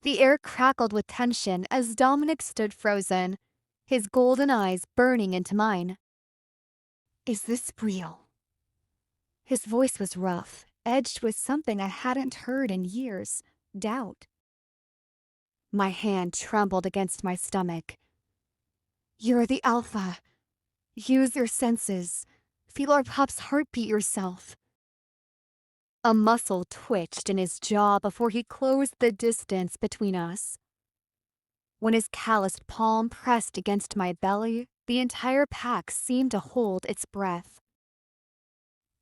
The air crackled with tension as Dominic stood frozen, his golden eyes burning into mine. "Is this real?" His voice was rough, edged with something I hadn't heard in years: doubt. My hand trembled against my stomach. "You're the alpha. Use your senses. Feel our pup's heartbeat yourself." A muscle twitched in his jaw before he closed the distance between us. When his calloused palm pressed against my belly, the entire pack seemed to hold its breath.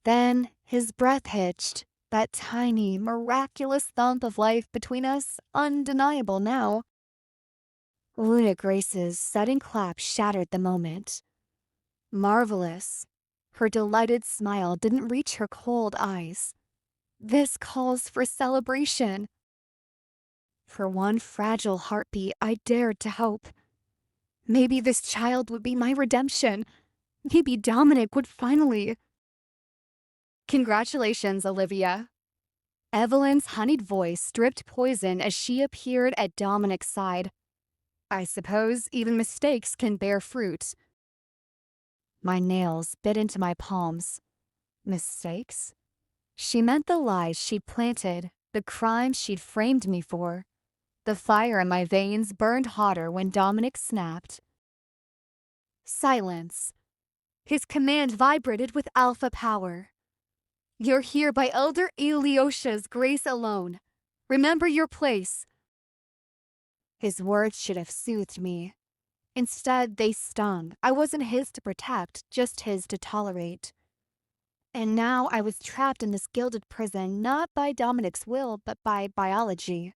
Then his breath hitched, that tiny, miraculous thump of life between us undeniable now. Luna Grace's sudden clap shattered the moment. Marvelous. Her delighted smile didn't reach her cold eyes. This calls for celebration. For one fragile heartbeat, I dared to hope. Maybe this child would be my redemption. Maybe Dominic would finally. "Congratulations, Olivia." Evelyn's honeyed voice dripped poison as she appeared at Dominic's side. "I suppose even mistakes can bear fruit." My nails bit into my palms. Mistakes? She meant the lies she'd planted, the crimes she'd framed me for. The fire in my veins burned hotter when Dominic snapped. Silence. His command vibrated with alpha power. "You're here by Elder Alyosha's grace alone. Remember your place." His words should have soothed me. Instead, they stung. I wasn't his to protect, just his to tolerate. And now I was trapped in this gilded prison not by Dominic's will, but by biology.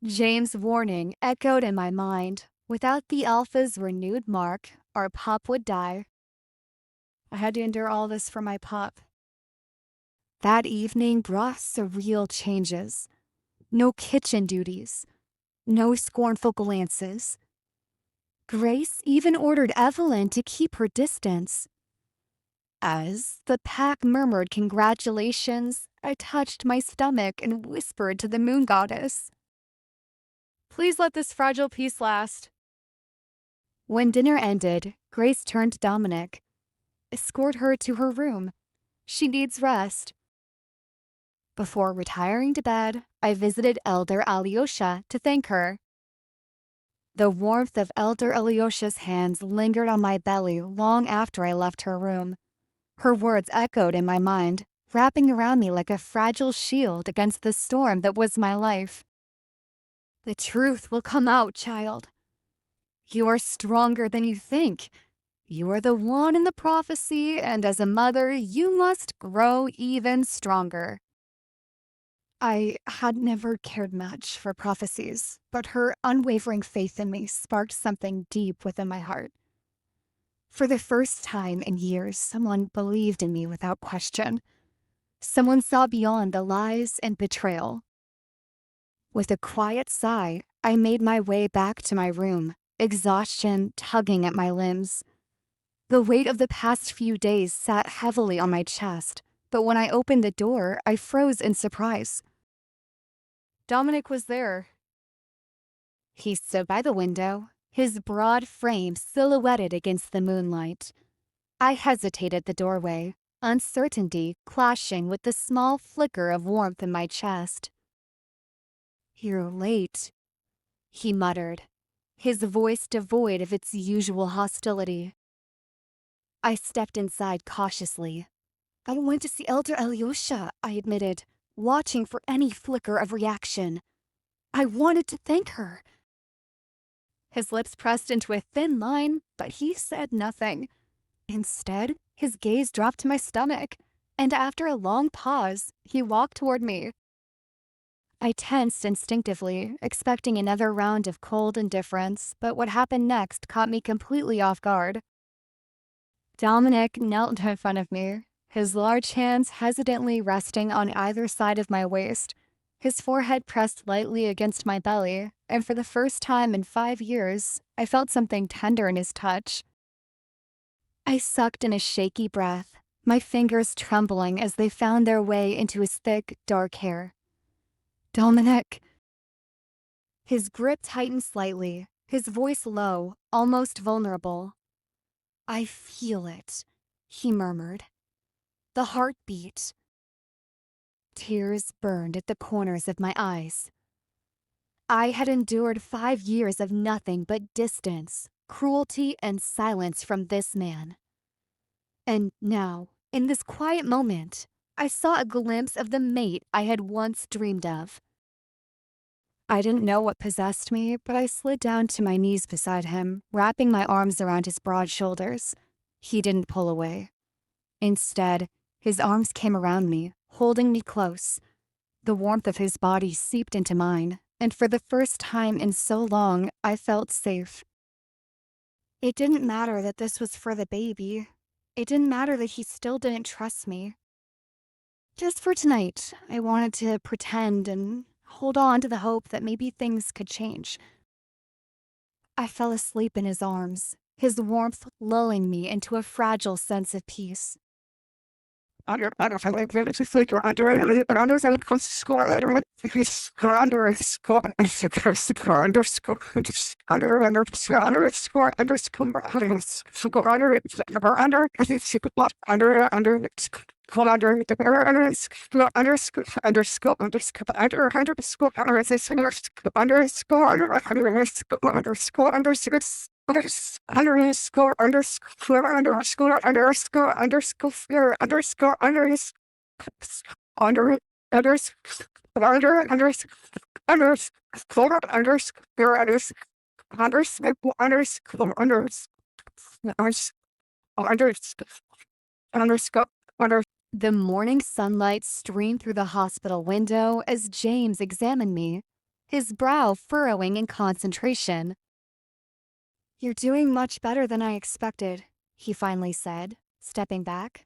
James' warning echoed in my mind. Without the alpha's renewed mark, our pup would die. I had to endure all this for my pup. That evening brought surreal changes. No kitchen duties. No scornful glances. Grace even ordered Evelyn to keep her distance. As the pack murmured congratulations, I touched my stomach and whispered to the moon goddess, "Please let this fragile peace last." When dinner ended, Grace turned to Dominic. "Escort her to her room. She needs rest." Before retiring to bed, I visited Elder Alyosha to thank her. The warmth of Elder Alyosha's hands lingered on my belly long after I left her room. Her words echoed in my mind, wrapping around me like a fragile shield against the storm that was my life. "The truth will come out, child. You are stronger than you think. You are the one in the prophecy, and as a mother, you must grow even stronger." I had never cared much for prophecies, but her unwavering faith in me sparked something deep within my heart. For the first time in years, someone believed in me without question. Someone saw beyond the lies and betrayal. With a quiet sigh, I made my way back to my room, exhaustion tugging at my limbs. The weight of the past few days sat heavily on my chest, but when I opened the door, I froze in surprise. Dominic was there. He stood by the window, his broad frame silhouetted against the moonlight. I hesitated at the doorway, uncertainty clashing with the small flicker of warmth in my chest. "You're late," he muttered, his voice devoid of its usual hostility. I stepped inside cautiously. "I went to see Elder Alyosha," I admitted, watching for any flicker of reaction. "I wanted to thank her." His lips pressed into a thin line, but he said nothing. Instead, his gaze dropped to my stomach, and after a long pause, he walked toward me. I tensed instinctively, expecting another round of cold indifference, but what happened next caught me completely off guard. Dominic knelt in front of me, his large hands hesitantly resting on either side of my waist, his forehead pressed lightly against my belly, and for the first time in 5 years, I felt something tender in his touch. I sucked in a shaky breath, my fingers trembling as they found their way into his thick, dark hair. "Dominic." His grip tightened slightly, his voice low, almost vulnerable. "I feel it," he murmured. The heartbeat. Tears burned at the corners of my eyes. I had endured 5 years of nothing but distance, cruelty, and silence from this man. And now, in this quiet moment, I saw a glimpse of the mate I had once dreamed of. I didn't know what possessed me, but I slid down to my knees beside him, wrapping my arms around his broad shoulders. He didn't pull away. Instead, his arms came around me, holding me close. The warmth of his body seeped into mine, and for the first time in so long, I felt safe. It didn't matter that this was for the baby. It didn't matter that he still didn't trust me. Just for tonight, I wanted to pretend and hold on to the hope that maybe things could change. I fell asleep in his arms, his warmth lulling me into a fragile sense of peace. Under like really like you're under it, but under the score under score under score underscore score underscore under score under score under call under the underscore underscore underscore under this underscore underscore underscore underscore underscore underscore underscore under underscore The morning sunlight streamed through the hospital window as James examined me, his brow furrowing in concentration. "You're doing much better than I expected," he finally said, stepping back.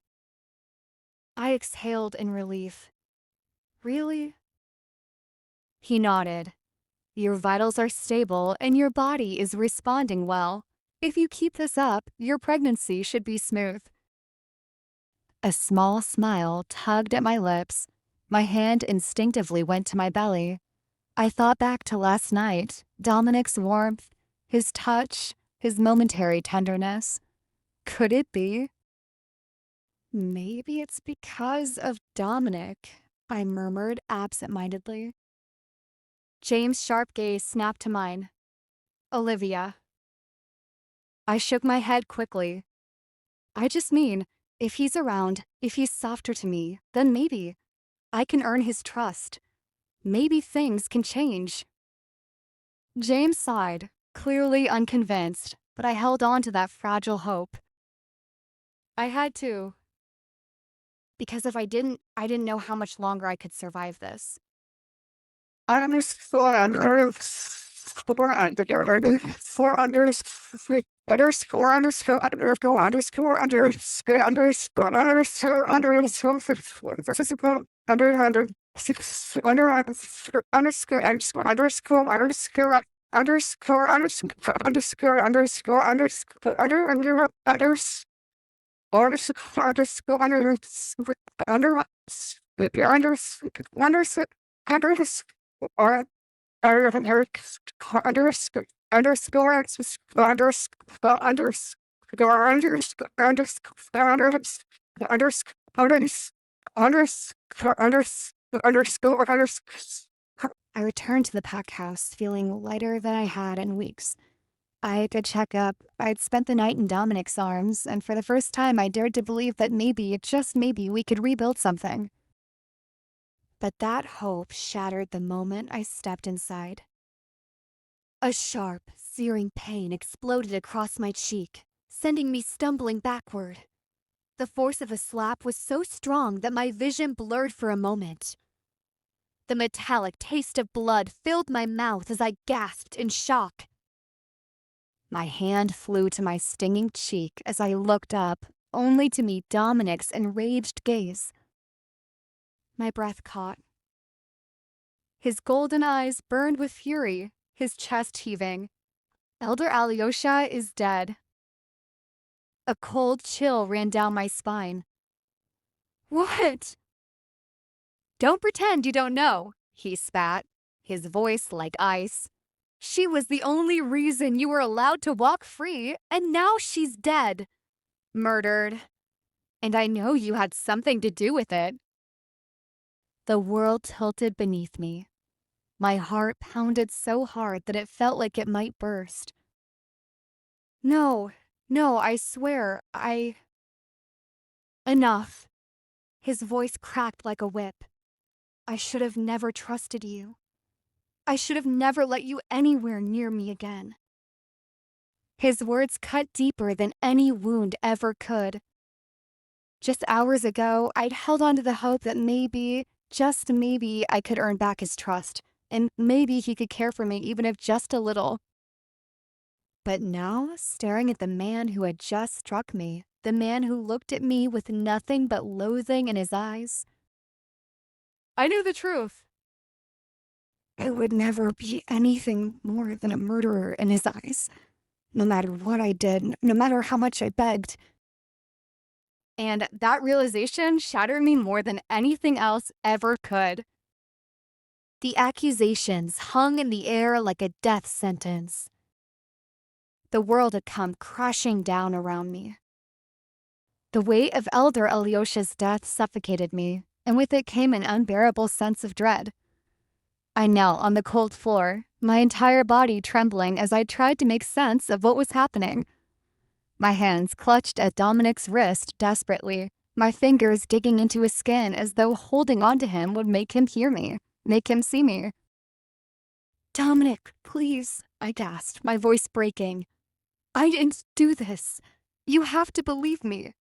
I exhaled in relief. "Really?" He nodded. "Your vitals are stable and your body is responding well. If you keep this up, your pregnancy should be smooth." A small smile tugged at my lips. My hand instinctively went to my belly. I thought back to last night, Dominic's warmth, his touch, his momentary tenderness. Could it be? "Maybe it's because of Dominic," I murmured absent-mindedly. James' sharp gaze snapped to mine. "Olivia." I shook my head quickly. "I just mean, if he's around, if he's softer to me, then maybe I can earn his trust. Maybe things can change." James sighed, clearly unconvinced, but I held on to that fragile hope. I had to. Because if I didn't know how much longer I could survive this. Underscore underscore underscore for underscore underscore underscore underscore underscore underscore underscore underscore under six under underscore underscore underscore underscore underscore underscore underscore underscore underscore under unders underscore underscore under or underscore underscore underscore underscore underscore underscore I returned to the pack house, feeling lighter than I had in weeks. I had a checkup. I'd spent the night in Dominic's arms, and for the first time I dared to believe that maybe, just maybe, we could rebuild something. But that hope shattered the moment I stepped inside. A sharp, searing pain exploded across my cheek, sending me stumbling backward. The force of the slap was so strong that my vision blurred for a moment. The metallic taste of blood filled my mouth as I gasped in shock. My hand flew to my stinging cheek as I looked up, only to meet Dominic's enraged gaze. My breath caught. His golden eyes burned with fury, his chest heaving. "Elder Alyosha is dead." A cold chill ran down my spine. "What?" "Don't pretend you don't know," he spat, his voice like ice. She was the only reason you were allowed to walk free, and now she's dead. Murdered. And I know you had something to do with it. The world tilted beneath me. My heart pounded so hard that it felt like it might burst. No, I swear, Enough. His voice cracked like a whip. I should have never trusted you. I should have never let you anywhere near me again. His words cut deeper than any wound ever could. Just hours ago, I'd held on to the hope that maybe, just maybe, I could earn back his trust, and maybe he could care for me even if just a little. But now, staring at the man who had just struck me, the man who looked at me with nothing but loathing in his eyes, I knew the truth. I would never be anything more than a murderer in his eyes, no matter what I did, no matter how much I begged. And that realization shattered me more than anything else ever could. The accusations hung in the air like a death sentence. The world had come crashing down around me. The weight of Elder Alyosha's death suffocated me, and with it came an unbearable sense of dread. I knelt on the cold floor, my entire body trembling as I tried to make sense of what was happening. My hands clutched at Dominic's wrist desperately, my fingers digging into his skin as though holding onto him would make him hear me, make him see me. "Dominic, please," I gasped, my voice breaking. "I didn't do this. You have to believe me."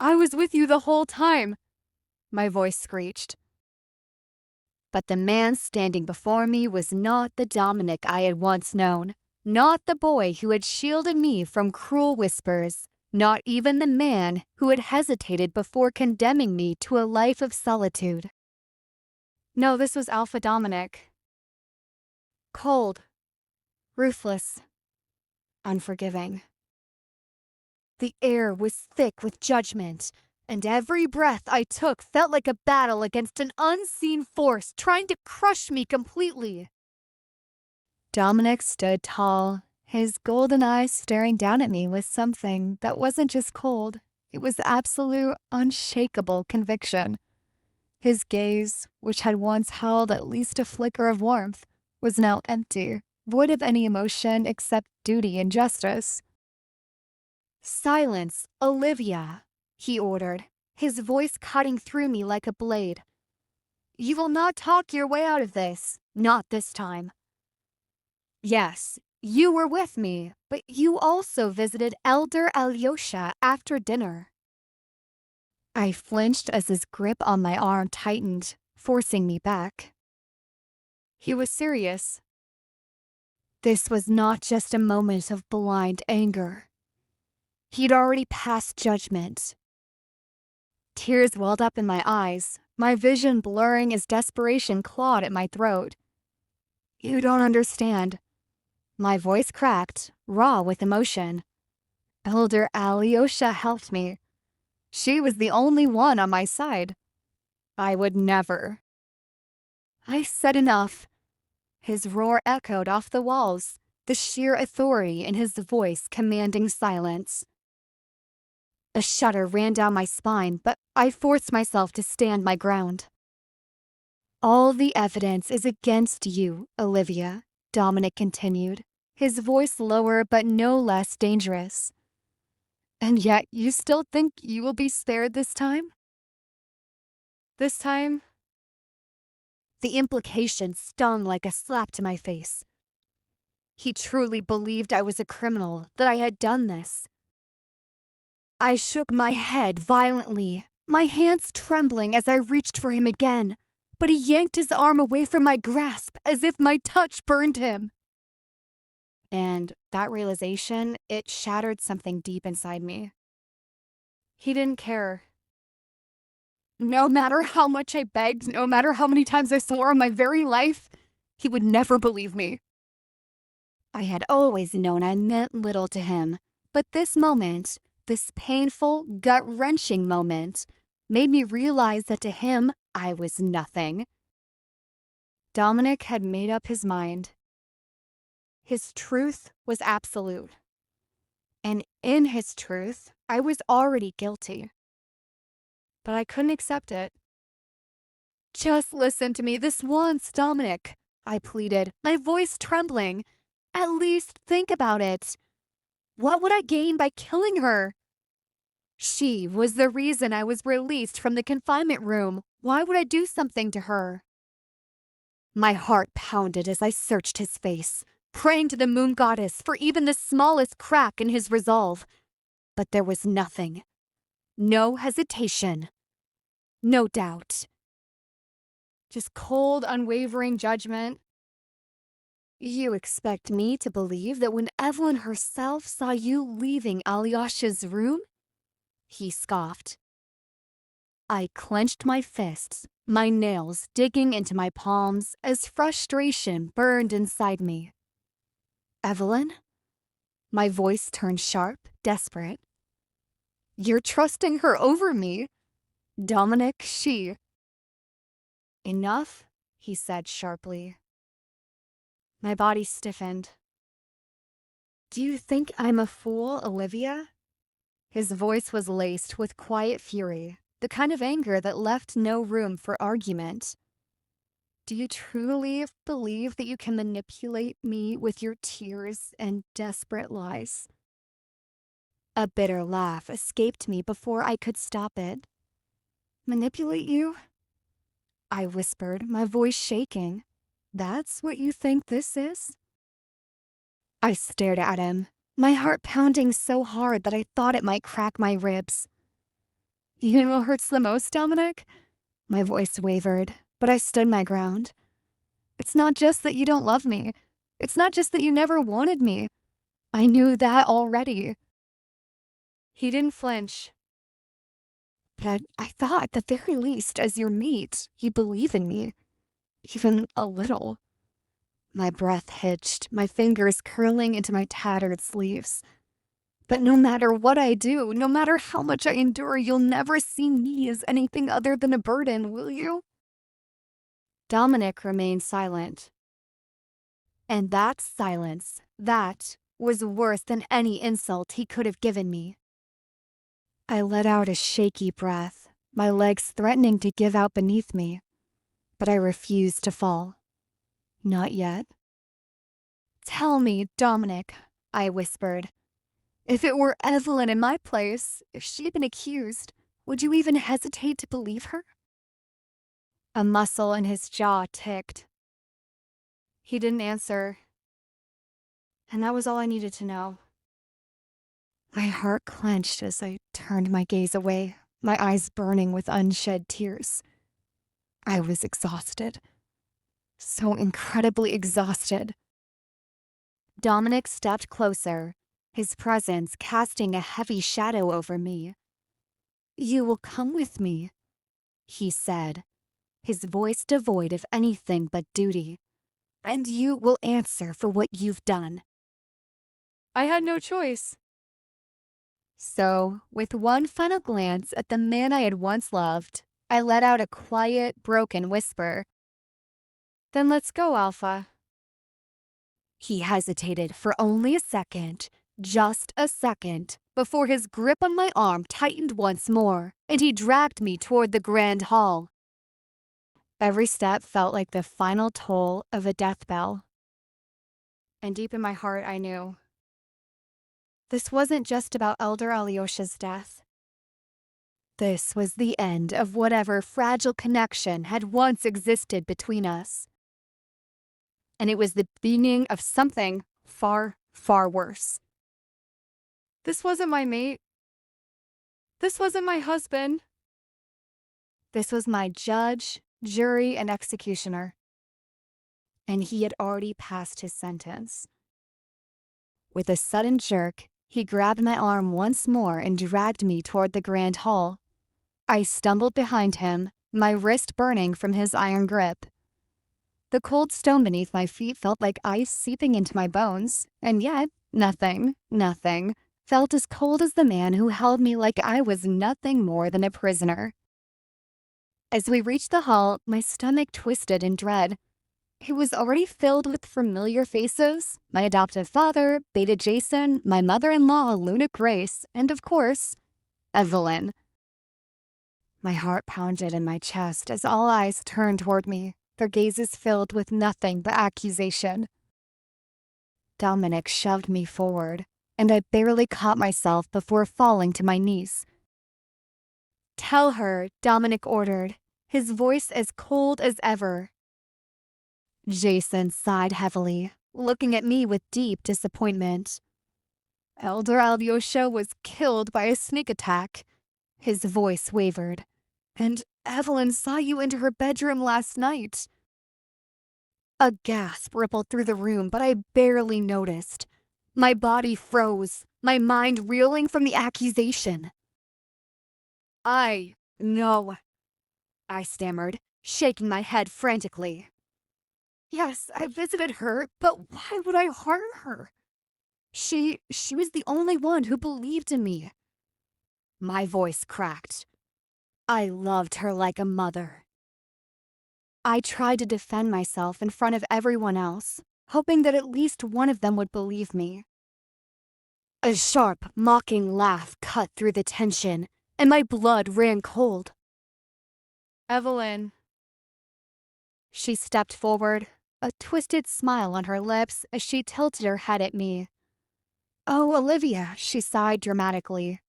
"I was with you the whole time," my voice screeched. But the man standing before me was not the Dominic I had once known, not the boy who had shielded me from cruel whispers, not even the man who had hesitated before condemning me to a life of solitude. No, this was Alpha Dominic. Cold, ruthless, unforgiving. The air was thick with judgment, and every breath I took felt like a battle against an unseen force trying to crush me completely. Dominic stood tall, his golden eyes staring down at me with something that wasn't just cold, it was absolute, unshakable conviction. His gaze, which had once held at least a flicker of warmth, was now empty, void of any emotion except duty and justice. "Silence, Olivia," he ordered, his voice cutting through me like a blade. "You will not talk your way out of this, not this time. Yes, you were with me, but you also visited Elder Alyosha after dinner." I flinched as his grip on my arm tightened, forcing me back. He was serious. This was not just a moment of blind anger. He'd already passed judgment. Tears welled up in my eyes, my vision blurring as desperation clawed at my throat. "You don't understand." My voice cracked, raw with emotion. Elder Alyosha helped me. She was the only one on my side. I would never. I said enough. His roar echoed off the walls, the sheer authority in his voice commanding silence. A shudder ran down my spine, but I forced myself to stand my ground. "All the evidence is against you, Olivia," Dominic continued, his voice lower but no less dangerous. "And yet you still think you will be spared this time?" This time? The implication stung like a slap to my face. He truly believed I was a criminal, that I had done this. I shook my head violently, my hands trembling as I reached for him again, but he yanked his arm away from my grasp as if my touch burned him. And that realization, it shattered something deep inside me. He didn't care. No matter how much I begged, no matter how many times I swore on my very life, he would never believe me. I had always known I meant little to him, but this moment, this painful, gut-wrenching moment, made me realize that to him, I was nothing. Dominic had made up his mind. His truth was absolute. And in his truth, I was already guilty. But I couldn't accept it. Just listen to me this once, Dominic, I pleaded, my voice trembling. At least think about it. What would I gain by killing her? She was the reason I was released from the confinement room. Why would I do something to her? My heart pounded as I searched his face, praying to the moon goddess for even the smallest crack in his resolve. But there was nothing. No hesitation. No doubt. Just cold, unwavering judgment. You expect me to believe that when Evelyn herself saw you leaving Alyosha's room? He scoffed. I clenched my fists, my nails digging into my palms as frustration burned inside me. Evelyn? My voice turned sharp, desperate. You're trusting her over me? Dominic, she. Enough, he said sharply. My body stiffened. Do you think I'm a fool, Olivia? His voice was laced with quiet fury, the kind of anger that left no room for argument. Do you truly believe that you can manipulate me with your tears and desperate lies? A bitter laugh escaped me before I could stop it. Manipulate you? I whispered, my voice shaking. That's what you think this is? I stared at him, my heart pounding so hard that I thought it might crack my ribs. You know what hurts the most, Dominic? My voice wavered, but I stood my ground. It's not just that you don't love me. It's not just that you never wanted me. I knew that already. He didn't flinch. But I thought, at the very least, as your mate, you believe in me. Even a little. My breath hitched, my fingers curling into my tattered sleeves. But no matter what I do, no matter how much I endure, you'll never see me as anything other than a burden, will you? Dominic remained silent. And that silence, that was worse than any insult he could have given me. I let out a shaky breath, my legs threatening to give out beneath me. But I refused to fall. Not yet. Tell me, Dominic, I whispered. If it were Evelyn in my place, if she'd been accused, would you even hesitate to believe her? A muscle in his jaw ticked. He didn't answer. And that was all I needed to know. My heart clenched as I turned my gaze away, my eyes burning with unshed tears. I was exhausted. So incredibly exhausted. Dominic stepped closer, his presence casting a heavy shadow over me. You will come with me, he said, his voice devoid of anything but duty. And you will answer for what you've done. I had no choice. So, with one final glance at the man I had once loved, I let out a quiet, broken whisper. Then let's go, Alpha. He hesitated for only a second, just a second, before his grip on my arm tightened once more, and he dragged me toward the grand hall. Every step felt like the final toll of a death bell. And deep in my heart, I knew. This wasn't just about Elder Alyosha's death. This was the end of whatever fragile connection had once existed between us. And it was the beginning of something far, far worse. This wasn't my mate. This wasn't my husband. This was my judge, jury, and executioner. And he had already passed his sentence. With a sudden jerk, he grabbed my arm once more and dragged me toward the grand hall. I stumbled behind him, my wrist burning from his iron grip. The cold stone beneath my feet felt like ice seeping into my bones, and yet nothing felt as cold as the man who held me like I was nothing more than a prisoner. As we reached the hall, my stomach twisted in dread. It was already filled with familiar faces: my adoptive father, Beta Jason, my mother-in-law, Luna Grace, and of course, Evelyn. My heart pounded in my chest as all eyes turned toward me, their gazes filled with nothing but accusation. Dominic shoved me forward, and I barely caught myself before falling to my knees. "Tell her," Dominic ordered, his voice as cold as ever. Jason sighed heavily, looking at me with deep disappointment. "Elder Alyosha was killed by a sneak attack." His voice wavered. "And Evelyn saw you into her bedroom last night." A gasp rippled through the room, but I barely noticed. My body froze, my mind reeling from the accusation. No," I stammered, shaking my head frantically. "Yes, I visited her, but why would I harm her? She was the only one who believed in me." My voice cracked. I loved her like a mother. I tried to defend myself in front of everyone else, hoping that at least one of them would believe me. A sharp, mocking laugh cut through the tension, and my blood ran cold. "Evelyn." She stepped forward, a twisted smile on her lips as she tilted her head at me. "Oh, Olivia," she sighed dramatically.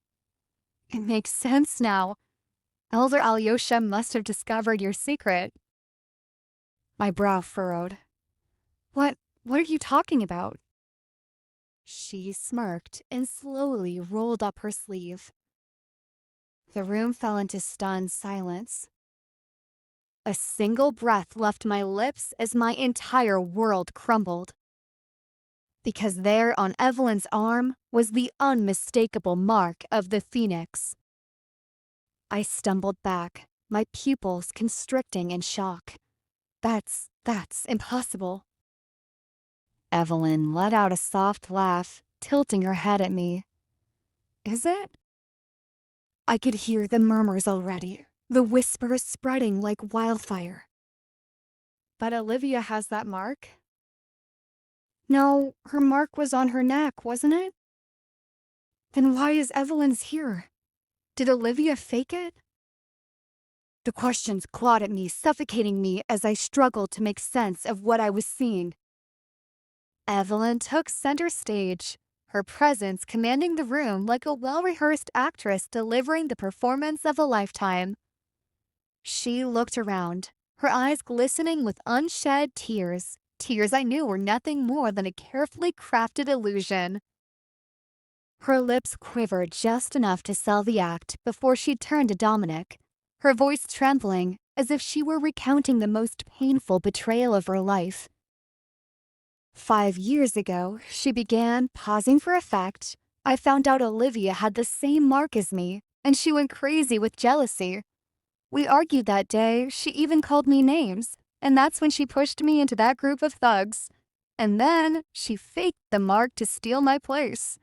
"It makes sense now. Elder Alyosha must have discovered your secret." My brow furrowed. What are you talking about?" She smirked and slowly rolled up her sleeve. The room fell into stunned silence. A single breath left my lips as my entire world crumbled. Because there on Evelyn's arm was the unmistakable mark of the phoenix. I stumbled back, my pupils constricting in shock. That's impossible." Evelyn let out a soft laugh, tilting her head at me. "Is it?" I could hear the murmurs already, the whispers spreading like wildfire. "But Olivia has that mark." "No, her mark was on her neck, wasn't it?" "Then why is Evelyn's here? Did Olivia fake it?" The questions clawed at me, suffocating me as I struggled to make sense of what I was seeing. Evelyn took center stage, her presence commanding the room like a well-rehearsed actress delivering the performance of a lifetime. She looked around, her eyes glistening with unshed tears, tears I knew were nothing more than a carefully crafted illusion. Her lips quivered just enough to sell the act before she turned to Dominic, her voice trembling as if she were recounting the most painful betrayal of her life. 5 years ago, she began, pausing for effect, "I found out Olivia had the same mark as me, and she went crazy with jealousy. We argued that day, she even called me names, and that's when she pushed me into that group of thugs. And then, she faked the mark to steal my place."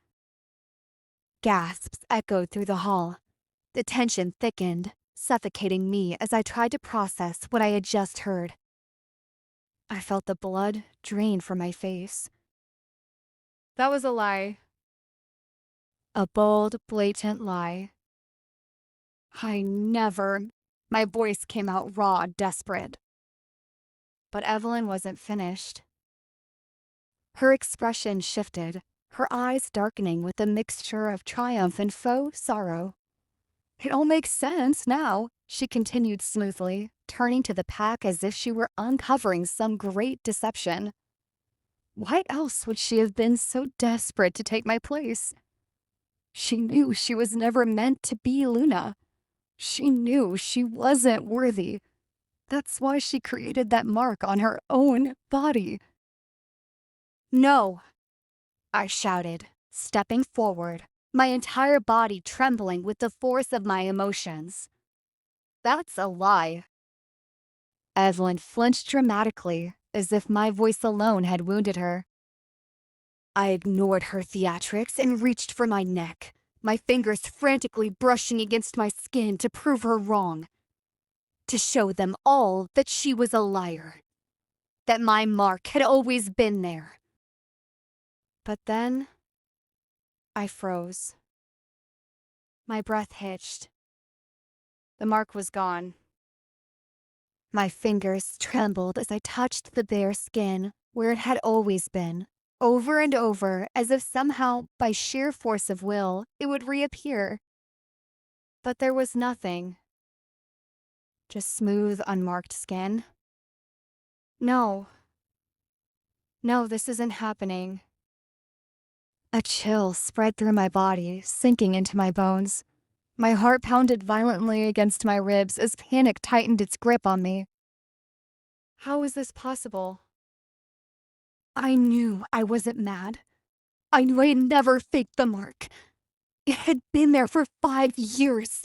Gasps echoed through the hall. The tension thickened, suffocating me as I tried to process what I had just heard. I felt the blood drain from my face. "That was a lie." A bold, blatant lie. "I never—" My voice came out raw, desperate. But Evelyn wasn't finished. Her expression shifted, her eyes darkening with a mixture of triumph and faux sorrow. "It all makes sense now," she continued smoothly, turning to the pack as if she were uncovering some great deception. "Why else would she have been so desperate to take my place? She knew she was never meant to be Luna. She knew she wasn't worthy. That's why she created that mark on her own body." "No!" I shouted, stepping forward, my entire body trembling with the force of my emotions. "That's a lie." Evelyn flinched dramatically, as if my voice alone had wounded her. I ignored her theatrics and reached for my neck, my fingers frantically brushing against my skin to prove her wrong. To show them all that she was a liar. that my mark had always been there. But then, I froze. My breath hitched. The mark was gone. My fingers trembled as I touched the bare skin where it had always been, over and over, as if somehow, by sheer force of will, it would reappear. But there was nothing. Just smooth, unmarked skin. No. No, this isn't happening. A chill spread through my body, sinking into my bones. My heart pounded violently against my ribs as panic tightened its grip on me. How was this possible? I knew I wasn't mad. I knew I had never faked the mark. It had been there for 5 years.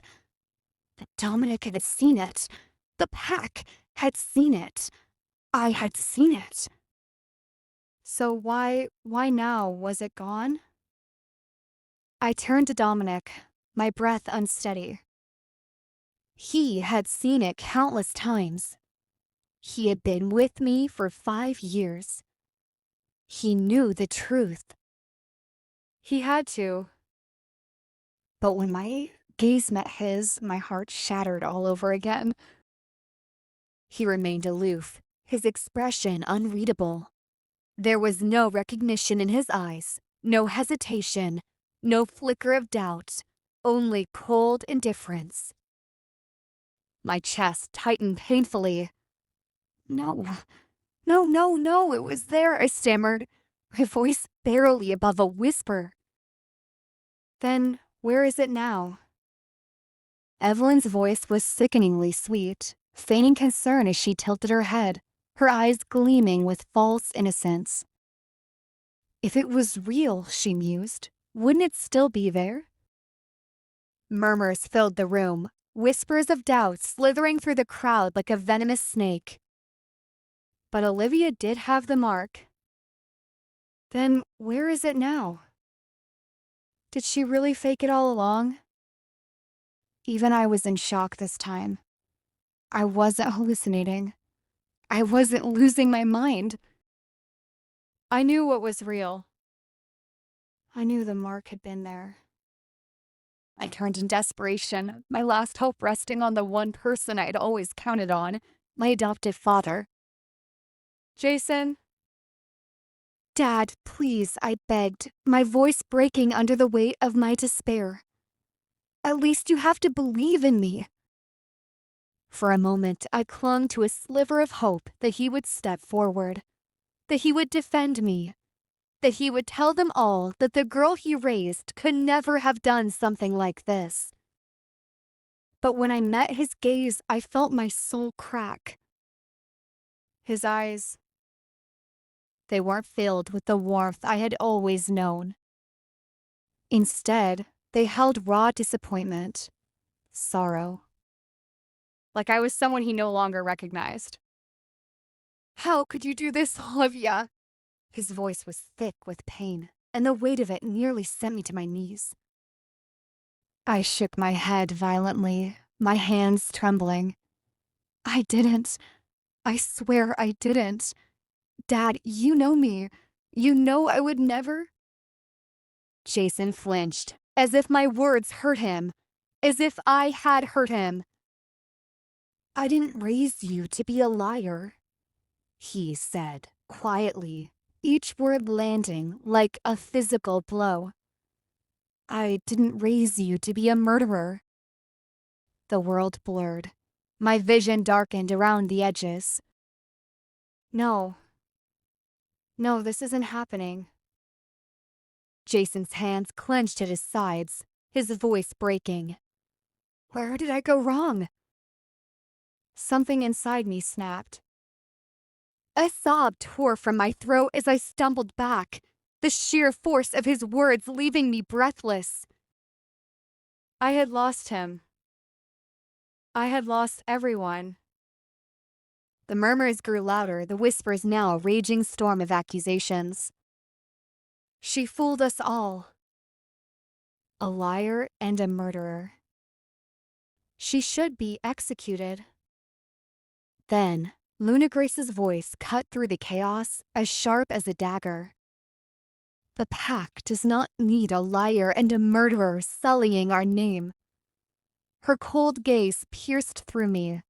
That Dominic had seen it. The pack had seen it. I had seen it. So why now was it gone? I turned to Dominic, my breath unsteady. He had seen it countless times. He had been with me for 5 years. He knew the truth. He had to. But when my gaze met his, my heart shattered all over again. He remained aloof, his expression unreadable. There was no recognition in his eyes, no hesitation, no flicker of doubt, only cold indifference. My chest tightened painfully. No, it was there, I stammered, my voice barely above a whisper. Then, where is it now? Evelyn's voice was sickeningly sweet, feigning concern as she tilted her head, her eyes gleaming with false innocence. If it was real, she mused, wouldn't it still be there? Murmurs filled the room, whispers of doubt slithering through the crowd like a venomous snake. But Olivia did have the mark. Then where is it now? Did she really fake it all along? Even I was in shock this time. I wasn't hallucinating. I wasn't losing my mind. I knew what was real. I knew the mark had been there. I turned in desperation, my last hope resting on the one person I had always counted on, my adoptive father. Jason? Dad, please, I begged, my voice breaking under the weight of my despair. At least you have to believe in me. For a moment, I clung to a sliver of hope that he would step forward, that he would defend me, that he would tell them all that the girl he raised could never have done something like this. But when I met his gaze, I felt my soul crack. His eyes, they weren't filled with the warmth I had always known. Instead, they held raw disappointment, sorrow. Like I was someone he no longer recognized. How could you do this, Olivia? His voice was thick with pain, and the weight of it nearly sent me to my knees. I shook my head violently, my hands trembling. I didn't. I swear I didn't. Dad, you know me. You know I would never. Jason flinched, as if my words hurt him, as if I had hurt him. I didn't raise you to be a liar, he said, quietly, each word landing like a physical blow. I didn't raise you to be a murderer. The world blurred. My vision darkened around the edges. No, this isn't happening. Jason's hands clenched at his sides, his voice breaking. Where did I go wrong? Something inside me snapped. A sob tore from my throat as I stumbled back, the sheer force of his words leaving me breathless. I had lost him. I had lost everyone. The murmurs grew louder, the whispers now a raging storm of accusations. She fooled us all. A liar and a murderer. She should be executed. Then, Luna Grace's voice cut through the chaos as sharp as a dagger. The pack does not need a liar and a murderer sullying our name. Her cold gaze pierced through me.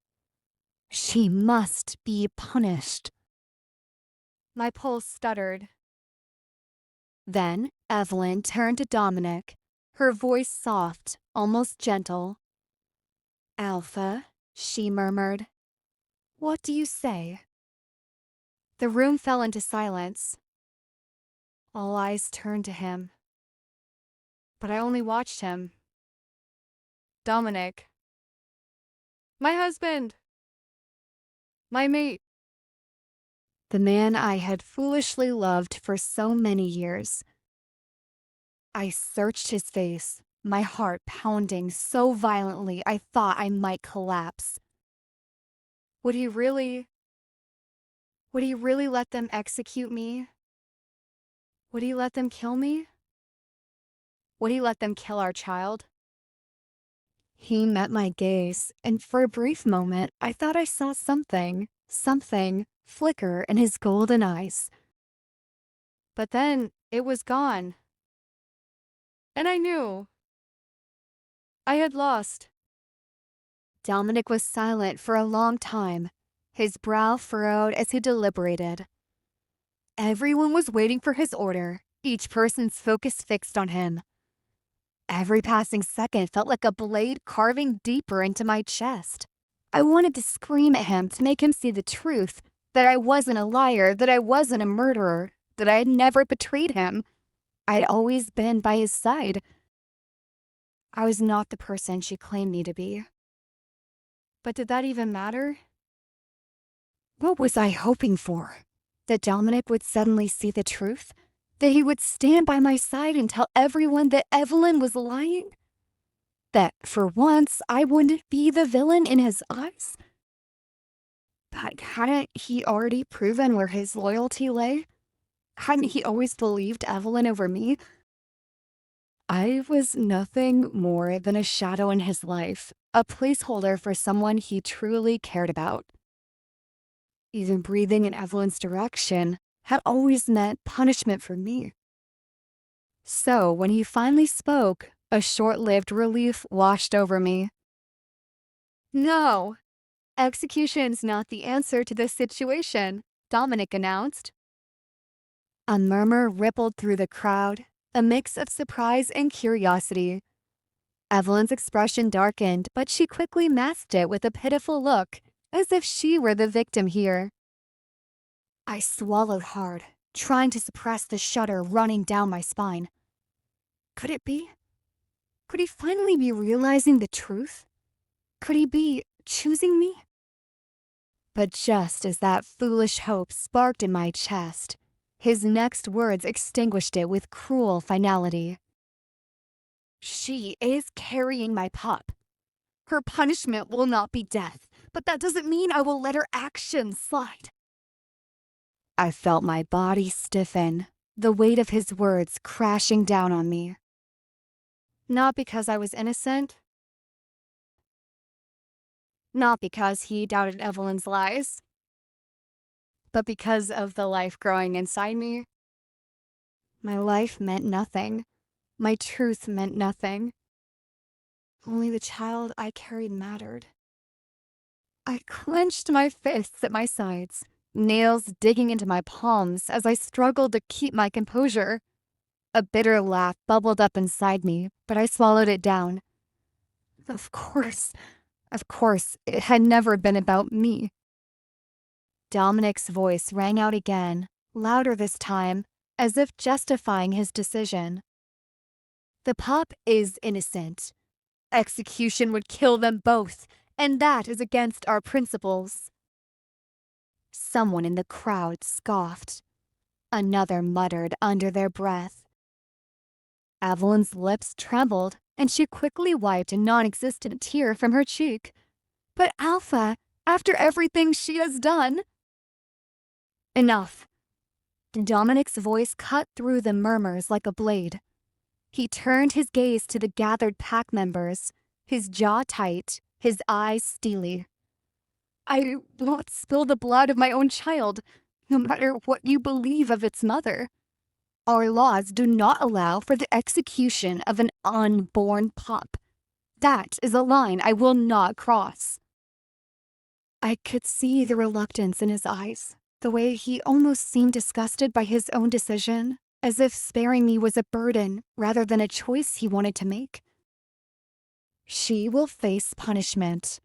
She must be punished. My pulse stuttered. Then Evelyn turned to Dominic, her voice soft, almost gentle. "Alpha," she murmured. "What do you say?" The room fell into silence. All eyes turned to him. But I only watched him. Dominic. My husband. My mate. The man I had foolishly loved for so many years. I searched his face, my heart pounding so violently I thought I might collapse. Would he really let them execute me? Would he let them kill me? Would he let them kill our child? He met my gaze, and for a brief moment I thought I saw something flicker in his golden eyes. But then it was gone. And I knew. I had lost. Dominic was silent for a long time, his brow furrowed as he deliberated. Everyone was waiting for his order, each person's focus fixed on him. Every passing second felt like a blade carving deeper into my chest. I wanted to scream at him to make him see the truth, that I wasn't a liar, that I wasn't a murderer, that I had never betrayed him. I'd always been by his side. I was not the person she claimed me to be. But did that even matter? What was I hoping for? That Dominic would suddenly see the truth? That he would stand by my side and tell everyone that Evelyn was lying? That, for once, I wouldn't be the villain in his eyes? But hadn't he already proven where his loyalty lay? Hadn't he always believed Evelyn over me? I was nothing more than a shadow in his life, a placeholder for someone he truly cared about. Even breathing in Evelyn's direction had always meant punishment for me. So when he finally spoke, a short-lived relief washed over me. "No, execution's not the answer to this situation," Dominic announced. A murmur rippled through the crowd, a mix of surprise and curiosity. Evelyn's expression darkened, but she quickly masked it with a pitiful look, as if she were the victim here. I swallowed hard, trying to suppress the shudder running down my spine. Could it be? Could he finally be realizing the truth? Could he be choosing me? But just as that foolish hope sparked in my chest, his next words extinguished it with cruel finality. "She is carrying my pup. Her punishment will not be death, but that doesn't mean I will let her actions slide." I felt my body stiffen, the weight of his words crashing down on me. Not because I was innocent. Not because he doubted Evelyn's lies. But because of the life growing inside me. My life meant nothing. My truth meant nothing. Only the child I carried mattered. I clenched my fists at my sides, nails digging into my palms as I struggled to keep my composure. A bitter laugh bubbled up inside me, but I swallowed it down. Of course, it had never been about me. Dominic's voice rang out again, louder this time, as if justifying his decision. The pup is innocent. Execution would kill them both, and that is against our principles. Someone in the crowd scoffed. Another muttered under their breath. Evelyn's lips trembled, and she quickly wiped a non-existent tear from her cheek. But Alpha, after everything she has done... Enough. Dominic's voice cut through the murmurs like a blade. He turned his gaze to the gathered pack members, his jaw tight, his eyes steely. I won't spill the blood of my own child, no matter what you believe of its mother. Our laws do not allow for the execution of an unborn pup. That is a line I will not cross. I could see the reluctance in his eyes, the way he almost seemed disgusted by his own decision, as if sparing me was a burden rather than a choice he wanted to make. She will face punishment,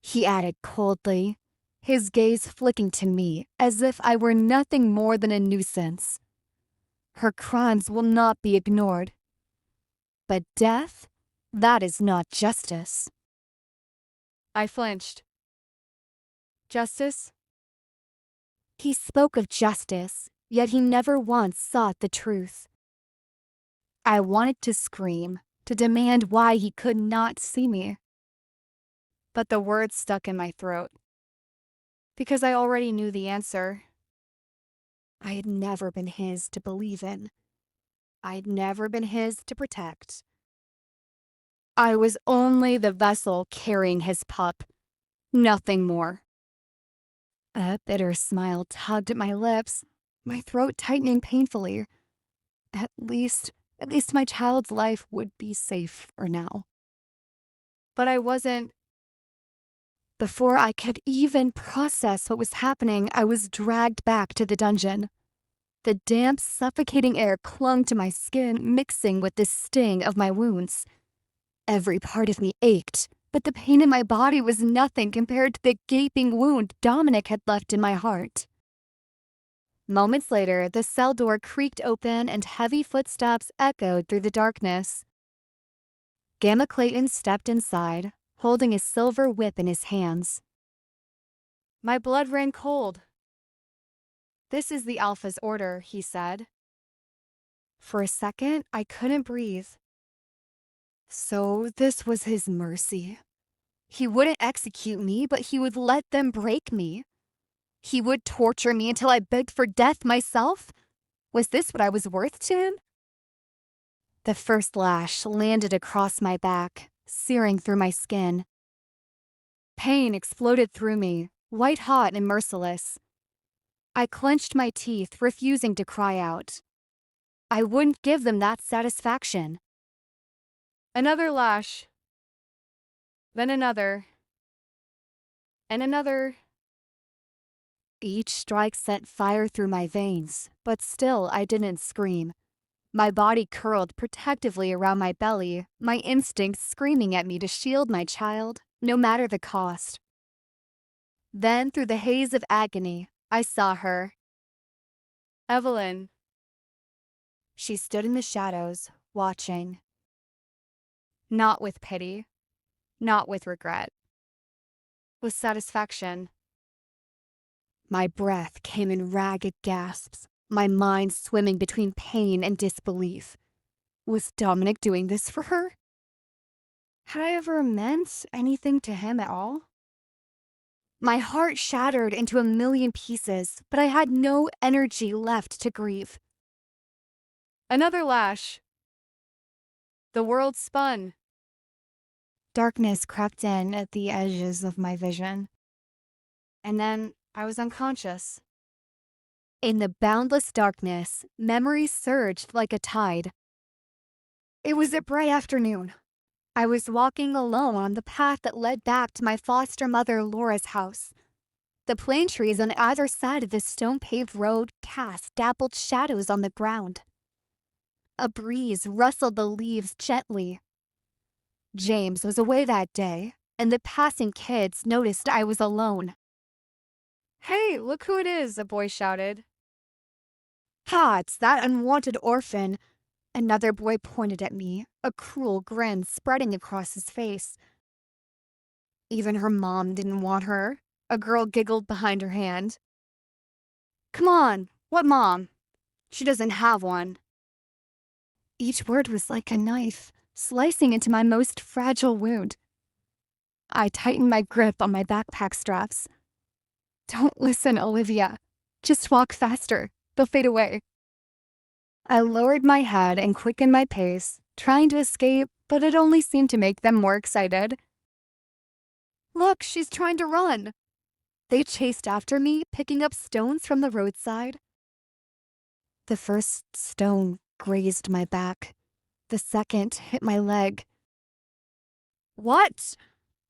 he added coldly, his gaze flicking to me as if I were nothing more than a nuisance. Her crimes will not be ignored. But death, that is not justice. I flinched. Justice? He spoke of justice, yet he never once sought the truth. I wanted to scream, to demand why he could not see me. But the words stuck in my throat. Because I already knew the answer. I had never been his to believe in. I'd never been his to protect. I was only the vessel carrying his pup, nothing more. A bitter smile tugged at my lips, my throat tightening painfully. At least my child's life would be safe for now. But I wasn't. Before I could even process what was happening, I was dragged back to the dungeon. The damp, suffocating air clung to my skin, mixing with the sting of my wounds. Every part of me ached, but the pain in my body was nothing compared to the gaping wound Dominic had left in my heart. Moments later, the cell door creaked open and heavy footsteps echoed through the darkness. Gamma Clayton stepped inside, holding a silver whip in his hands. My blood ran cold. This is the Alpha's order, he said. For a second, I couldn't breathe. So this was his mercy. He wouldn't execute me, but he would let them break me. He would torture me until I begged for death myself? Was this what I was worth to him? The first lash landed across my back, searing through my skin. Pain exploded through me, white-hot and merciless. I clenched my teeth, refusing to cry out. I wouldn't give them that satisfaction. Another lash. Then another. And another. Each strike sent fire through my veins, but still I didn't scream. My body curled protectively around my belly, my instincts screaming at me to shield my child, no matter the cost. Then, through the haze of agony, I saw her. Evelyn. She stood in the shadows, watching. Not with pity, not with regret. With satisfaction. My breath came in ragged gasps, my mind swimming between pain and disbelief. Was Dominic doing this for her? Had I ever meant anything to him at all? My heart shattered into a million pieces, but I had no energy left to grieve. Another lash. The world spun. Darkness crept in at the edges of my vision. And then I was unconscious. In the boundless darkness, memories surged like a tide. It was a bright afternoon. I was walking alone on the path that led back to my foster mother Laura's house. The plane trees on either side of the stone-paved road cast dappled shadows on the ground. A breeze rustled the leaves gently. James was away that day, and the passing kids noticed I was alone. "Hey, look who it is," a boy shouted. "Ha, it's that unwanted orphan." Another boy pointed at me, a cruel grin spreading across his face. Even her mom didn't want her, a girl giggled behind her hand. "Come on, what mom? She doesn't have one." Each word was like a knife, slicing into my most fragile wound. I tightened my grip on my backpack straps. "Don't listen, Olivia. Just walk faster. They'll fade away." I lowered my head and quickened my pace, trying to escape, but it only seemed to make them more excited. "Look, she's trying to run." They chased after me, picking up stones from the roadside. The first stone grazed my back. The second hit my leg. What?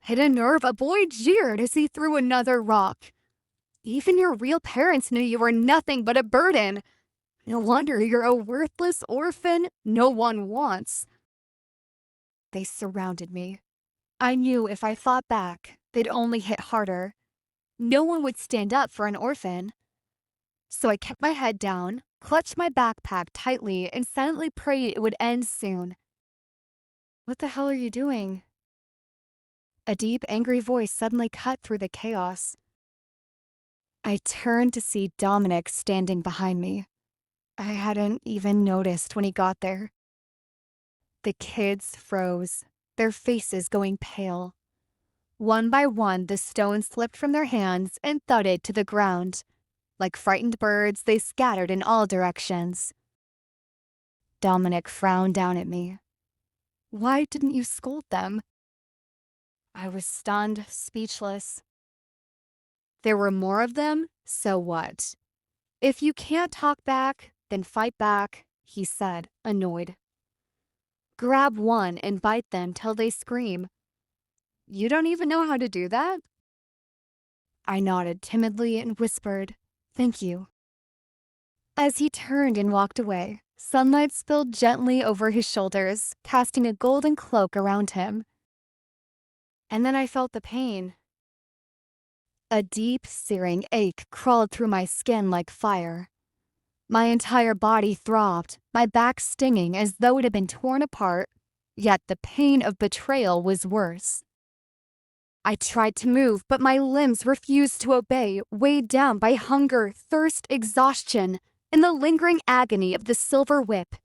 Hit a nerve, a boy jeered as he threw another rock. Even your real parents knew you were nothing but a burden. No wonder you're a worthless orphan no one wants. They surrounded me. I knew if I fought back, they'd only hit harder. No one would stand up for an orphan. So I kept my head down, clutched my backpack tightly, and silently prayed it would end soon. What the hell are you doing? A deep, angry voice suddenly cut through the chaos. I turned to see Dominic standing behind me. I hadn't even noticed when he got there. The kids froze, their faces going pale. One by one, the stones slipped from their hands and thudded to the ground. Like frightened birds, they scattered in all directions. Dominic frowned down at me. Why didn't you scold them? I was stunned, speechless. There were more of them, so what? If you can't talk back, then fight back, he said, annoyed. Grab one and bite them till they scream. You don't even know how to do that? I nodded timidly and whispered, "Thank you." As he turned and walked away, sunlight spilled gently over his shoulders, casting a golden cloak around him. And then I felt the pain. A deep, searing ache crawled through my skin like fire. My entire body throbbed, my back stinging as though it had been torn apart, yet the pain of betrayal was worse. I tried to move, but my limbs refused to obey, weighed down by hunger, thirst, exhaustion, and the lingering agony of the silver whip.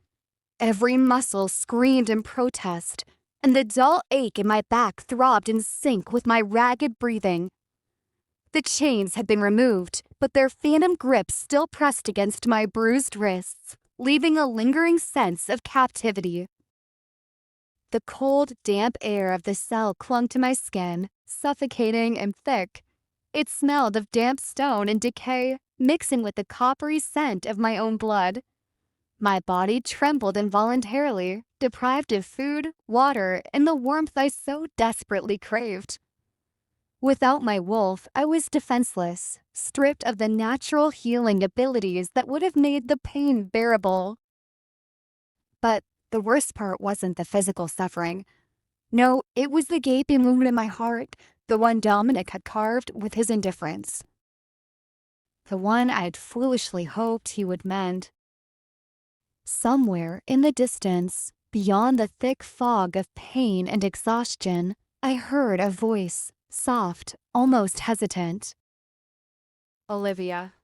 Every muscle screamed in protest, and the dull ache in my back throbbed in sync with my ragged breathing. The chains had been removed, but their phantom grip still pressed against my bruised wrists, leaving a lingering sense of captivity. The cold, damp air of the cell clung to my skin, suffocating and thick. It smelled of damp stone and decay, mixing with the coppery scent of my own blood. My body trembled involuntarily, deprived of food, water, and the warmth I so desperately craved. Without my wolf, I was defenseless, stripped of the natural healing abilities that would have made the pain bearable. But the worst part wasn't the physical suffering. No, it was the gaping wound in my heart, the one Dominic had carved with his indifference. The one I'd foolishly hoped he would mend. Somewhere in the distance, beyond the thick fog of pain and exhaustion, I heard a voice, soft, almost hesitant. Olivia.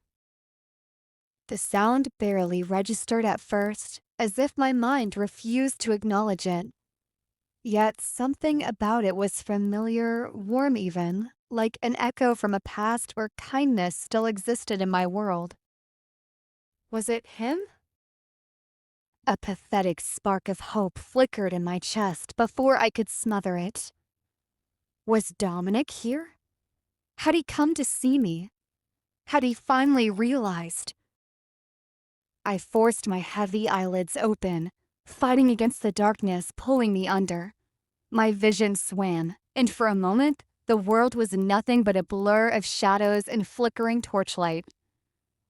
The sound barely registered at first, as if my mind refused to acknowledge it. Yet something about it was familiar, warm even, like an echo from a past where kindness still existed in my world. Was it him? A pathetic spark of hope flickered in my chest before I could smother it. Was Dominic here? Had he come to see me? Had he finally realized? I forced my heavy eyelids open, fighting against the darkness pulling me under. My vision swam, and for a moment, the world was nothing but a blur of shadows and flickering torchlight.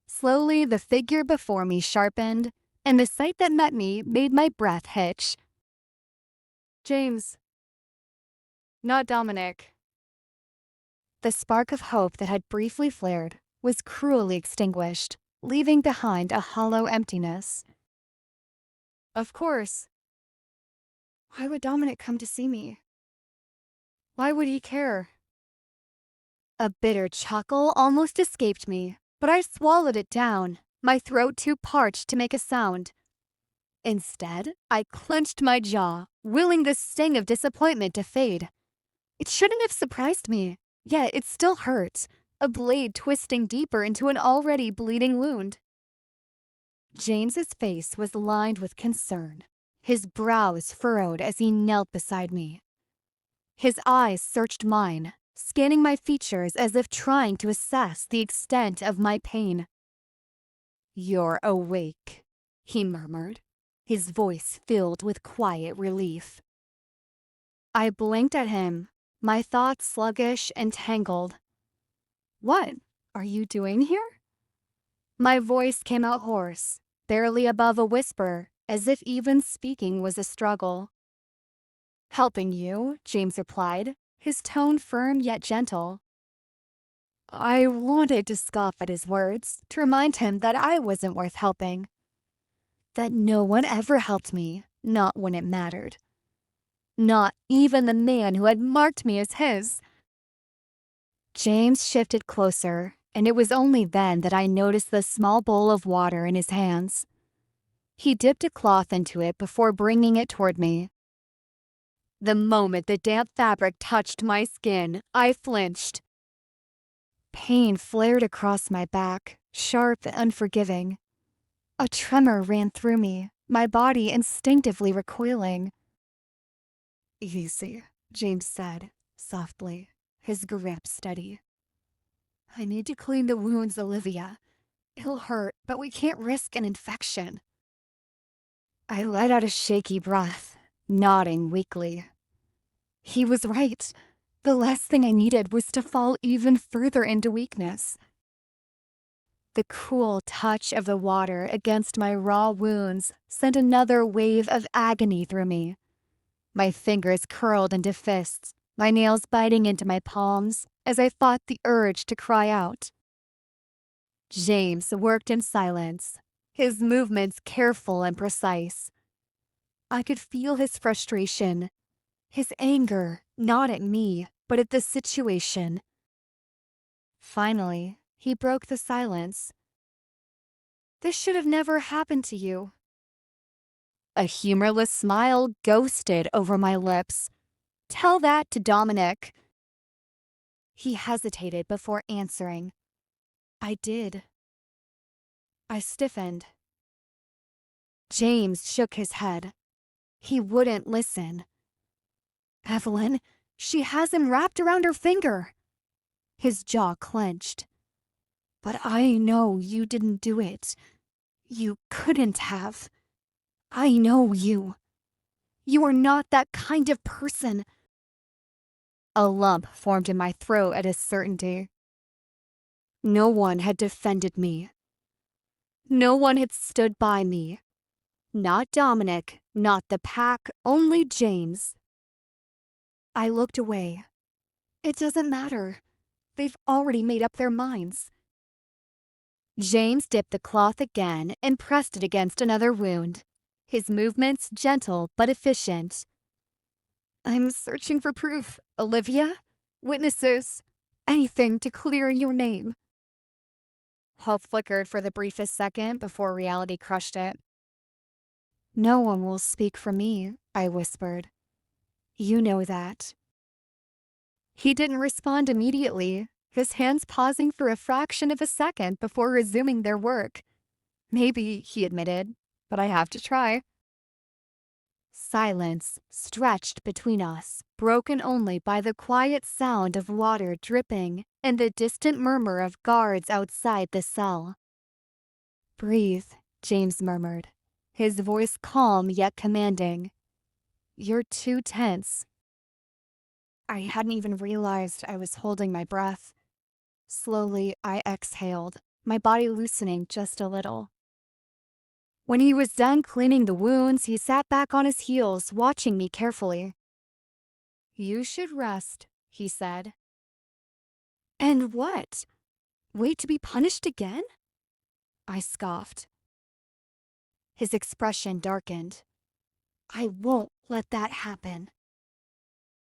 Slowly, the figure before me sharpened, and the sight that met me made my breath hitch. James. Not Dominic. The spark of hope that had briefly flared was cruelly extinguished, leaving behind a hollow emptiness. Of course. Why would Dominic come to see me? Why would he care? A bitter chuckle almost escaped me, but I swallowed it down, my throat too parched to make a sound. Instead, I clenched my jaw, willing the sting of disappointment to fade. It shouldn't have surprised me, yet it still hurt, a blade twisting deeper into an already bleeding wound. James's face was lined with concern, his brows furrowed as he knelt beside me. His eyes searched mine, scanning my features as if trying to assess the extent of my pain. "You're awake," he murmured, his voice filled with quiet relief. I blinked at him, my thoughts sluggish and tangled. "What are you doing here?" My voice came out hoarse, barely above a whisper, as if even speaking was a struggle. "Helping you," James replied, his tone firm yet gentle. I wanted to scoff at his words, to remind him that I wasn't worth helping. That no one ever helped me, not when it mattered. Not even the man who had marked me as his. James shifted closer, and it was only then that I noticed the small bowl of water in his hands. He dipped a cloth into it before bringing it toward me. The moment the damp fabric touched my skin, I flinched. Pain flared across my back, sharp and unforgiving. A tremor ran through me, my body instinctively recoiling. "Easy," James said, softly, his grip steady. "I need to clean the wounds, Olivia. It'll hurt, but we can't risk an infection." I let out a shaky breath, nodding weakly. He was right. The last thing I needed was to fall even further into weakness. The cool touch of the water against my raw wounds sent another wave of agony through me. My fingers curled into fists, my nails biting into my palms as I fought the urge to cry out. James worked in silence, his movements careful and precise. I could feel his frustration, his anger, not at me, but at the situation. Finally, he broke the silence. "This should have never happened to you." A humorless smile ghosted over my lips. "Tell that to Dominic." He hesitated before answering. "I did." I stiffened. James shook his head. He wouldn't listen. "Evelyn, she has him wrapped around her finger." His jaw clenched. "But I know you didn't do it. You couldn't have. I know you. You are not that kind of person." A lump formed in my throat at his certainty. No one had defended me. No one had stood by me. Not Dominic, not the pack, only James. I looked away. It doesn't matter. They've already made up their minds. James dipped the cloth again and pressed it against another wound, his movements gentle but efficient. "I'm searching for proof, Olivia. Witnesses. Anything to clear your name." Hope flickered for the briefest second before reality crushed it. "No one will speak for me," I whispered. "You know that." He didn't respond immediately, his hands pausing for a fraction of a second before resuming their work. "Maybe," he admitted, "but I have to try." Silence stretched between us, broken only by the quiet sound of water dripping and the distant murmur of guards outside the cell. "Breathe," James murmured, his voice calm yet commanding. "You're too tense." I hadn't even realized I was holding my breath. Slowly, I exhaled, my body loosening just a little. When he was done cleaning the wounds, he sat back on his heels, watching me carefully. "You should rest," he said. "And what? Wait to be punished again?" I scoffed. His expression darkened. "I won't let that happen."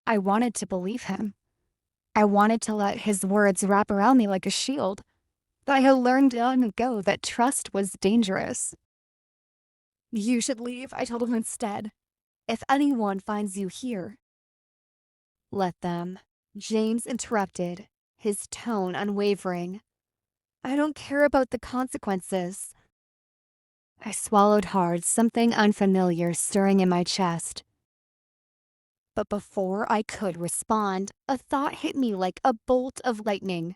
I wanted to believe him. I wanted to let his words wrap around me like a shield. But I had learned long ago that trust was dangerous. "You should leave," I told him instead. "If anyone finds you here." "Let them," James interrupted, his tone unwavering. "I don't care about the consequences." I swallowed hard, something unfamiliar stirring in my chest. But before I could respond, a thought hit me like a bolt of lightning.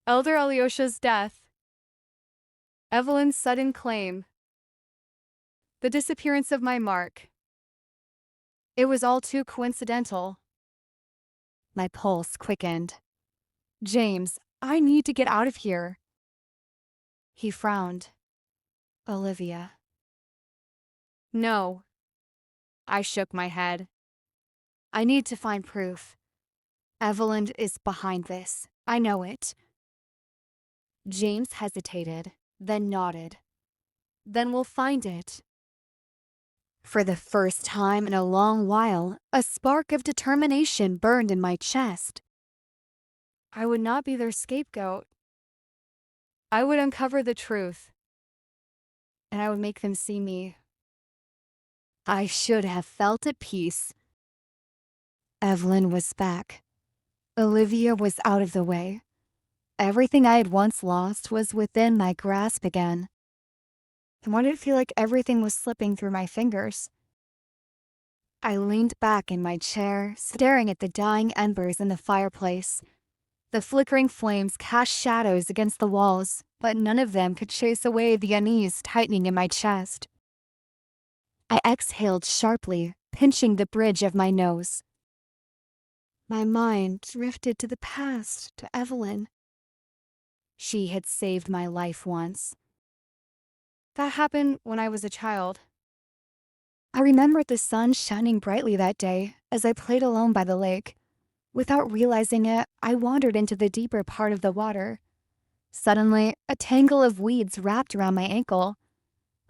Elder Alyosha's death. Evelyn's sudden claim. The disappearance of my mark. It was all too coincidental. My pulse quickened. James, I need to get out of here. He frowned. Olivia. No. I shook my head. I need to find proof. Evelyn is behind this. I know it. James hesitated, then nodded. Then we'll find it. For the first time in a long while, a spark of determination burned in my chest. I would not be their scapegoat. I would uncover the truth, and I would make them see me. I should have felt at peace. Evelyn was back. Olivia was out of the way. Everything I had once lost was within my grasp again. And why did it feel like everything was slipping through my fingers? I leaned back in my chair, staring at the dying embers in the fireplace. The flickering flames cast shadows against the walls, but none of them could chase away the unease tightening in my chest. I exhaled sharply, pinching the bridge of my nose. My mind drifted to the past, to Evelyn. She had saved my life once. That happened when I was a child. I remembered the sun shining brightly that day as I played alone by the lake. Without realizing it, I wandered into the deeper part of the water. Suddenly, a tangle of weeds wrapped around my ankle.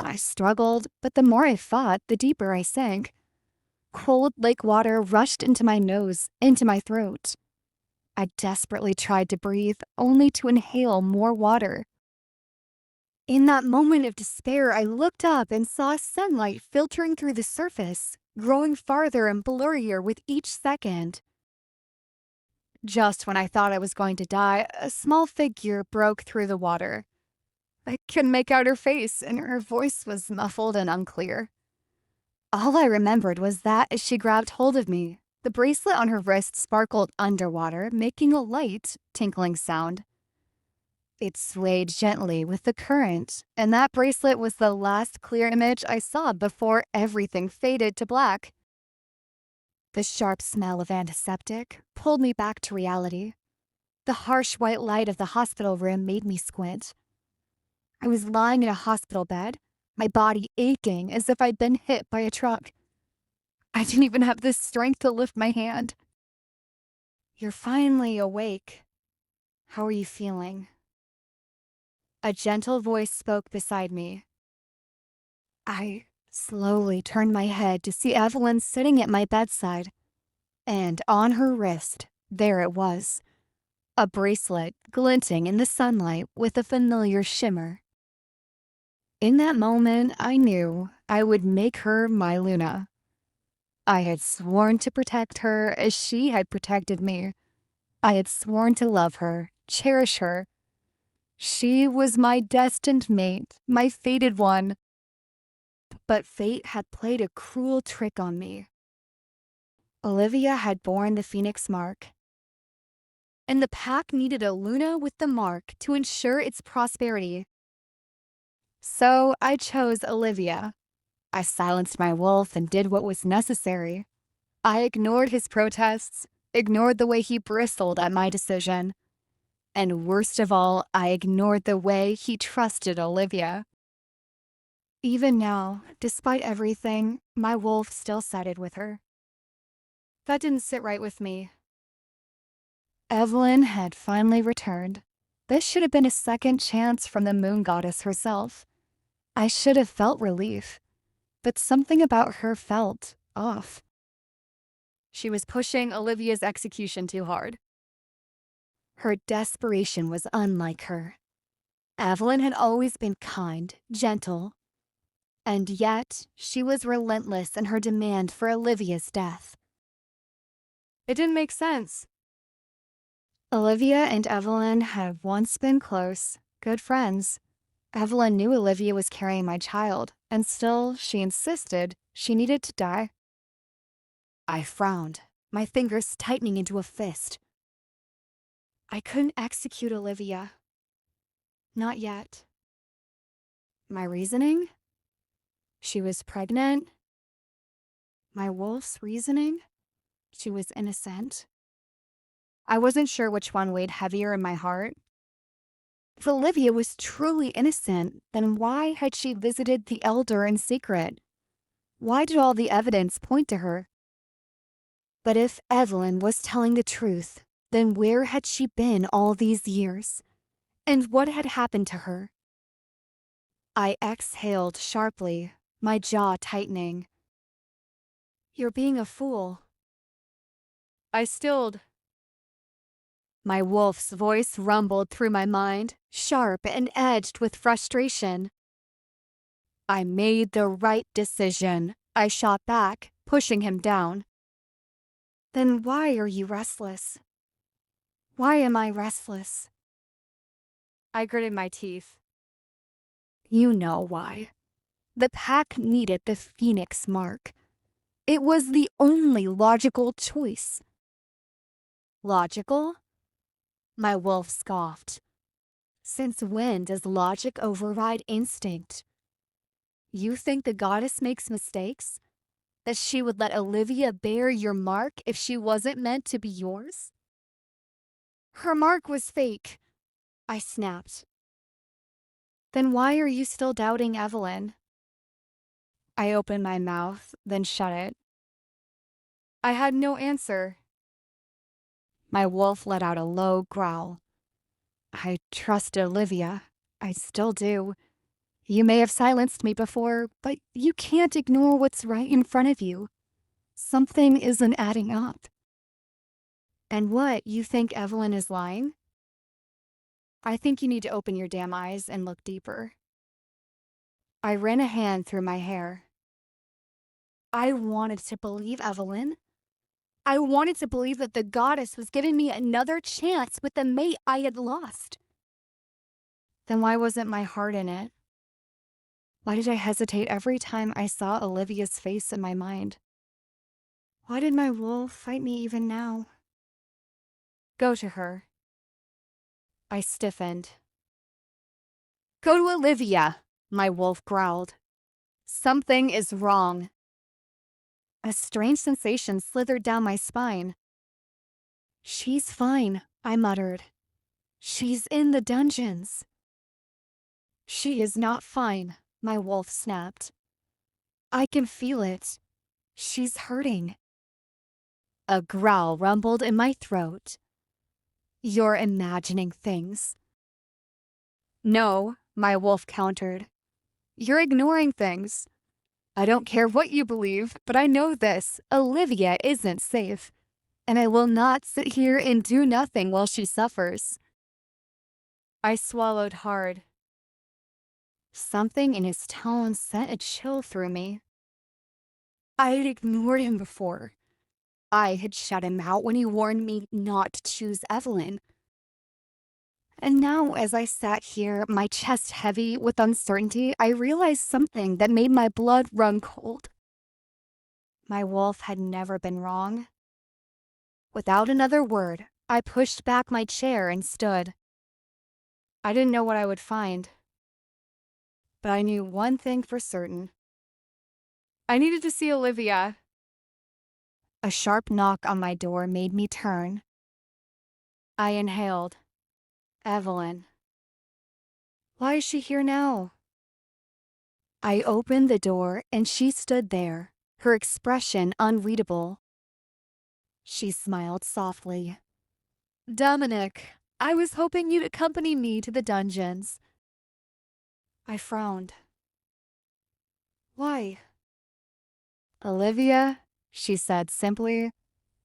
I struggled, but the more I fought, the deeper I sank. Cold lake water rushed into my nose, into my throat. I desperately tried to breathe, only to inhale more water. In that moment of despair, I looked up and saw sunlight filtering through the surface, growing farther and blurrier with each second. Just when I thought I was going to die, a small figure broke through the water. I couldn't make out her face, and her voice was muffled and unclear. All I remembered was that as she grabbed hold of me, the bracelet on her wrist sparkled underwater, making a light, tinkling sound. It swayed gently with the current, and that bracelet was the last clear image I saw before everything faded to black. The sharp smell of antiseptic pulled me back to reality. The harsh white light of the hospital room made me squint. I was lying in a hospital bed, my body aching as if I'd been hit by a truck. I didn't even have the strength to lift my hand. You're finally awake. How are you feeling? A gentle voice spoke beside me. I slowly turned my head to see Evelyn sitting at my bedside, and on her wrist, there it was, a bracelet glinting in the sunlight with a familiar shimmer. In that moment, I knew I would make her my Luna. I had sworn to protect her as she had protected me. I had sworn to love her, cherish her. She was my destined mate, my fated one. But fate had played a cruel trick on me. Olivia had borne the Phoenix mark, and the pack needed a Luna with the mark to ensure its prosperity. So I chose Olivia. I silenced my wolf and did what was necessary. I ignored his protests, ignored the way he bristled at my decision. And worst of all, I ignored the way he trusted Olivia. Even now, despite everything, my wolf still sided with her. That didn't sit right with me. Evelyn had finally returned. This should have been a second chance from the moon goddess herself. I should have felt relief, but something about her felt off. She was pushing Olivia's execution too hard. Her desperation was unlike her. Evelyn had always been kind, gentle, and yet she was relentless in her demand for Olivia's death. It didn't make sense. Olivia and Evelyn had once been close, good friends. Evelyn knew Olivia was carrying my child, and still she insisted she needed to die. I frowned, my fingers tightening into a fist. I couldn't execute Olivia. Not yet. My reasoning? She was pregnant. My wolf's reasoning? She was innocent. I wasn't sure which one weighed heavier in my heart. If Olivia was truly innocent, then why had she visited the elder in secret? Why did all the evidence point to her? But if Evelyn was telling the truth, then where had she been all these years? And what had happened to her? I exhaled sharply, my jaw tightening. You're being a fool. I stilled. My wolf's voice rumbled through my mind, sharp and edged with frustration. I made the right decision, I shot back, pushing him down. Then why are you restless? Why am I restless? I gritted my teeth. You know why. The pack needed the phoenix mark. It was the only logical choice. Logical? My wolf scoffed. Since when does logic override instinct? You think the goddess makes mistakes? That she would let Olivia bear your mark if she wasn't meant to be yours? Her mark was fake, I snapped. Then why are you still doubting Evelyn? I opened my mouth, then shut it. I had no answer. My wolf let out a low growl. I trusted Olivia. I still do. You may have silenced me before, but you can't ignore what's right in front of you. Something isn't adding up. And what, you think Evelyn is lying? I think you need to open your damn eyes and look deeper. I ran a hand through my hair. I wanted to believe Evelyn. I wanted to believe that the goddess was giving me another chance with the mate I had lost. Then why wasn't my heart in it? Why did I hesitate every time I saw Olivia's face in my mind? Why did my wolf fight me even now? Go to her. I stiffened. Go to Olivia, my wolf growled. Something is wrong. A strange sensation slithered down my spine. She's fine, I muttered. She's in the dungeons. She is not fine, my wolf snapped. I can feel it. She's hurting. A growl rumbled in my throat. You're imagining things. No, my wolf countered. You're ignoring things. I don't care what you believe, but I know this. Olivia isn't safe. And I will not sit here and do nothing while she suffers. I swallowed hard. Something in his tone sent a chill through me. I had ignored him before. I had shut him out when he warned me not to choose Evelyn. And now, as I sat here, my chest heavy with uncertainty, I realized something that made my blood run cold. My wolf had never been wrong. Without another word, I pushed back my chair and stood. I didn't know what I would find, but I knew one thing for certain. I needed to see Olivia. A sharp knock on my door made me turn. I inhaled. Evelyn. Why is she here now? I opened the door and she stood there, her expression unreadable. She smiled softly. Dominic, I was hoping you'd accompany me to the dungeons. I frowned. Why? Olivia, she said simply.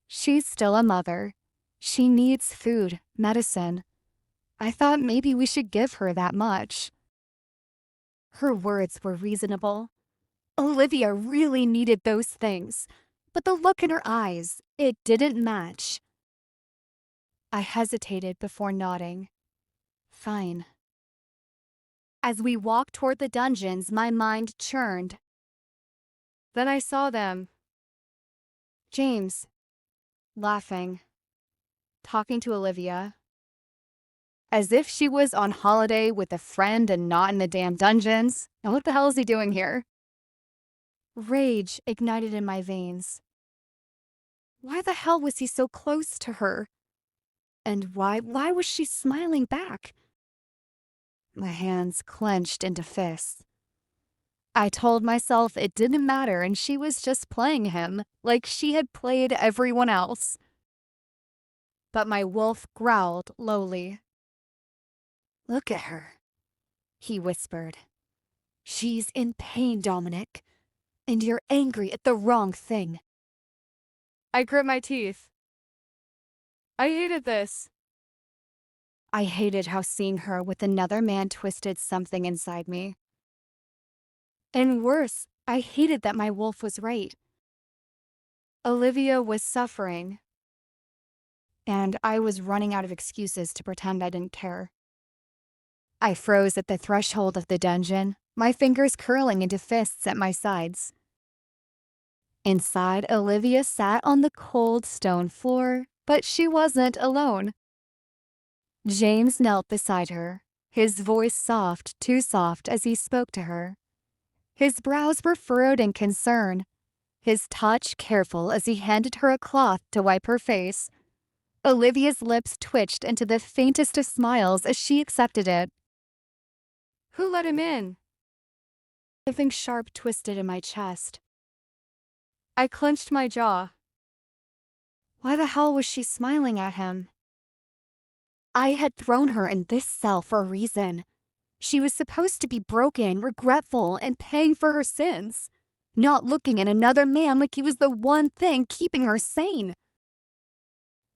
She's still a mother. She needs food, medicine. I thought maybe we should give her that much. Her words were reasonable. Olivia really needed those things, but the look in her eyes, it didn't match. I hesitated before nodding. Fine. As we walked toward the dungeons, my mind churned. Then I saw them. James, laughing, talking to Olivia, as if she was on holiday with a friend and not in the damn dungeons. Now what the hell is he doing here? Rage ignited in my veins. Why the hell was he so close to her? And why was she smiling back? My hands clenched into fists. I told myself it didn't matter and she was just playing him, like she had played everyone else. But my wolf growled lowly. "Look at her," he whispered. "She's in pain, Dominic, and you're angry at the wrong thing." I grit my teeth. I hated this. I hated how seeing her with another man twisted something inside me. And worse, I hated that my wolf was right. Olivia was suffering, and I was running out of excuses to pretend I didn't care. I froze at the threshold of the dungeon, my fingers curling into fists at my sides. Inside, Olivia sat on the cold stone floor, but she wasn't alone. James knelt beside her, his voice soft, too soft as he spoke to her. His brows were furrowed in concern, his touch careful as he handed her a cloth to wipe her face. Olivia's lips twitched into the faintest of smiles as she accepted it. "Who let him in?" Something sharp twisted in my chest. I clenched my jaw. Why the hell was she smiling at him? I had thrown her in this cell for a reason. She was supposed to be broken, regretful, and paying for her sins, not looking at another man like he was the one thing keeping her sane.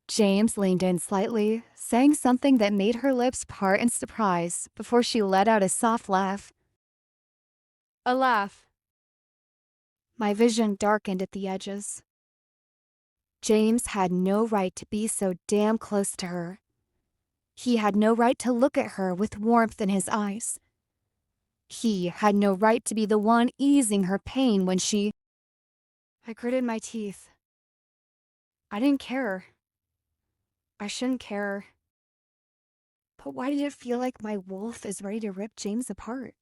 James leaned in slightly, saying something that made her lips part in surprise before she let out a soft laugh. A laugh. My vision darkened at the edges. James had no right to be so damn close to her. He had no right to look at her with warmth in his eyes. He had no right to be the one easing her pain when she... I gritted my teeth. I didn't care. I shouldn't care. But why did it feel like my wolf is ready to rip James apart?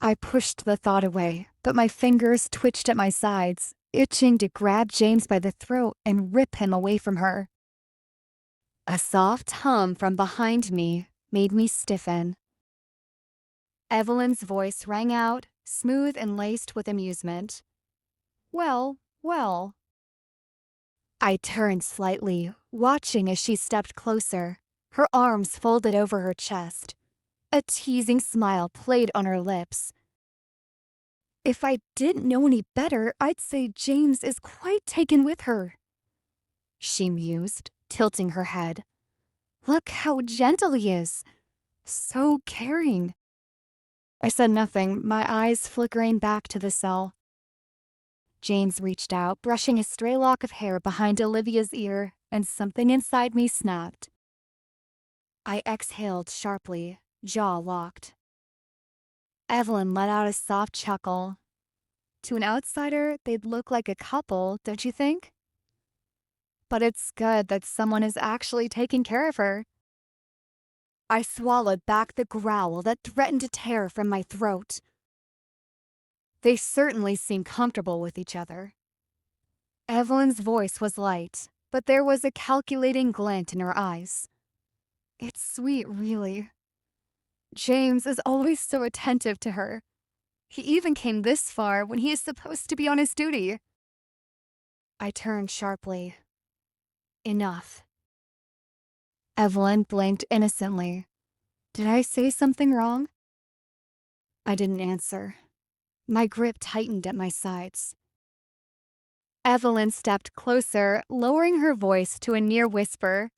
I pushed the thought away, but my fingers twitched at my sides, itching to grab James by the throat and rip him away from her. A soft hum from behind me made me stiffen. Evelyn's voice rang out, smooth and laced with amusement. "Well, well." I turned slightly, watching as she stepped closer, her arms folded over her chest. A teasing smile played on her lips. If I didn't know any better, I'd say James is quite taken with her, she mused, tilting her head. Look how gentle he is. So caring. I said nothing, my eyes flickering back to the cell. James reached out, brushing a stray lock of hair behind Olivia's ear, and something inside me snapped. I exhaled sharply, jaw locked. Evelyn let out a soft chuckle. To an outsider, they'd look like a couple, don't you think? But it's good that someone is actually taking care of her. I swallowed back the growl that threatened to tear from my throat. They certainly seemed comfortable with each other. Evelyn's voice was light, but there was a calculating glint in her eyes. It's sweet, really. James is always so attentive to her. He even came this far when he is supposed to be on his duty. I turned sharply. Enough. Evelyn blinked innocently. Did I say something wrong? I didn't answer. My grip tightened at my sides. Evelyn stepped closer, lowering her voice to a near whisper.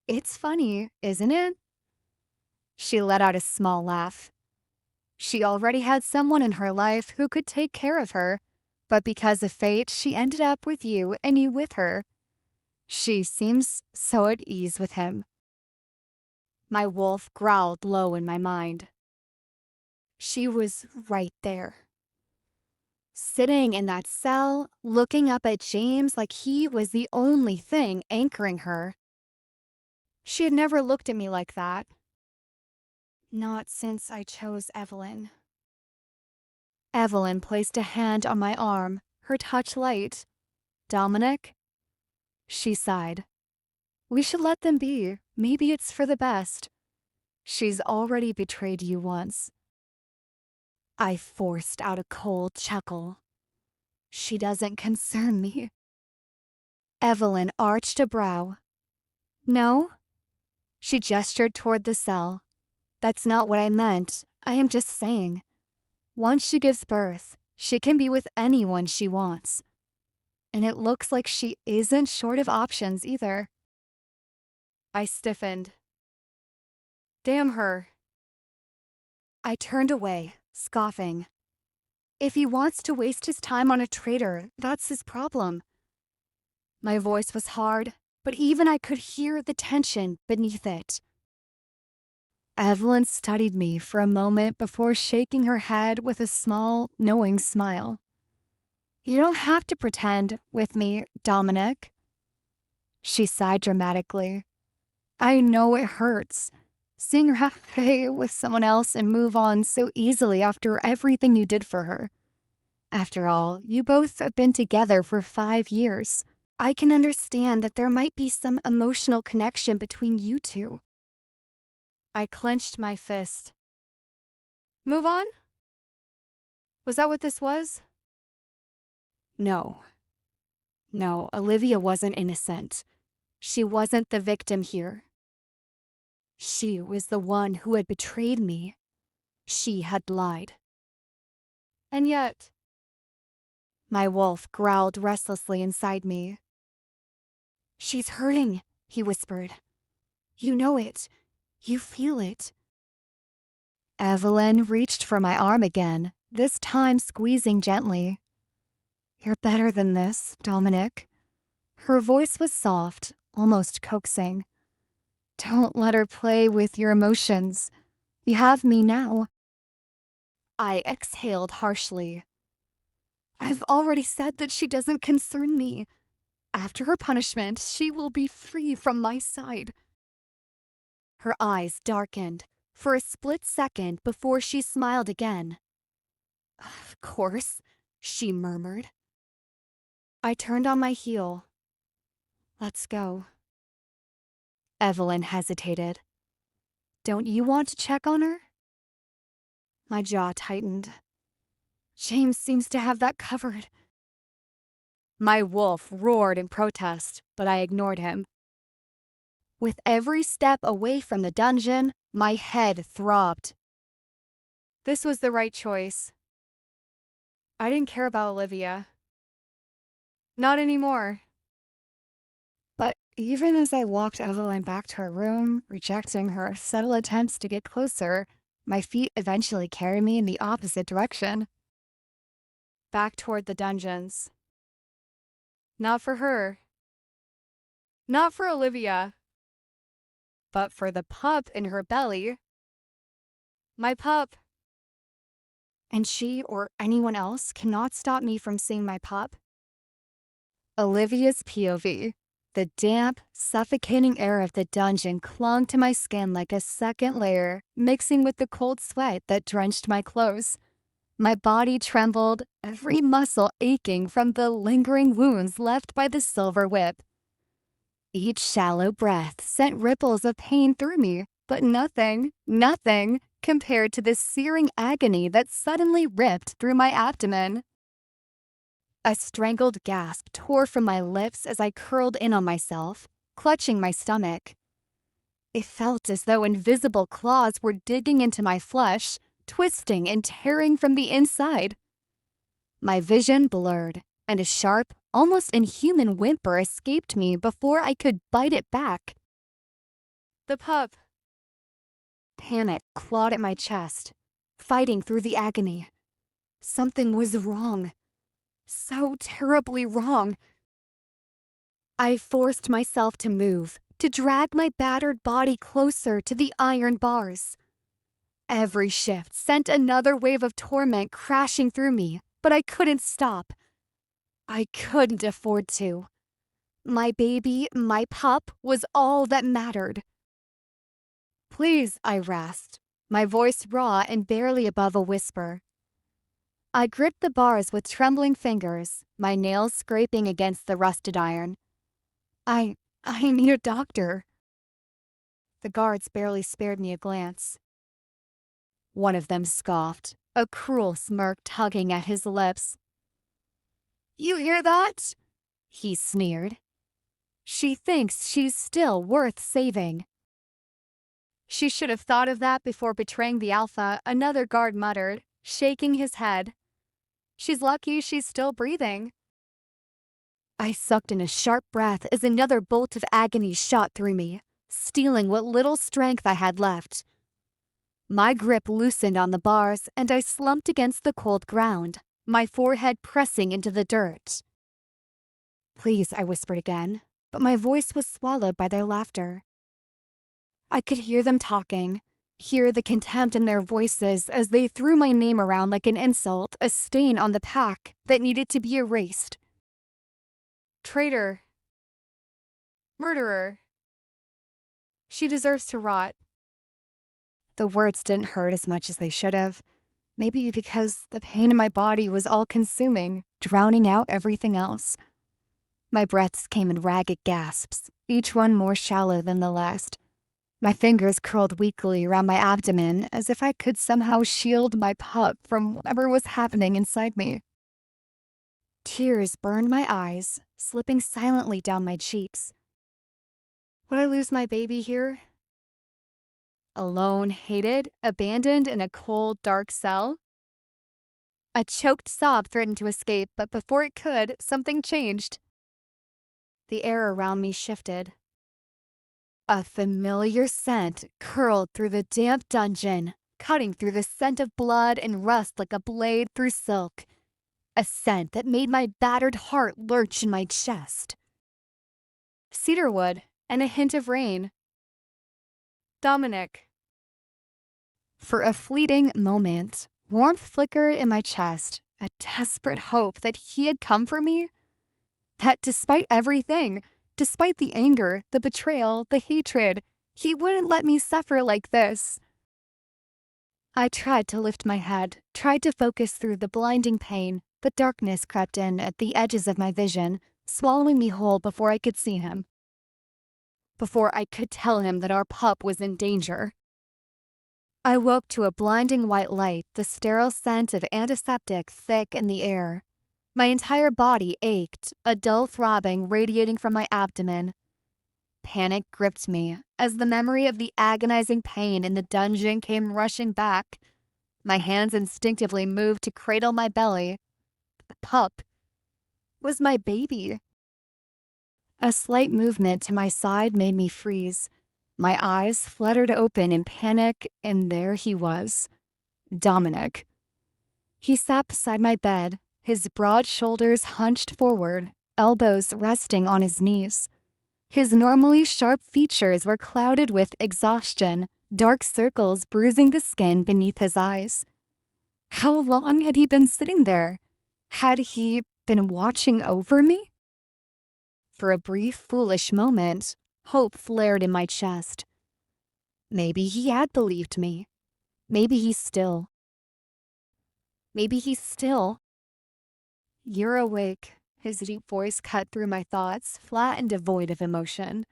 It's funny, isn't it? She let out a small laugh. She already had someone in her life who could take care of her, but because of fate, she ended up with you and you with her. She seems so at ease with him. My wolf growled low in my mind. She was right there. sitting in that cell, looking up at James like he was the only thing anchoring her. She had never looked at me like that. Not since I chose Evelyn. Evelyn placed a hand on my arm, her touch light. Dominic? She sighed. We should let them be. Maybe it's for the best. She's already betrayed you once. I forced out a cold chuckle. She doesn't concern me. Evelyn arched a brow. No? She gestured toward the cell. That's not what I meant. I am just saying. Once she gives birth, she can be with anyone she wants. And it looks like she isn't short of options either. I stiffened. Damn her. I turned away, scoffing. If he wants to waste his time on a traitor, that's his problem. My voice was hard, but even I could hear the tension beneath it. Evelyn studied me for a moment before shaking her head with a small, knowing smile. You don't have to pretend with me, Dominic. She sighed dramatically. I know it hurts. Seeing her halfway with someone else and move on so easily after everything you did for her. After all, you both have been together for 5 years. I can understand that there might be some emotional connection between you two. I clenched my fist. Move on? Was that what this was? No. No, Olivia wasn't innocent. She wasn't the victim here. She was the one who had betrayed me. She had lied. And yet, my wolf growled restlessly inside me. She's hurting, he whispered. You know it. You feel it. Evelyn reached for my arm again, this time squeezing gently. You're better than this, Dominic. Her voice was soft, almost coaxing. Don't let her play with your emotions. You have me now. I exhaled harshly. I've already said that she doesn't concern me. After her punishment, she will be free from my side. Her eyes darkened for a split second before she smiled again. Of course, she murmured. I turned on my heel. Let's go. Evelyn hesitated. Don't you want to check on her? My jaw tightened. James seems to have that covered. My wolf roared in protest, but I ignored him. With every step away from the dungeon, my head throbbed. This was the right choice. I didn't care about Olivia. Not anymore. But even as I walked Evelyn back to her room, rejecting her subtle attempts to get closer, my feet eventually carried me in the opposite direction. Back toward the dungeons. Not for her. Not for Olivia. But for the pup in her belly. My pup. And she or anyone else cannot stop me from seeing my pup. Olivia's POV. The damp, suffocating air of the dungeon clung to my skin like a second layer, mixing with the cold sweat that drenched my clothes. My body trembled, every muscle aching from the lingering wounds left by the silver whip. Each shallow breath sent ripples of pain through me, but nothing compared to the searing agony that suddenly ripped through my abdomen. A strangled gasp tore from my lips as I curled in on myself, clutching my stomach. It felt as though invisible claws were digging into my flesh, twisting and tearing from the inside. My vision blurred, and a sharp, almost inhuman whimper escaped me before I could bite it back. The pup. Panic clawed at my chest, fighting through the agony. Something was wrong. So terribly wrong. I forced myself to move, to drag my battered body closer to the iron bars. Every shift sent another wave of torment crashing through me, but I couldn't stop. I couldn't afford to. My baby, my pup, was all that mattered. Please, I rasped, my voice raw and barely above a whisper. I gripped the bars with trembling fingers, my nails scraping against the rusted iron. I need a doctor. The guards barely spared me a glance. One of them scoffed, a cruel smirk tugging at his lips. You hear that? He sneered. She thinks she's still worth saving. She should have thought of that before betraying the alpha, another guard muttered, shaking his head. She's lucky she's still breathing. I sucked in a sharp breath as another bolt of agony shot through me, stealing what little strength I had left. My grip loosened on the bars and I slumped against the cold ground, my forehead pressing into the dirt. Please, I whispered again, but my voice was swallowed by their laughter. I could hear them talking, hear the contempt in their voices as they threw my name around like an insult, a stain on the pack that needed to be erased. Traitor. Murderer. She deserves to rot. The words didn't hurt as much as they should have, maybe because the pain in my body was all-consuming, drowning out everything else. My breaths came in ragged gasps, each one more shallow than the last. My fingers curled weakly around my abdomen as if I could somehow shield my pup from whatever was happening inside me. Tears burned my eyes, slipping silently down my cheeks. Would I lose my baby here? Alone, hated, abandoned in a cold, dark cell? A choked sob threatened to escape, but before it could, something changed. The air around me shifted. A familiar scent curled through the damp dungeon, cutting through the scent of blood and rust like a blade through silk. A scent that made my battered heart lurch in my chest. Cedarwood and a hint of rain. Dominic. For a fleeting moment, warmth flickered in my chest, a desperate hope that he had come for me. That despite everything, despite the anger, the betrayal, the hatred, he wouldn't let me suffer like this. I tried to lift my head, tried to focus through the blinding pain, but darkness crept in at the edges of my vision, swallowing me whole before I could see him. Before I could tell him that our pup was in danger. I woke to a blinding white light, the sterile scent of antiseptic thick in the air. My entire body ached, a dull throbbing radiating from my abdomen. Panic gripped me as the memory of the agonizing pain in the dungeon came rushing back. My hands instinctively moved to cradle my belly. The pup was my baby. A slight movement to my side made me freeze. My eyes fluttered open in panic, and there he was. Dominic. He sat beside my bed, his broad shoulders hunched forward, elbows resting on his knees. His normally sharp features were clouded with exhaustion, dark circles bruising the skin beneath his eyes. How long had he been sitting there? Had he been watching over me? For a brief, foolish moment, hope flared in my chest. Maybe he had believed me. Maybe he still. You're awake. His deep voice cut through my thoughts, flat and devoid of emotion.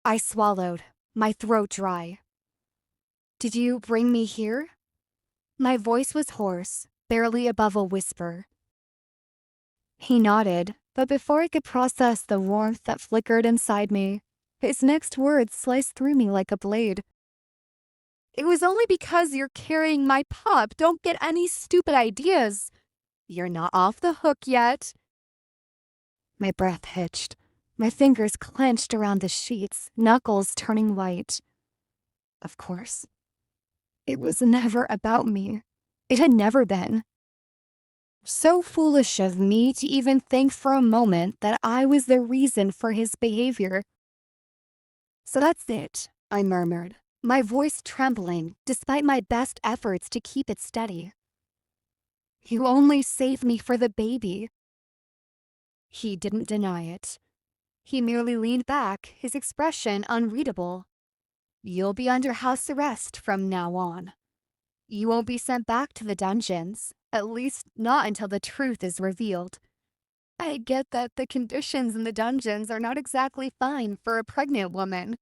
I swallowed, my throat dry. Did you bring me here? My voice was hoarse, barely above a whisper. He nodded, but before I could process the warmth that flickered inside me, his next words sliced through me like a blade. It was only because you're carrying my pup. Don't get any stupid ideas. You're not off the hook yet. My breath hitched. My fingers clenched around the sheets, knuckles turning white. Of course. It was never about me. It had never been. So foolish of me to even think for a moment that I was the reason for his behavior. So that's it, I murmured, my voice trembling despite my best efforts to keep it steady. You only saved me for the baby. He didn't deny it. He merely leaned back, his expression unreadable. You'll be under house arrest from now on. You won't be sent back to the dungeons, at least not until the truth is revealed. I get that the conditions in the dungeons are not exactly fine for a pregnant woman.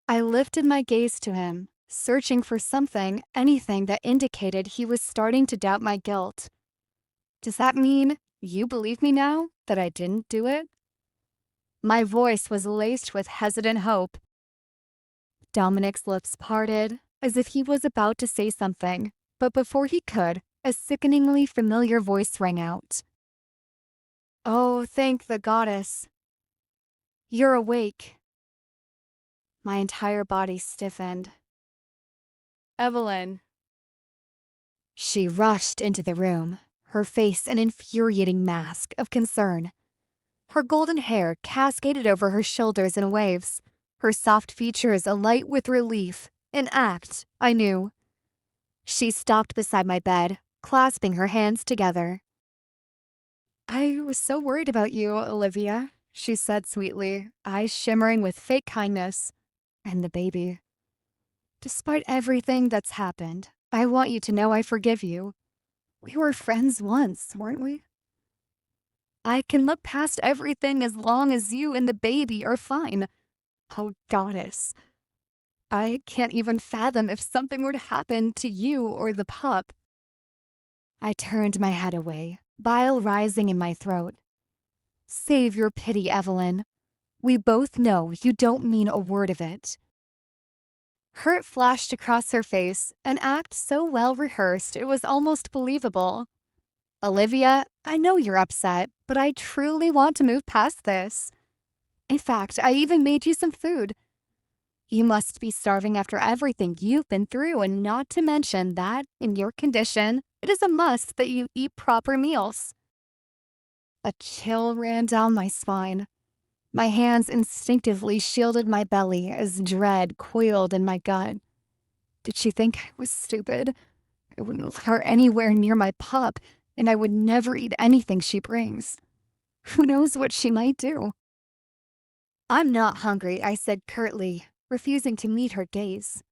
I lifted my gaze to him, searching for something, anything that indicated he was starting to doubt my guilt. Does that mean you believe me now, that I didn't do it? My voice was laced with hesitant hope. Dominic's lips parted, as if he was about to say something, but before he could, a sickeningly familiar voice rang out. Oh, thank the goddess. You're awake. My entire body stiffened. Evelyn. She rushed into the room, her face an infuriating mask of concern. Her golden hair cascaded over her shoulders in waves, her soft features alight with relief, an act I knew. She stopped beside my bed, clasping her hands together. I was so worried about you, Olivia, she said sweetly, eyes shimmering with fake kindness. And the baby. Despite everything that's happened, I want you to know I forgive you. We were friends once, weren't we? I can look past everything as long as you and the baby are fine. Oh, goddess. I can't even fathom if something were to happen to you or the pup. I turned my head away, bile rising in my throat. Save your pity, Evelyn. We both know you don't mean a word of it. Hurt flashed across her face, an act so well rehearsed it was almost believable. Olivia, I know you're upset, but I truly want to move past this. In fact, I even made you some food. You must be starving after everything you've been through, and not to mention that, in your condition, it is a must that you eat proper meals. A chill ran down my spine. My hands instinctively shielded my belly as dread coiled in my gut. Did she think I was stupid? I wouldn't let her anywhere near my pup, and I would never eat anything she brings. Who knows what she might do? I'm not hungry, I said curtly, refusing to meet her gaze.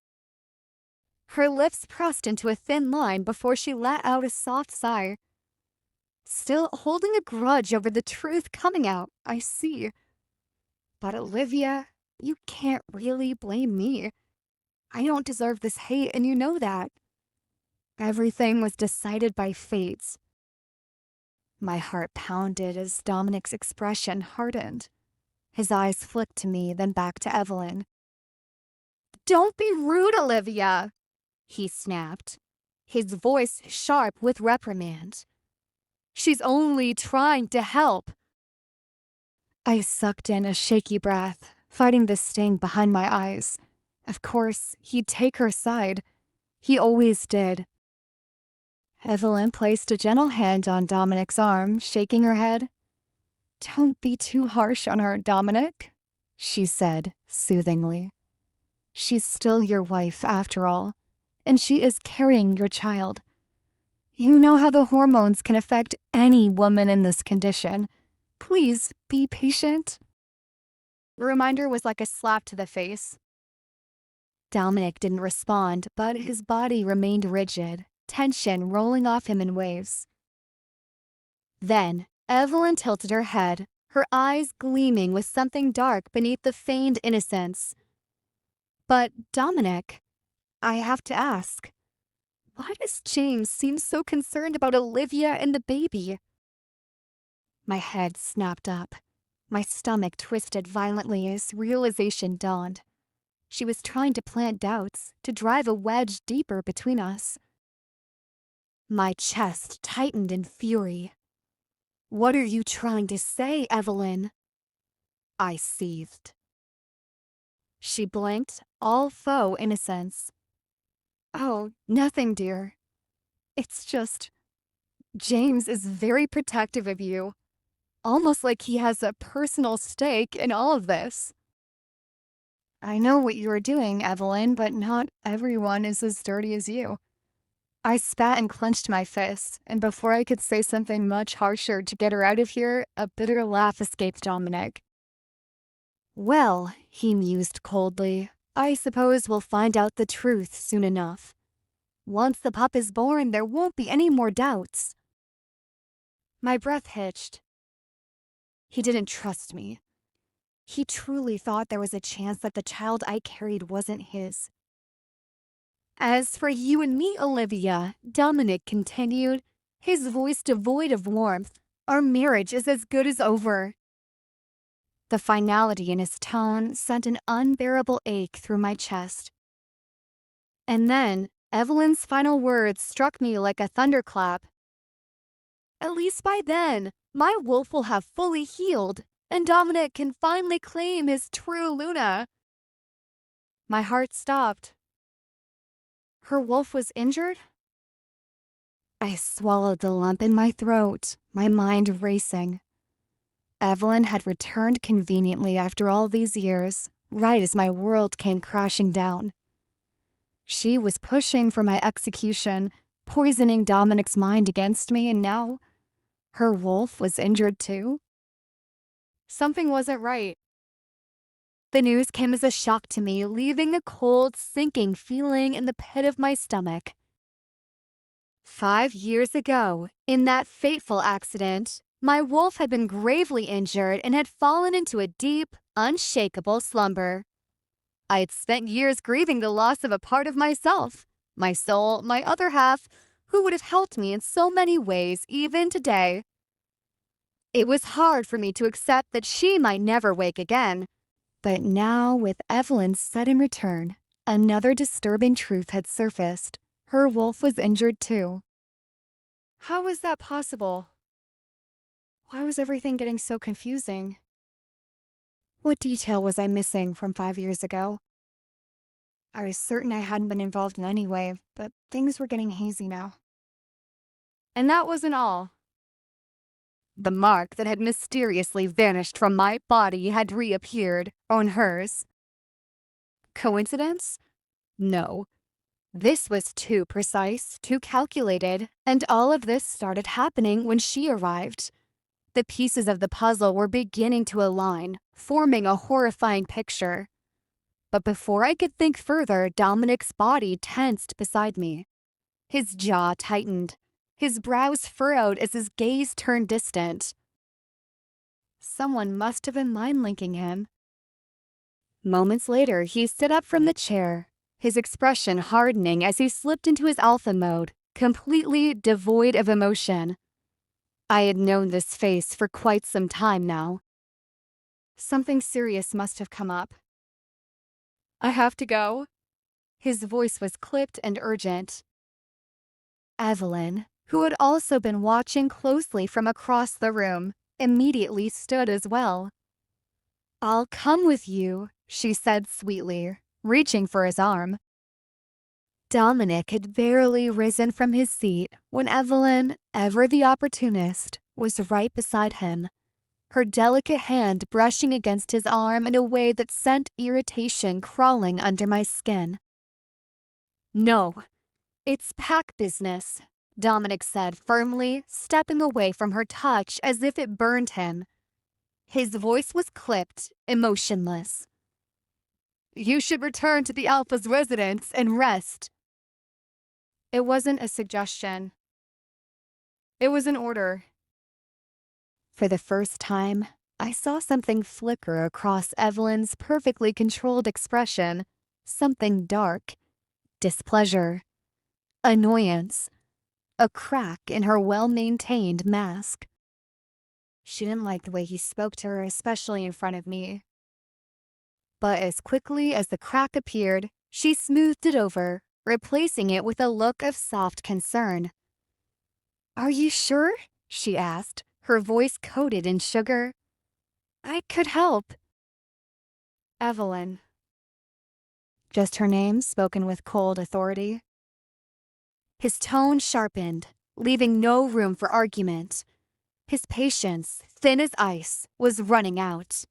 Her lips pressed into a thin line before she let out a soft sigh. Still holding a grudge over the truth coming out, I see. But Olivia, you can't really blame me. I don't deserve this hate, and you know that. Everything was decided by fate. My heart pounded as Dominic's expression hardened. His eyes flicked to me, then back to Evelyn. Don't be rude, Olivia, he snapped, his voice sharp with reprimand. She's only trying to help. I sucked in a shaky breath, fighting the sting behind my eyes. Of course, he'd take her side. He always did. Evelyn placed a gentle hand on Dominic's arm, shaking her head. Don't be too harsh on her, Dominic, she said soothingly. She's still your wife, after all, and she is carrying your child. You know how the hormones can affect any woman in this condition. Please be patient. The reminder was like a slap to the face. Dominic didn't respond, but his body remained rigid, tension rolling off him in waves. Then, Evelyn tilted her head, her eyes gleaming with something dark beneath the feigned innocence. But, Dominic, I have to ask, why does James seem so concerned about Olivia and the baby? My head snapped up. My stomach twisted violently as realization dawned. She was trying to plant doubts, to drive a wedge deeper between us. My chest tightened in fury. What are you trying to say, Evelyn? I seethed. She blinked, all faux innocence. Oh, nothing, dear. It's just, James is very protective of you. Almost like he has a personal stake in all of this. I know what you are doing, Evelyn, but not everyone is as dirty as you. I spat and clenched my fist, and before I could say something much harsher to get her out of here, a bitter laugh escaped Dominic. Well, he mused coldly, I suppose we'll find out the truth soon enough. Once the pup is born, there won't be any more doubts. My breath hitched. He didn't trust me. He truly thought there was a chance that the child I carried wasn't his. As for you and me, Olivia, Dominic continued, his voice devoid of warmth, our marriage is as good as over. The finality in his tone sent an unbearable ache through my chest. And then, Evelyn's final words struck me like a thunderclap. At least by then, my wolf will have fully healed, and Dominic can finally claim his true Luna. My heart stopped. Her wolf was injured? I swallowed the lump in my throat, my mind racing. Evelyn had returned conveniently after all these years, right as my world came crashing down. She was pushing for my execution, poisoning Dominic's mind against me, and now her wolf was injured too? Something wasn't right. The news came as a shock to me, leaving a cold, sinking feeling in the pit of my stomach. 5 years ago, in that fateful accident, my wolf had been gravely injured and had fallen into a deep, unshakable slumber. I had spent years grieving the loss of a part of myself, my soul, my other half, who would have helped me in so many ways even today. It was hard for me to accept that she might never wake again. But now, with Evelyn's sudden return, another disturbing truth had surfaced. Her wolf was injured too. How was that possible? Why was everything getting so confusing? What detail was I missing from 5 years ago? I was certain I hadn't been involved in any way, but things were getting hazy now. And that wasn't all. The mark that had mysteriously vanished from my body had reappeared on hers. Coincidence? No. This was too precise, too calculated, and all of this started happening when she arrived. The pieces of the puzzle were beginning to align, forming a horrifying picture. But before I could think further, Dominic's body tensed beside me. His jaw tightened. His brows furrowed as his gaze turned distant. Someone must have been mind-linking him. Moments later, he stood up from the chair, his expression hardening as he slipped into his alpha mode, completely devoid of emotion. I had known this face for quite some time now. Something serious must have come up. I have to go. His voice was clipped and urgent. Evelyn, who had also been watching closely from across the room, immediately stood as well. I'll come with you, she said sweetly, reaching for his arm. Dominic had barely risen from his seat when Evelyn, ever the opportunist, was right beside him, her delicate hand brushing against his arm in a way that sent irritation crawling under my skin. No, it's pack business, Dominic said firmly, stepping away from her touch as if it burned him. His voice was clipped, emotionless. You should return to the Alpha's residence and rest. It wasn't a suggestion. It was an order. For the first time, I saw something flicker across Evelyn's perfectly controlled expression, something dark, displeasure, annoyance, a crack in her well-maintained mask. She didn't like the way he spoke to her, especially in front of me. But as quickly as the crack appeared, she smoothed it over, replacing it with a look of soft concern. Are you sure? She asked, her voice coated in sugar. I could help. Evelyn. Just her name spoken with cold authority. His tone sharpened, leaving no room for argument. His patience, thin as ice, was running out.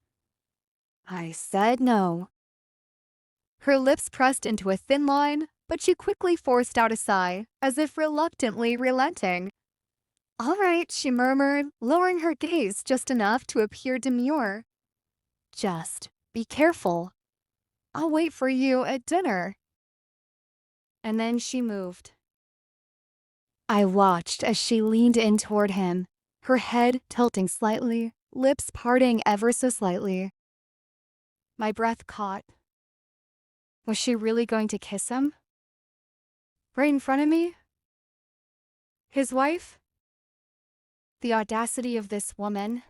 I said no. Her lips pressed into a thin line, but she quickly forced out a sigh, as if reluctantly relenting. "All right," she murmured, lowering her gaze just enough to appear demure. "Just be careful. I'll wait for you at dinner." And then she moved. I watched as she leaned in toward him, her head tilting slightly, lips parting ever so slightly. My breath caught. Was she really going to kiss him? Right in front of me? His wife? The audacity of this woman.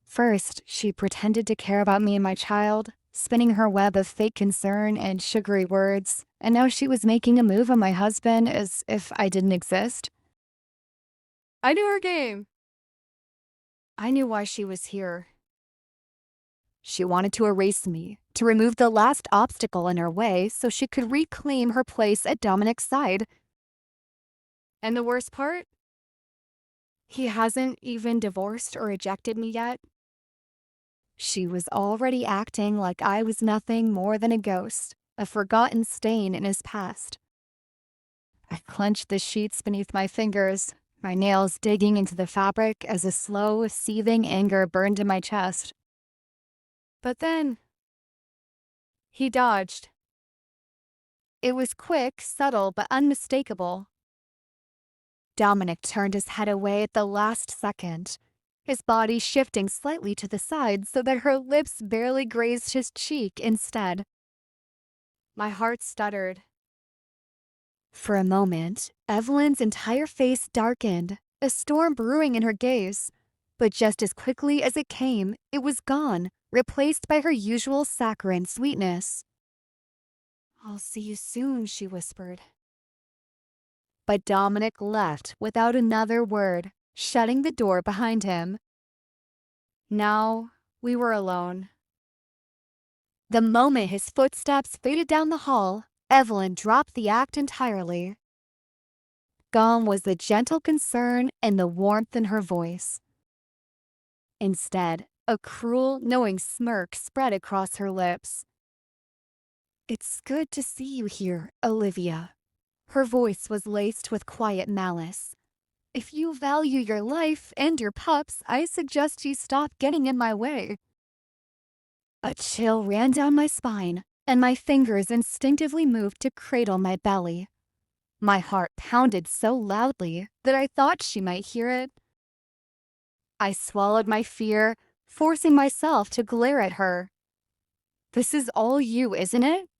First, she pretended to care about me and my child, spinning her web of fake concern and sugary words, and now she was making a move on my husband as if I didn't exist. I knew her game. I knew why she was here. She wanted to erase me, to remove the last obstacle in her way so she could reclaim her place at Dominic's side. And the worst part? He hasn't even divorced or ejected me yet. She was already acting like I was nothing more than a ghost, a forgotten stain in his past. I clenched the sheets beneath my fingers, my nails digging into the fabric as a slow, seething anger burned in my chest. But then, he dodged. It was quick, subtle, but unmistakable. Dominic turned his head away at the last second, his body shifting slightly to the side so that her lips barely grazed his cheek instead. My heart stuttered. For a moment, Evelyn's entire face darkened, a storm brewing in her gaze. But just as quickly as it came, it was gone, replaced by her usual saccharine sweetness. "I'll see you soon," she whispered. But Dominic left without another word, shutting the door behind him. Now we were alone. The moment his footsteps faded down the hall, Evelyn dropped the act entirely. Gone was the gentle concern and the warmth in her voice. Instead, a cruel, knowing smirk spread across her lips. "It's good to see you here, Olivia." Her voice was laced with quiet malice. "If you value your life and your pups, I suggest you stop getting in my way." A chill ran down my spine, and my fingers instinctively moved to cradle my belly. My heart pounded so loudly that I thought she might hear it. I swallowed my fear, forcing myself to glare at her. "This is all you, isn't it?"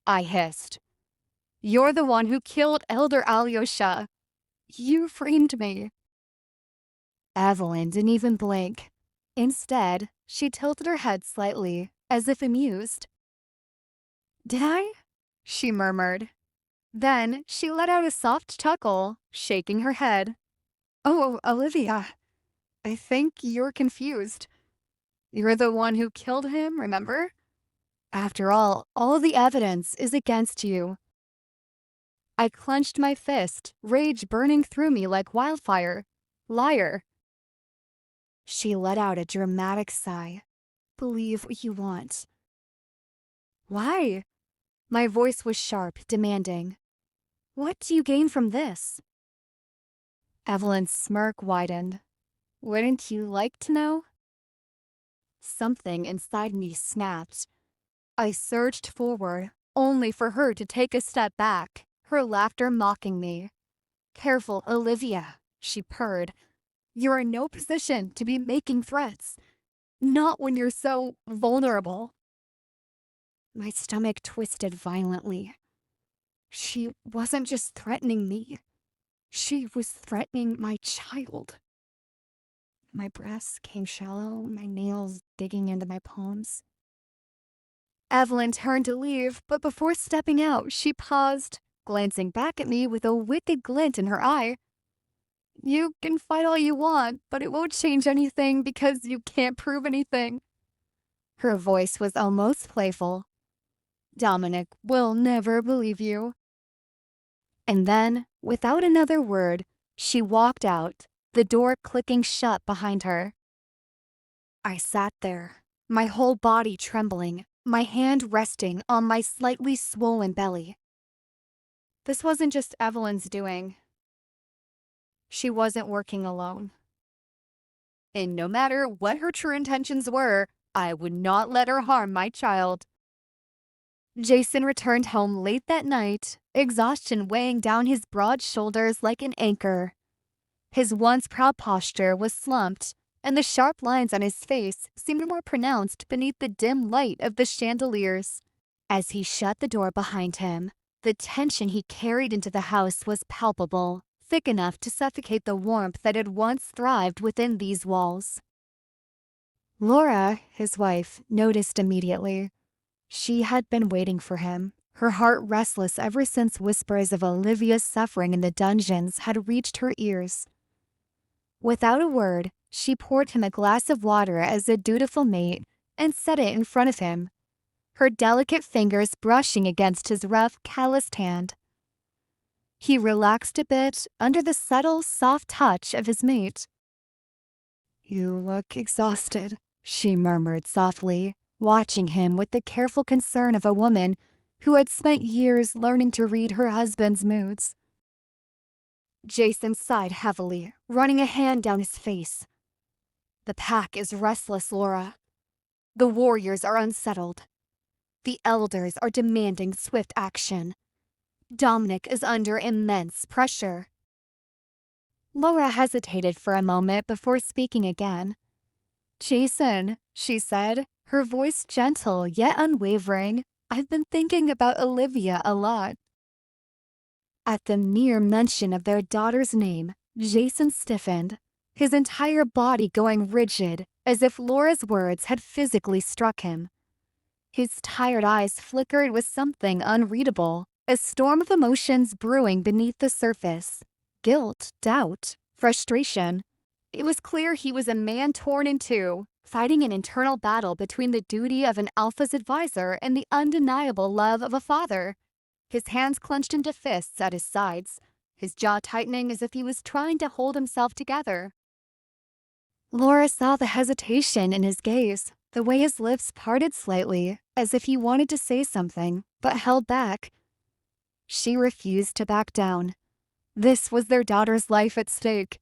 I hissed. "You're the one who killed Elder Alyosha. You framed me." Evelyn didn't even blink. Instead, she tilted her head slightly, as if amused. "Did I?" she murmured. Then she let out a soft chuckle, shaking her head. "Oh, Olivia, I think you're confused. You're the one who killed him, remember? After all the evidence is against you." I clenched my fist, rage burning through me like wildfire. "Liar." She let out a dramatic sigh. "Believe what you want." "Why?" My voice was sharp, demanding. "What do you gain from this?" Evelyn's smirk widened. "Wouldn't you like to know?" Something inside me snapped. I surged forward, only for her to take a step back, her laughter mocking me. "Careful, Olivia," she purred. "You're in no position to be making threats. Not when you're so vulnerable." My stomach twisted violently. She wasn't just threatening me. She was threatening my child. My breaths came shallow, my nails digging into my palms. Evelyn turned to leave, but before stepping out, she paused, glancing back at me with a wicked glint in her eye. "You can fight all you want, but it won't change anything because you can't prove anything." Her voice was almost playful. "Dominic will never believe you." And then, without another word, she walked out, the door clicking shut behind her. I sat there, my whole body trembling, my hand resting on my slightly swollen belly. This wasn't just Evelyn's doing. She wasn't working alone. And no matter what her true intentions were, I would not let her harm my child. Jason returned home late that night, exhaustion weighing down his broad shoulders like an anchor. His once proud posture was slumped, and the sharp lines on his face seemed more pronounced beneath the dim light of the chandeliers. As he shut the door behind him, the tension he carried into the house was palpable, thick enough to suffocate the warmth that had once thrived within these walls. Laura, his wife, noticed immediately. She had been waiting for him, her heart restless ever since whispers of Olivia's suffering in the dungeons had reached her ears. Without a word, she poured him a glass of water as a dutiful mate and set it in front of him, her delicate fingers brushing against his rough, calloused hand. He relaxed a bit under the subtle, soft touch of his mate. "You look exhausted," she murmured softly, watching him with the careful concern of a woman who had spent years learning to read her husband's moods. Jason sighed heavily, running a hand down his face. "The pack is restless, Laura. The warriors are unsettled. The elders are demanding swift action. Dominic is under immense pressure." Laura hesitated for a moment before speaking again. "Jason," she said, her voice gentle yet unwavering, "I've been thinking about Olivia a lot." At the mere mention of their daughter's name, Jason stiffened, his entire body going rigid, as if Laura's words had physically struck him. His tired eyes flickered with something unreadable, a storm of emotions brewing beneath the surface. Guilt, doubt, frustration. It was clear he was a man torn in two, fighting an internal battle between the duty of an alpha's advisor and the undeniable love of a father. His hands clenched into fists at his sides, his jaw tightening as if he was trying to hold himself together. Laura saw the hesitation in his gaze, the way his lips parted slightly, as if he wanted to say something, but held back. She refused to back down. This was their daughter's life at stake.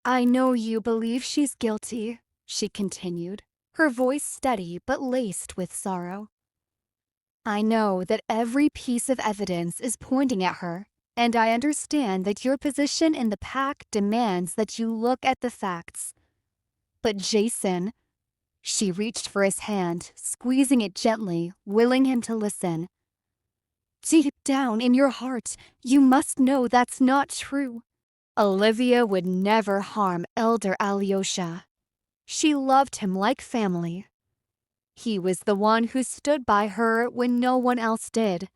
"I know you believe she's guilty," she continued, her voice steady but laced with sorrow. "I know that every piece of evidence is pointing at her, and I understand that your position in the pack demands that you look at the facts. But Jason," she reached for his hand, squeezing it gently, willing him to listen. "Deep down in your heart, you must know that's not true. Olivia would never harm Elder Alyosha. She loved him like family. He was the one who stood by her when no one else did.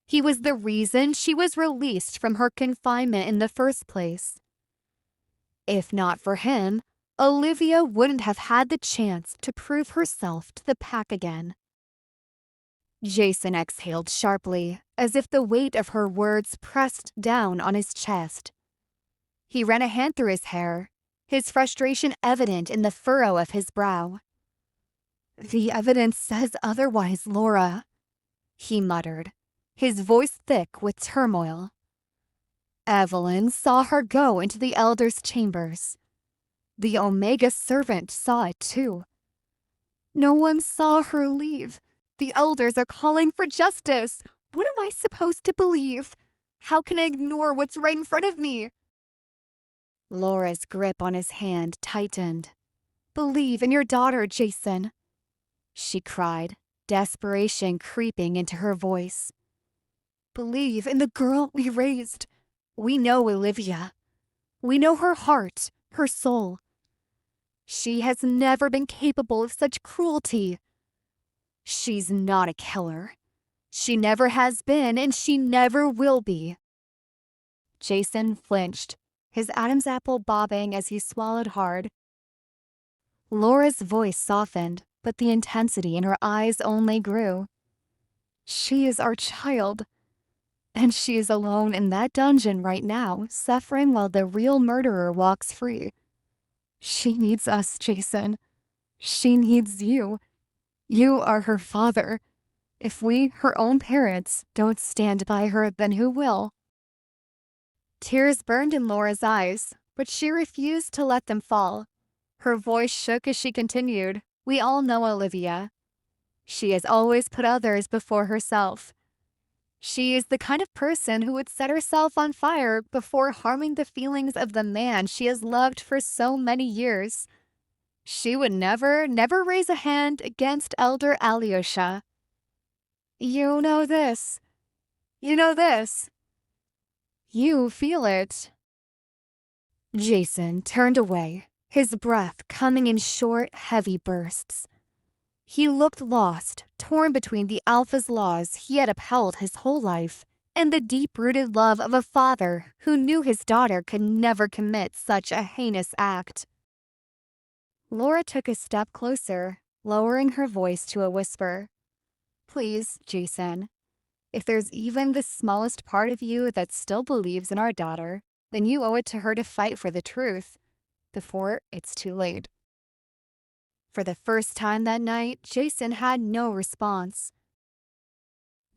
He was the reason she was released from her confinement in the first place. If not for him, Olivia wouldn't have had the chance to prove herself to the pack again." Jason exhaled sharply, as if the weight of her words pressed down on his chest. He ran a hand through his hair, his frustration evident in the furrow of his brow. "The evidence says otherwise, Laura," he muttered, his voice thick with turmoil. "Evelyn saw her go into the elder's chambers. The Omega servant saw it too. No one saw her leave. The elders are calling for justice. What am I supposed to believe? How can I ignore what's right in front of me?" Laura's grip on his hand tightened. "Believe in your daughter, Jason," she cried, desperation creeping into her voice. "Believe in the girl we raised. We know Olivia. We know her heart, her soul. She has never been capable of such cruelty. She's not a killer. She never has been, and she never will be." Jason flinched, his Adam's apple bobbing as he swallowed hard. Laura's voice softened, but the intensity in her eyes only grew. "She is our child, and she is alone in that dungeon right now, suffering while the real murderer walks free. She needs us, Jason. She needs you. You are her father. If we, her own parents, don't stand by her, then who will? Tears burned in Laura's eyes, but she refused to let them fall. Her voice shook as she continued, "We all know Olivia. She has always put others before herself. She is the kind of person who would set herself on fire before harming the feelings of the man she has loved for so many years. She would never raise a hand against Elder Alyosha. You know this. You know this. You feel it." Jason turned away, his breath coming in short, heavy bursts. He looked lost, torn between the Alpha's laws he had upheld his whole life and the deep-rooted love of a father who knew his daughter could never commit such a heinous act. Laura took a step closer, lowering her voice to a whisper. "Please, Jason, if there's even the smallest part of you that still believes in our daughter, then you owe it to her to fight for the truth before it's too late." For the first time that night, Jason had no response.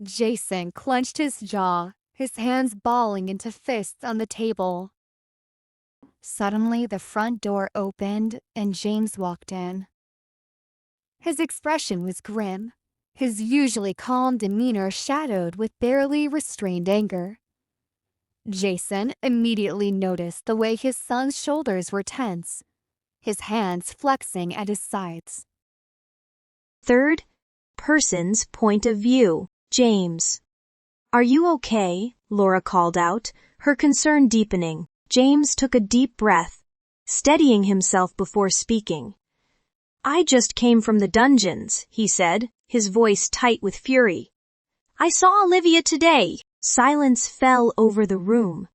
Jason clenched his jaw, his hands balling into fists on the table. Suddenly, the front door opened and James walked in. His expression was grim, his usually calm demeanor shadowed with barely restrained anger. Jason immediately noticed the way his son's shoulders were tense, his hands flexing at his sides. Third person's point of view, James. "Are you okay?" Laura called out, her concern deepening. James took a deep breath, steadying himself before speaking. "I just came from the dungeons," he said, his voice tight with fury. "I saw Olivia today." Silence fell over the room.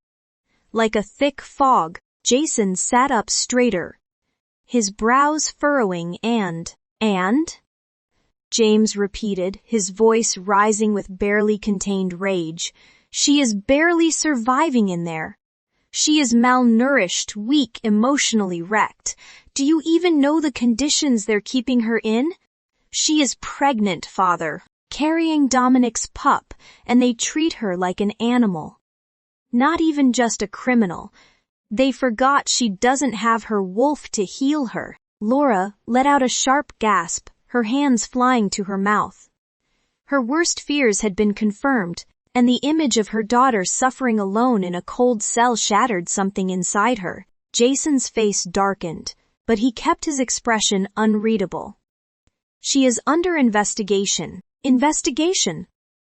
Like a thick fog, Jason sat up straighter, his brows furrowing and, James repeated, his voice rising with barely contained rage. "She is barely surviving in there. She is malnourished, weak, emotionally wrecked. Do you even know the conditions they're keeping her in? She is pregnant, father, carrying Dominic's pup, and they treat her like an animal. Not even just a criminal. They forgot she doesn't have her wolf to heal her." Laura let out a sharp gasp, her hands flying to her mouth. Her worst fears had been confirmed, and the image of her daughter suffering alone in a cold cell shattered something inside her. Jason's face darkened, but he kept his expression unreadable. "She is under investigation." Investigation?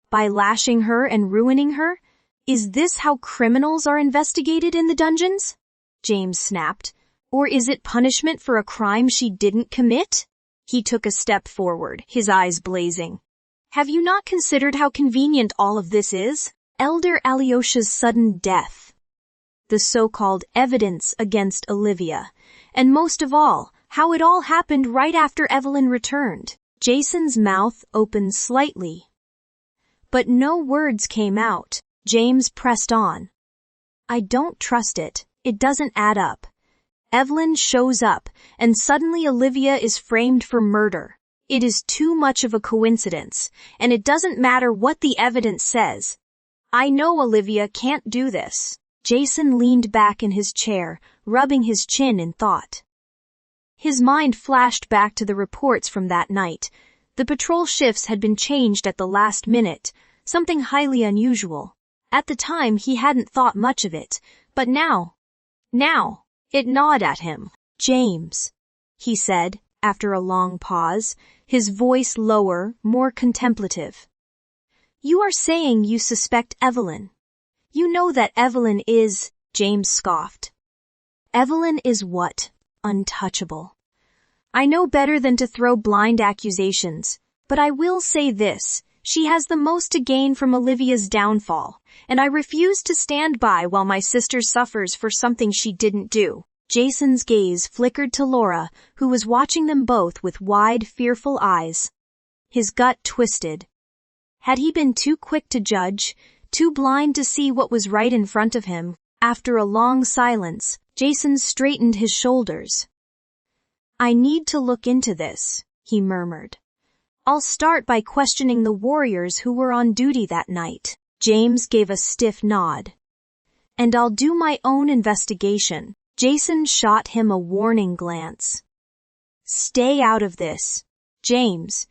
By lashing her and ruining her? Is this how criminals are investigated in the dungeons? James snapped. Or is it punishment for a crime she didn't commit? He took a step forward, his eyes blazing. "Have you not considered how convenient all of this is? Elder Alyosha's sudden death. The so-called evidence against Olivia. And most of all, how it all happened right after Evelyn returned." Jason's mouth opened slightly. But no words came out. James pressed on. "I don't trust it. It doesn't add up. Evelyn shows up, and suddenly Olivia is framed for murder. It is too much of a coincidence, and it doesn't matter what the evidence says. I know Olivia can't do this." Jason leaned back in his chair, rubbing his chin in thought. His mind flashed back to the reports from that night. The patrol shifts had been changed at the last minute, something highly unusual. At the time, he hadn't thought much of it, but now, it gnawed at him. "James," he said, after a long pause, his voice lower, more contemplative. "You are saying you suspect Evelyn. You know that Evelyn is," James scoffed. "Evelyn is what? Untouchable. I know better than to throw blind accusations, but I will say this. She has the most to gain from Olivia's downfall, and I refuse to stand by while my sister suffers for something she didn't do." Jason's gaze flickered to Laura, who was watching them both with wide, fearful eyes. His gut twisted. Had he been too quick to judge, too blind to see what was right in front of him? After a long silence, Jason straightened his shoulders. "I need to look into this," he murmured. I'll start by questioning the warriors who were on duty that night. James gave a stiff nod. And I'll do my own investigation. Jason shot him a warning glance. Stay out of this, James.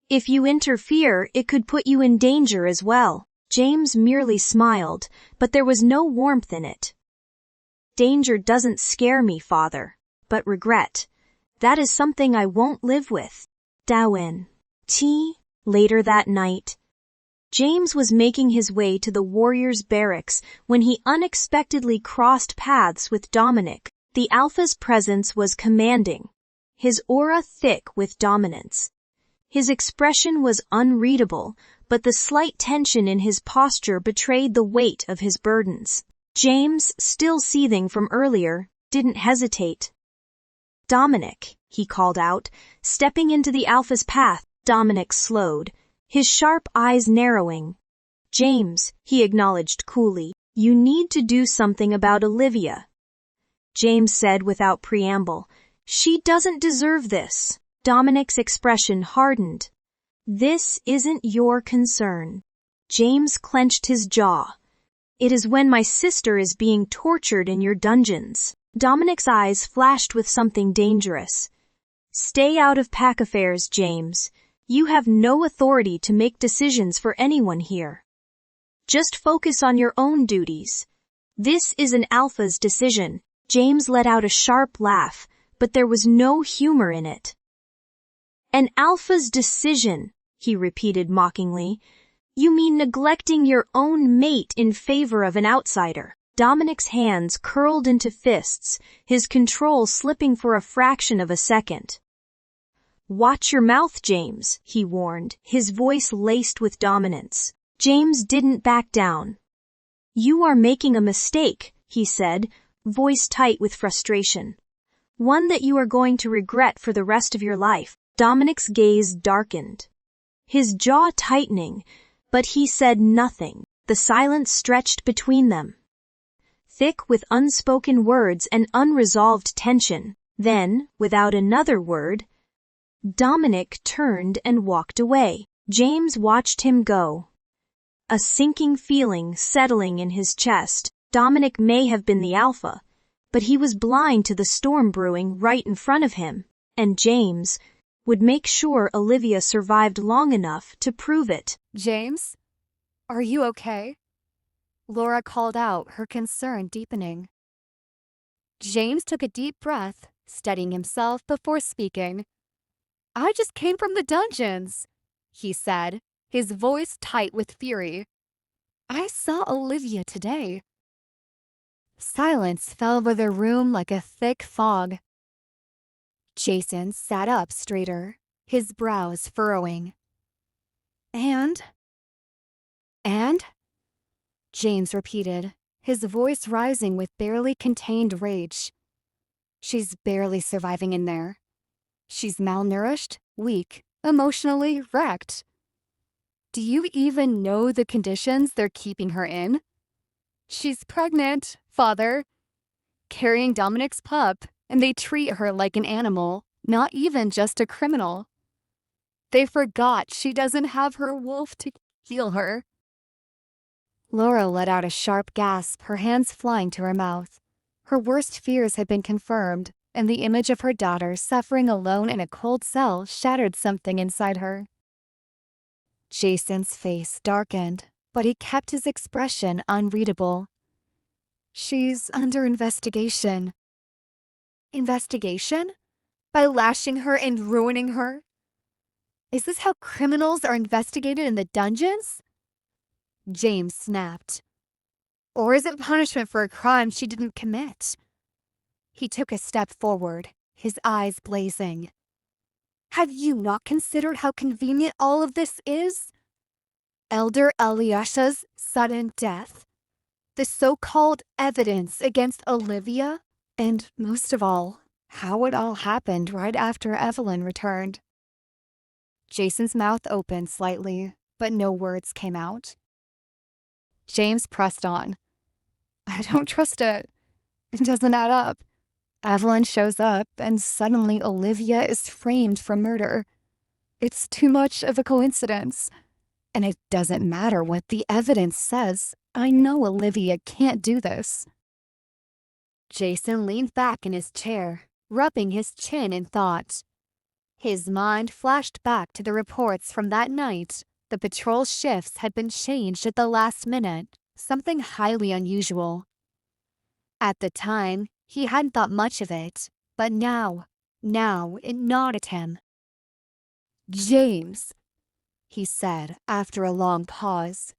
If you interfere, it could put you in danger as well. James merely smiled, but there was no warmth in it. Danger doesn't scare me, father, but regret. That is something I won't live with. Darwin. Later that night, James was making his way to the warriors' barracks when he unexpectedly crossed paths with Dominic. The Alpha's presence was commanding, his aura thick with dominance. His expression was unreadable, but the slight tension in his posture betrayed the weight of his burdens. James, still seething from earlier, didn't hesitate. Dominic, he called out, stepping into the Alpha's path. Dominic slowed, his sharp eyes narrowing. James, he acknowledged coolly, you need to do something about Olivia. James said without preamble, she doesn't deserve this. Dominic's expression hardened. This isn't your concern. James clenched his jaw. It is when my sister is being tortured in your dungeons. Dominic's eyes flashed with something dangerous. Stay out of pack affairs, James. You have no authority to make decisions for anyone here. Just focus on your own duties. This is an Alpha's decision. James let out a sharp laugh, but there was no humor in it. An Alpha's decision, he repeated mockingly. You mean neglecting your own mate in favor of an outsider. Dominic's hands curled into fists, his control slipping for a fraction of a second. Watch your mouth, James, he warned, his voice laced with dominance. James didn't back down. You are making a mistake, he said, voice tight with frustration. One that you are going to regret for the rest of your life. Dominic's gaze darkened, his jaw tightening, but he said nothing. The silence stretched between them, thick with unspoken words and unresolved tension. Then, without another word, Dominic turned and walked away. James watched him go, a sinking feeling settling in his chest. Dominic may have been the Alpha, but he was blind to the storm brewing right in front of him, and James would make sure Olivia survived long enough to prove it. James, are you okay? Laura called out, her concern deepening. James took a deep breath, steadying himself before speaking. I just came from the dungeons, he said, his voice tight with fury. I saw Olivia today. Silence fell over the room like a thick fog. Jason sat up straighter, his brows furrowing. And? James repeated, his voice rising with barely contained rage. She's barely surviving in there. She's malnourished, weak, emotionally wrecked. Do you even know the conditions they're keeping her in? She's pregnant, father, carrying Dominic's pup, and they treat her like an animal, not even just a criminal. They forgot she doesn't have her wolf to heal her. Laura let out a sharp gasp, her hands flying to her mouth. Her worst fears had been confirmed, and the image of her daughter suffering alone in a cold cell shattered something inside her. Jason's face darkened, but he kept his expression unreadable. She's under investigation. Investigation? By lashing her and ruining her? Is this how criminals are investigated in the dungeons? James snapped. Or is it punishment for a crime she didn't commit? He took a step forward, his eyes blazing. Have you not considered how convenient all of this is? Elder Alyosha's sudden death, the so-called evidence against Olivia, and most of all, how it all happened right after Evelyn returned. Jason's mouth opened slightly, but no words came out. James pressed on. I don't trust it. It doesn't add up. Evelyn shows up, and suddenly Olivia is framed for murder. It's too much of a coincidence. And it doesn't matter what the evidence says. I know Olivia can't do this. Jason leaned back in his chair, rubbing his chin in thought. His mind flashed back to the reports from that night. The patrol shifts had been changed at the last minute, something highly unusual. At the time, he hadn't thought much of it, but now it gnawed at him. "James," he said after a long pause,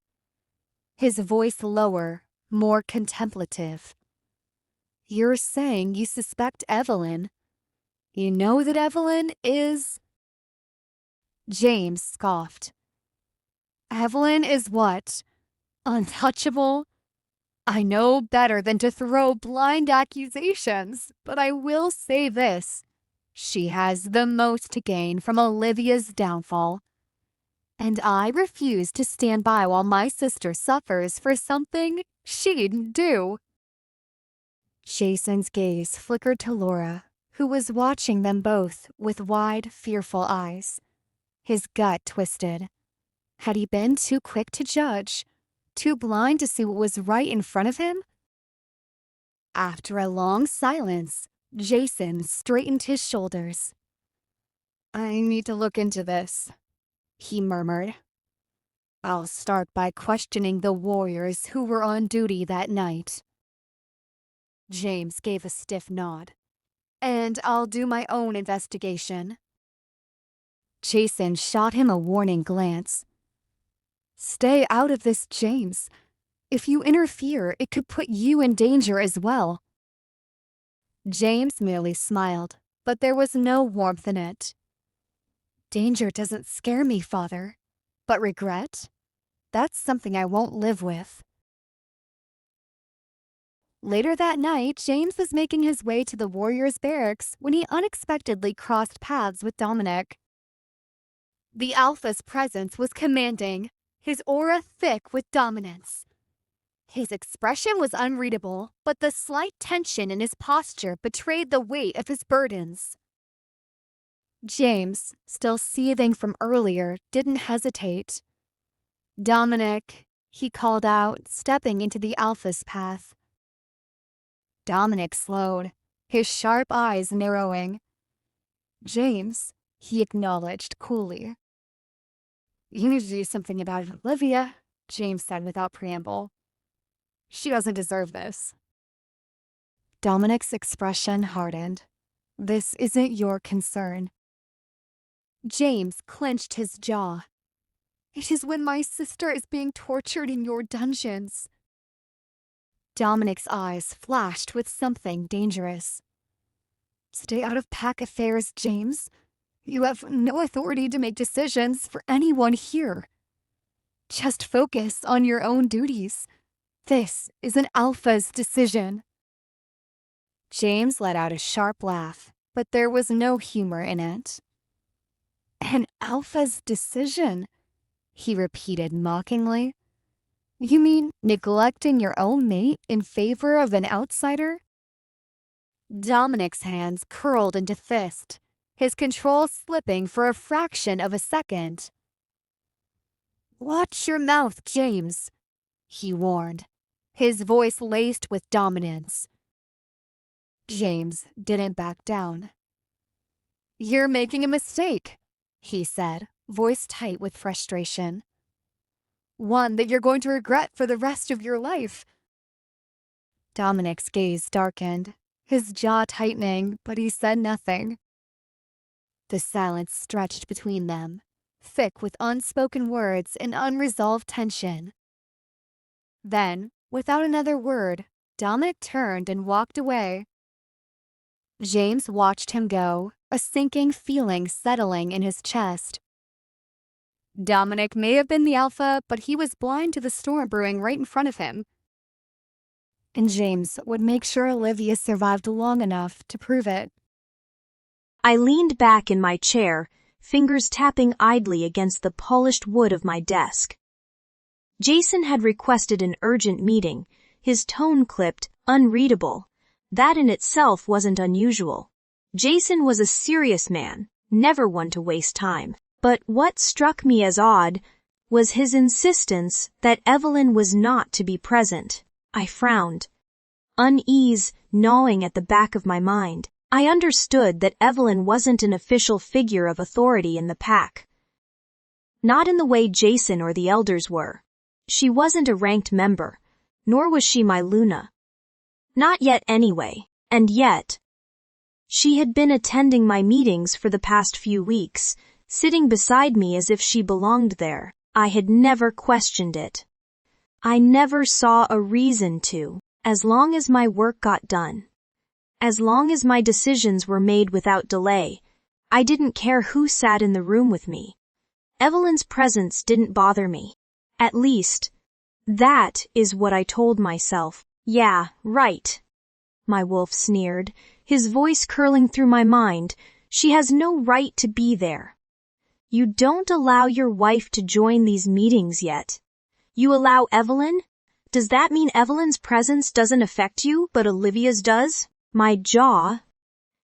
his voice lower, more contemplative. "You're saying you suspect Evelyn. You know that Evelyn is—" James scoffed. "Evelyn is what? Untouchable? I know better than to throw blind accusations, but I will say this. She has the most to gain from Olivia's downfall. And I refuse to stand by while my sister suffers for something she didn't do." Jason's gaze flickered to Laura, who was watching them both with wide, fearful eyes. His gut twisted. Had he been too quick to judge? Too blind to see what was right in front of him? After a long silence, Jason straightened his shoulders. "I need to look into this," he murmured. "I'll start by questioning the warriors who were on duty that night." James gave a stiff nod. "And I'll do my own investigation." Jason shot him a warning glance. "Stay out of this, James. If you interfere, it could put you in danger as well." James merely smiled, but there was no warmth in it. "Danger doesn't scare me, Father. But regret? That's something I won't live with." Later that night, James was making his way to the warriors' barracks when he unexpectedly crossed paths with Dominic. The Alpha's presence was commanding, his aura thick with dominance. His expression was unreadable, but the slight tension in his posture betrayed the weight of his burdens. James, still seething from earlier, didn't hesitate. "Dominic," he called out, stepping into the Alpha's path. Dominic slowed, his sharp eyes narrowing. "James," he acknowledged coolly. "You need to do something about it, Olivia," James said without preamble. "She doesn't deserve this." Dominic's expression hardened. "This isn't your concern." James clenched his jaw. "It is when my sister is being tortured in your dungeons." Dominic's eyes flashed with something dangerous. "Stay out of pack affairs, James. You have no authority to make decisions for anyone here. Just focus on your own duties. This is an Alpha's decision." James let out a sharp laugh, but there was no humor in it. "An Alpha's decision?" he repeated mockingly. "You mean neglecting your own mate in favor of an outsider?" Dominic's hands curled into fist, his control slipping for a fraction of a second. "Watch your mouth, James," he warned, his voice laced with dominance. James didn't back down. "You're making a mistake," he said, voice tight with frustration. "One that you're going to regret for the rest of your life." Dominic's gaze darkened, his jaw tightening, but he said nothing. The silence stretched between them, thick with unspoken words and unresolved tension. Then, without another word, Dominic turned and walked away. James watched him go, a sinking feeling settling in his chest. Dominic may have been the Alpha, but he was blind to the storm brewing right in front of him. And James would make sure Olivia survived long enough to prove it. I leaned back in my chair, fingers tapping idly against the polished wood of my desk. Jason had requested an urgent meeting, his tone clipped, unreadable. That in itself wasn't unusual. Jason was a serious man, never one to waste time. But what struck me as odd was his insistence that Evelyn was not to be present. I frowned, unease gnawing at the back of my mind. I understood that Evelyn wasn't an official figure of authority in the pack. Not in the way Jason or the elders were. She wasn't a ranked member, nor was she my Luna. Not yet anyway, and yet, she had been attending my meetings for the past few weeks, sitting beside me as if she belonged there. I had never questioned it. I never saw a reason to, as long as my work got done. As long as my decisions were made without delay, I didn't care who sat in the room with me. Evelyn's presence didn't bother me. At least, that is what I told myself. Yeah, right. My wolf sneered, his voice curling through my mind. She has no right to be there. You don't allow your wife to join these meetings yet. You allow Evelyn? Does that mean Evelyn's presence doesn't affect you, but Olivia's does? My jaw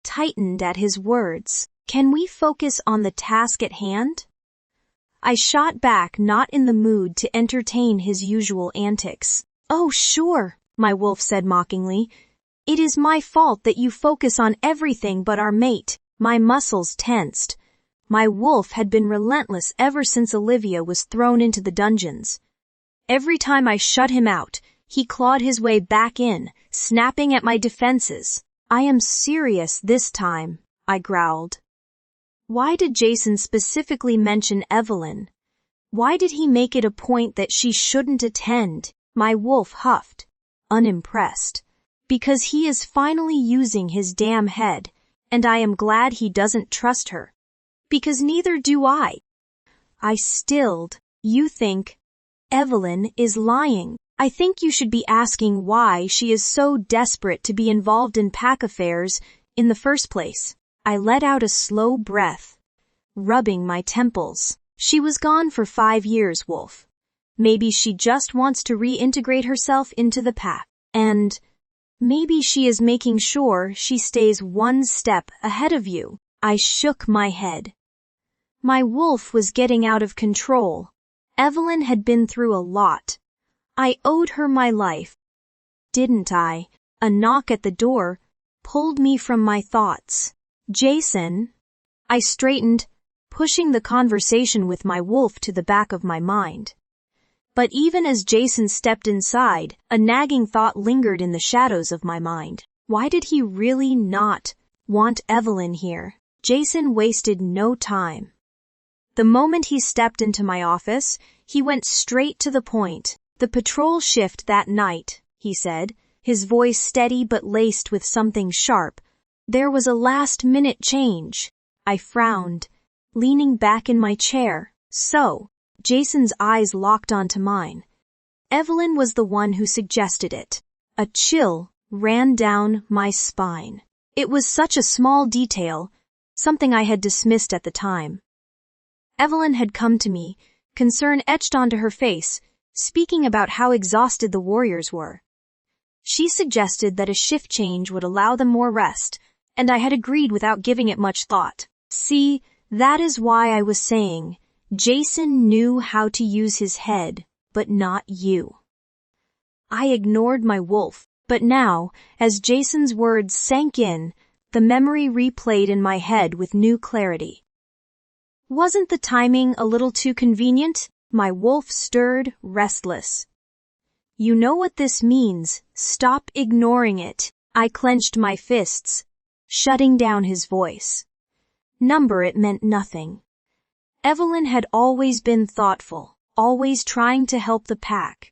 tightened at his words. Can we focus on the task at hand? I shot back, not in the mood to entertain his usual antics. Oh, sure, my wolf said mockingly. It is my fault that you focus on everything but our mate. My muscles tensed. My wolf had been relentless ever since Olivia was thrown into the dungeons. Every time I shut him out, he clawed his way back in, snapping at my defenses. I am serious this time, I growled. Why did Jason specifically mention Evelyn? Why did he make it a point that she shouldn't attend? My wolf huffed, unimpressed. Because he is finally using his damn head, and I am glad he doesn't trust her. Because neither do I. I stilled. You think Evelyn is lying. I think you should be asking why she is so desperate to be involved in pack affairs in the first place. I let out a slow breath, rubbing my temples. She was gone for 5 years, Wolf. Maybe she just wants to reintegrate herself into the pack. And maybe she is making sure she stays one step ahead of you. I shook my head. My wolf was getting out of control. Evelyn had been through a lot. I owed her my life. Didn't I? A knock at the door pulled me from my thoughts. Jason? I straightened, pushing the conversation with my wolf to the back of my mind. But even as Jason stepped inside, a nagging thought lingered in the shadows of my mind. Why did he really not want Evelyn here? Jason wasted no time. The moment he stepped into my office, he went straight to the point. The patrol shift that night, he said, his voice steady but laced with something sharp. There was a last-minute change. I frowned, leaning back in my chair. So, Jason's eyes locked onto mine. Evelyn was the one who suggested it. A chill ran down my spine. It was such a small detail, something I had dismissed at the time. Evelyn had come to me, concern etched onto her face, speaking about how exhausted the warriors were. She suggested that a shift change would allow them more rest, and I had agreed without giving it much thought. See, that is why I was saying, Jason knew how to use his head, but not you. I ignored my wolf, but now, as Jason's words sank in, the memory replayed in my head with new clarity. Wasn't the timing a little too convenient? My wolf stirred, restless. You know what this means. Stop ignoring it. I clenched my fists, shutting down his voice. Number it meant nothing. Evelyn had always been thoughtful, always trying to help the pack.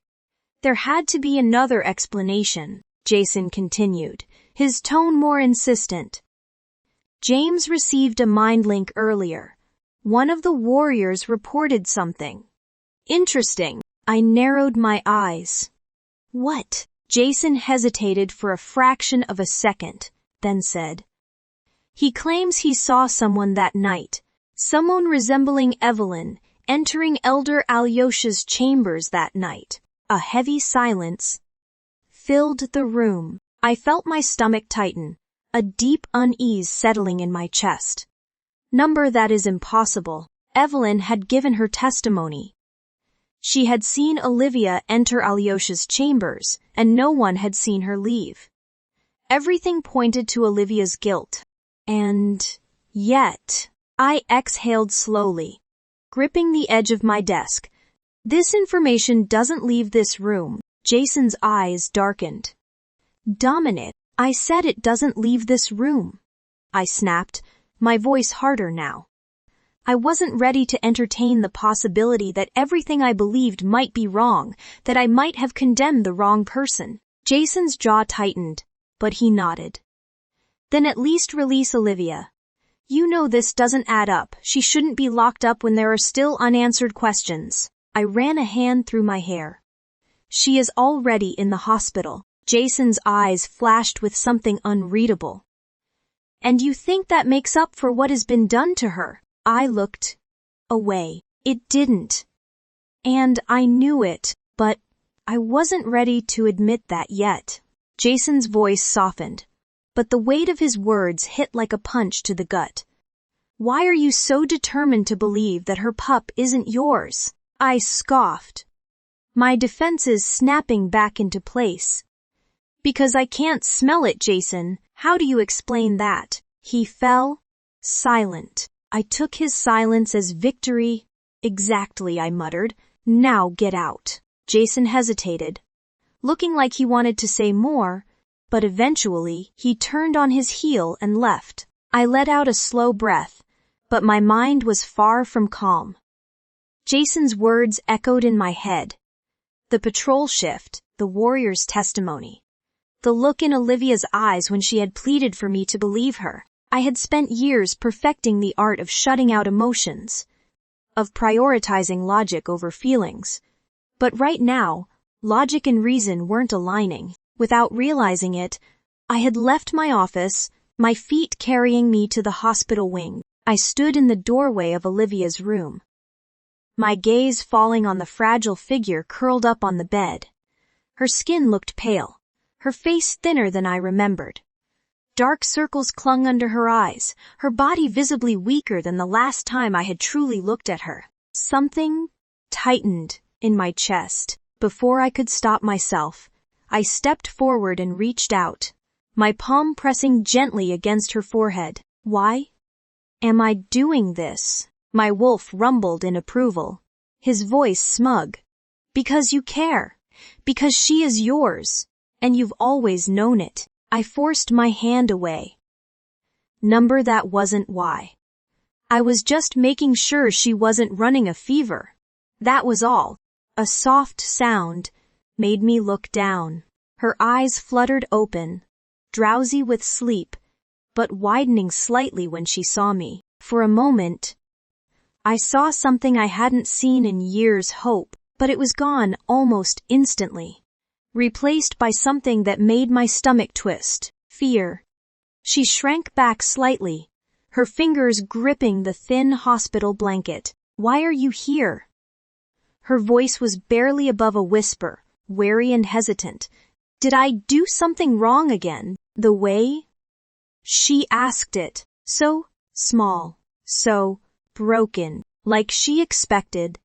There had to be another explanation, Jason continued, his tone more insistent. James received a mind link earlier. One of the warriors reported something. Interesting. I narrowed my eyes. What? Jason hesitated for a fraction of a second, then said. He claims he saw someone that night, someone resembling Evelyn, entering Elder Alyosha's chambers that night. A heavy silence filled the room. I felt my stomach tighten, a deep unease settling in my chest. Number that is impossible. Evelyn had given her testimony. She had seen Olivia enter Alyosha's chambers, and no one had seen her leave. Everything pointed to Olivia's guilt. And yet, I exhaled slowly, gripping the edge of my desk. This information doesn't leave this room. Jason's eyes darkened. Dominic, I said it doesn't leave this room. I snapped, my voice harder now. I wasn't ready to entertain the possibility that everything I believed might be wrong, that I might have condemned the wrong person. Jason's jaw tightened, but he nodded. Then at least release Olivia. You know this doesn't add up. She shouldn't be locked up when there are still unanswered questions. I ran a hand through my hair. She is already in the hospital. Jason's eyes flashed with something unreadable. And you think that makes up for what has been done to her? I looked away. It didn't. And I knew it, but I wasn't ready to admit that yet. Jason's voice softened, but the weight of his words hit like a punch to the gut. Why are you so determined to believe that her pup isn't yours? I scoffed, my defenses snapping back into place. Because I can't smell it, Jason. How do you explain that? He fell silent. I took his silence as victory. Exactly, I muttered. Now get out. Jason hesitated, looking like he wanted to say more, but eventually he turned on his heel and left. I let out a slow breath, but my mind was far from calm. Jason's words echoed in my head. The patrol shift, the warrior's testimony, the look in Olivia's eyes when she had pleaded for me to believe her. I had spent years perfecting the art of shutting out emotions, of prioritizing logic over feelings. But right now, logic and reason weren't aligning. Without realizing it, I had left my office, my feet carrying me to the hospital wing. I stood in the doorway of Olivia's room, my gaze falling on the fragile figure curled up on the bed. Her skin looked pale, her face thinner than I remembered. Dark circles clung under her eyes, her body visibly weaker than the last time I had truly looked at her. Something tightened in my chest. Before I could stop myself, I stepped forward and reached out, my palm pressing gently against her forehead. Why am I doing this? My wolf rumbled in approval, his voice smug. Because you care. Because she is yours. And you've always known it. I forced my hand away. Number, that wasn't why. I was just making sure she wasn't running a fever. That was all. A soft sound made me look down. Her eyes fluttered open, drowsy with sleep, but widening slightly when she saw me. For a moment, I saw something I hadn't seen in years. Hope, but it was gone almost instantly, replaced by something that made my stomach twist. Fear. She shrank back slightly, her fingers gripping the thin hospital blanket. Why are you here? Her voice was barely above a whisper, wary and hesitant. Did I do something wrong again? The way she asked it, so small, so broken, like she expected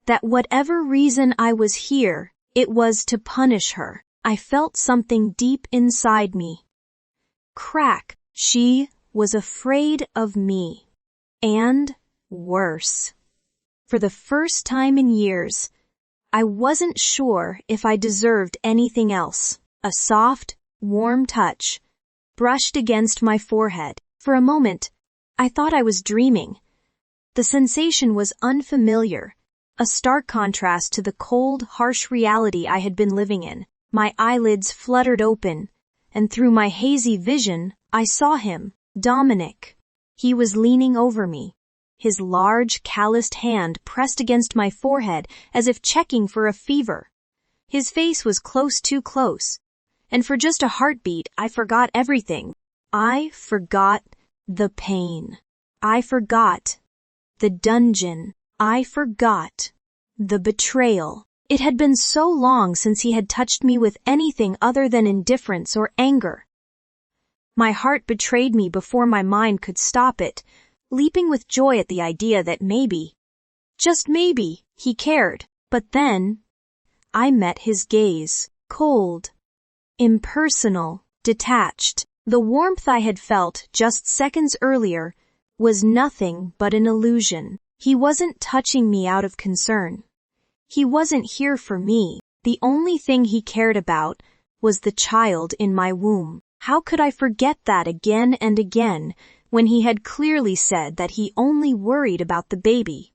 that whatever reason I was here, it was to punish her. I felt something deep inside me crack. She was afraid of me. And worse. For the first time in years, I wasn't sure if I deserved anything else. A soft, warm touch brushed against my forehead. For a moment, I thought I was dreaming. The sensation was unfamiliar, a stark contrast to the cold, harsh reality I had been living in. My eyelids fluttered open, and through my hazy vision, I saw him, Dominic. He was leaning over me, his large, calloused hand pressed against my forehead as if checking for a fever. His face was close, too close, and for just a heartbeat, I forgot everything. I forgot the pain. I forgot the dungeon. I forgot the betrayal. It had been so long since he had touched me with anything other than indifference or anger. My heart betrayed me before my mind could stop it, leaping with joy at the idea that maybe, just maybe, he cared. But then, I met his gaze, cold, impersonal, detached. The warmth I had felt just seconds earlier was nothing but an illusion. He wasn't touching me out of concern. He wasn't here for me. The only thing he cared about was the child in my womb. How could I forget that again and again when he had clearly said that he only worried about the baby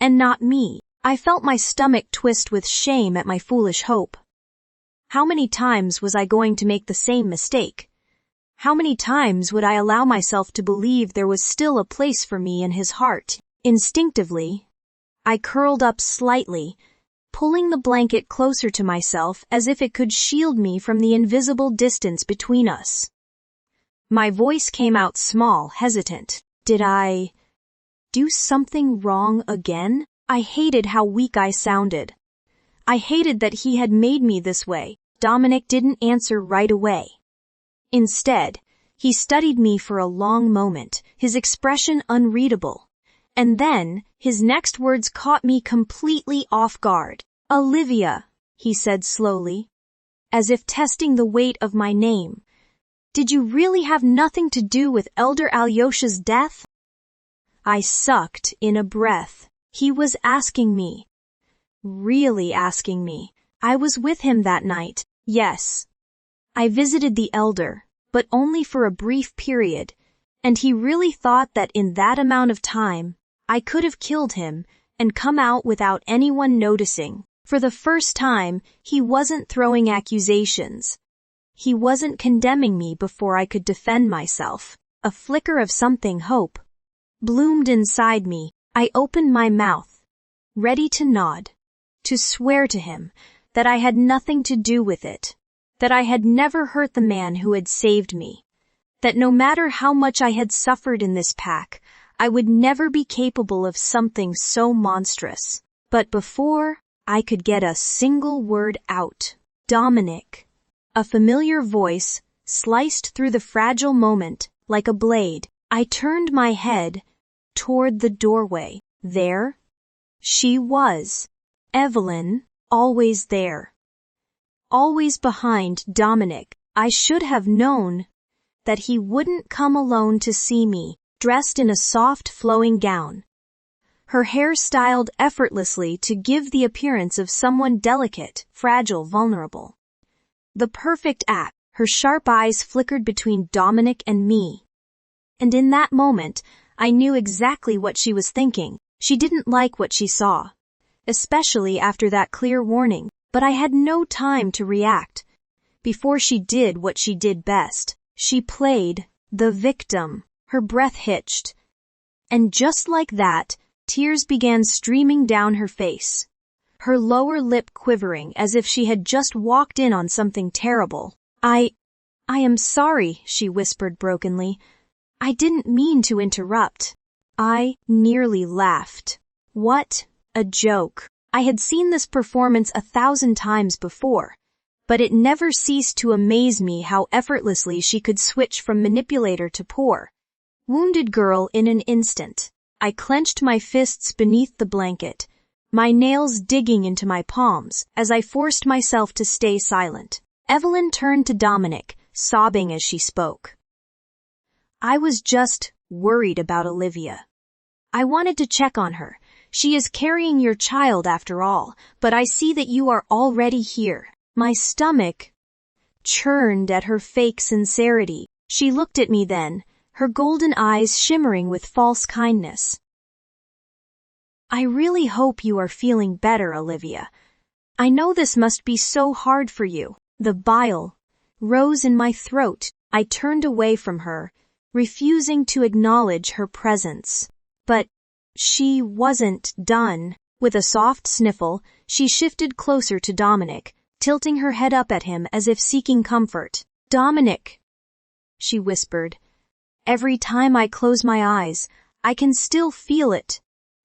and not me? I felt my stomach twist with shame at my foolish hope. How many times was I going to make the same mistake? How many times would I allow myself to believe there was still a place for me in his heart? Instinctively, I curled up slightly, pulling the blanket closer to myself as if it could shield me from the invisible distance between us. My voice came out small, hesitant. Did I do something wrong again? I hated how weak I sounded. I hated that he had made me this way. Dominic didn't answer right away. Instead, he studied me for a long moment, his expression unreadable. And then, his next words caught me completely off guard. "Olivia," he said slowly, as if testing the weight of my name. "Did you really have nothing to do with Elder Alyosha's death?" I sucked in a breath. He was asking me. Really asking me. I was with him that night. Yes. I visited the elder, but only for a brief period, and he really thought that in that amount of time, I could have killed him and come out without anyone noticing. For the first time, he wasn't throwing accusations. He wasn't condemning me before I could defend myself. A flicker of something hope bloomed inside me. I opened my mouth, ready to nod, to swear to him that I had nothing to do with it, that I had never hurt the man who had saved me, that no matter how much I had suffered in this pack, I would never be capable of something so monstrous. But before I could get a single word out, Dominic, a familiar voice, sliced through the fragile moment like a blade. I turned my head toward the doorway. There she was, Evelyn, always there. Always behind Dominic. I should have known that he wouldn't come alone to see me, dressed in a soft flowing gown, her hair styled effortlessly to give the appearance of someone delicate, fragile, vulnerable. The perfect act. Her sharp eyes flickered between Dominic and me. And in that moment, I knew exactly what she was thinking. She didn't like what she saw, especially after that clear warning, but I had no time to react. Before she did what she did best, she played the victim. Her breath hitched, and just like that, tears began streaming down her face, her lower lip quivering as if she had just walked in on something terrible. I am sorry," she whispered brokenly. "I didn't mean to interrupt." I nearly laughed. What a joke. I had seen this performance 1,000 times before, but it never ceased to amaze me how effortlessly she could switch from manipulator to poor, wounded girl in an instant. I clenched my fists beneath the blanket, my nails digging into my palms as I forced myself to stay silent. Evelyn turned to Dominic, sobbing as she spoke. "I was just worried about Olivia. I wanted to check on her. She is carrying your child after all, but I see that you are already here." My stomach churned at her fake sincerity. She looked at me then, her golden eyes shimmering with false kindness. "I really hope you are feeling better, Olivia. I know this must be so hard for you." The bile rose in my throat. I turned away from her, refusing to acknowledge her presence. But she wasn't done. With a soft sniffle, she shifted closer to Dominic, tilting her head up at him as if seeking comfort. "Dominic," she whispered. "Every time I close my eyes, I can still feel it.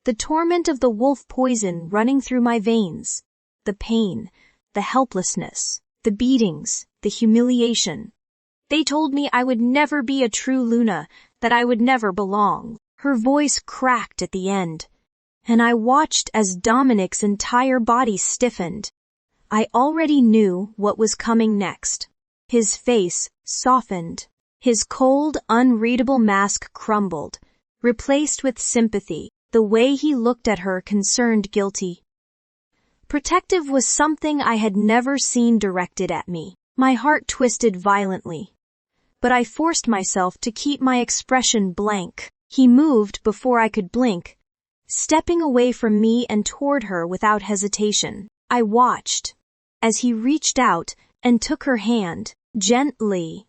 The torment of the wolf poison running through my veins. The pain, the helplessness, the beatings, the humiliation. They told me I would never be a true Luna, that I would never belong." Her voice cracked at the end, and I watched as Dominic's entire body stiffened. I already knew what was coming next. His face softened. His cold, unreadable mask crumbled, replaced with sympathy. The way he looked at her concerned guilty. Protective was something I had never seen directed at me. My heart twisted violently. But I forced myself to keep my expression blank. He moved before I could blink, stepping away from me and toward her without hesitation. I watched as he reached out and took her hand, gently,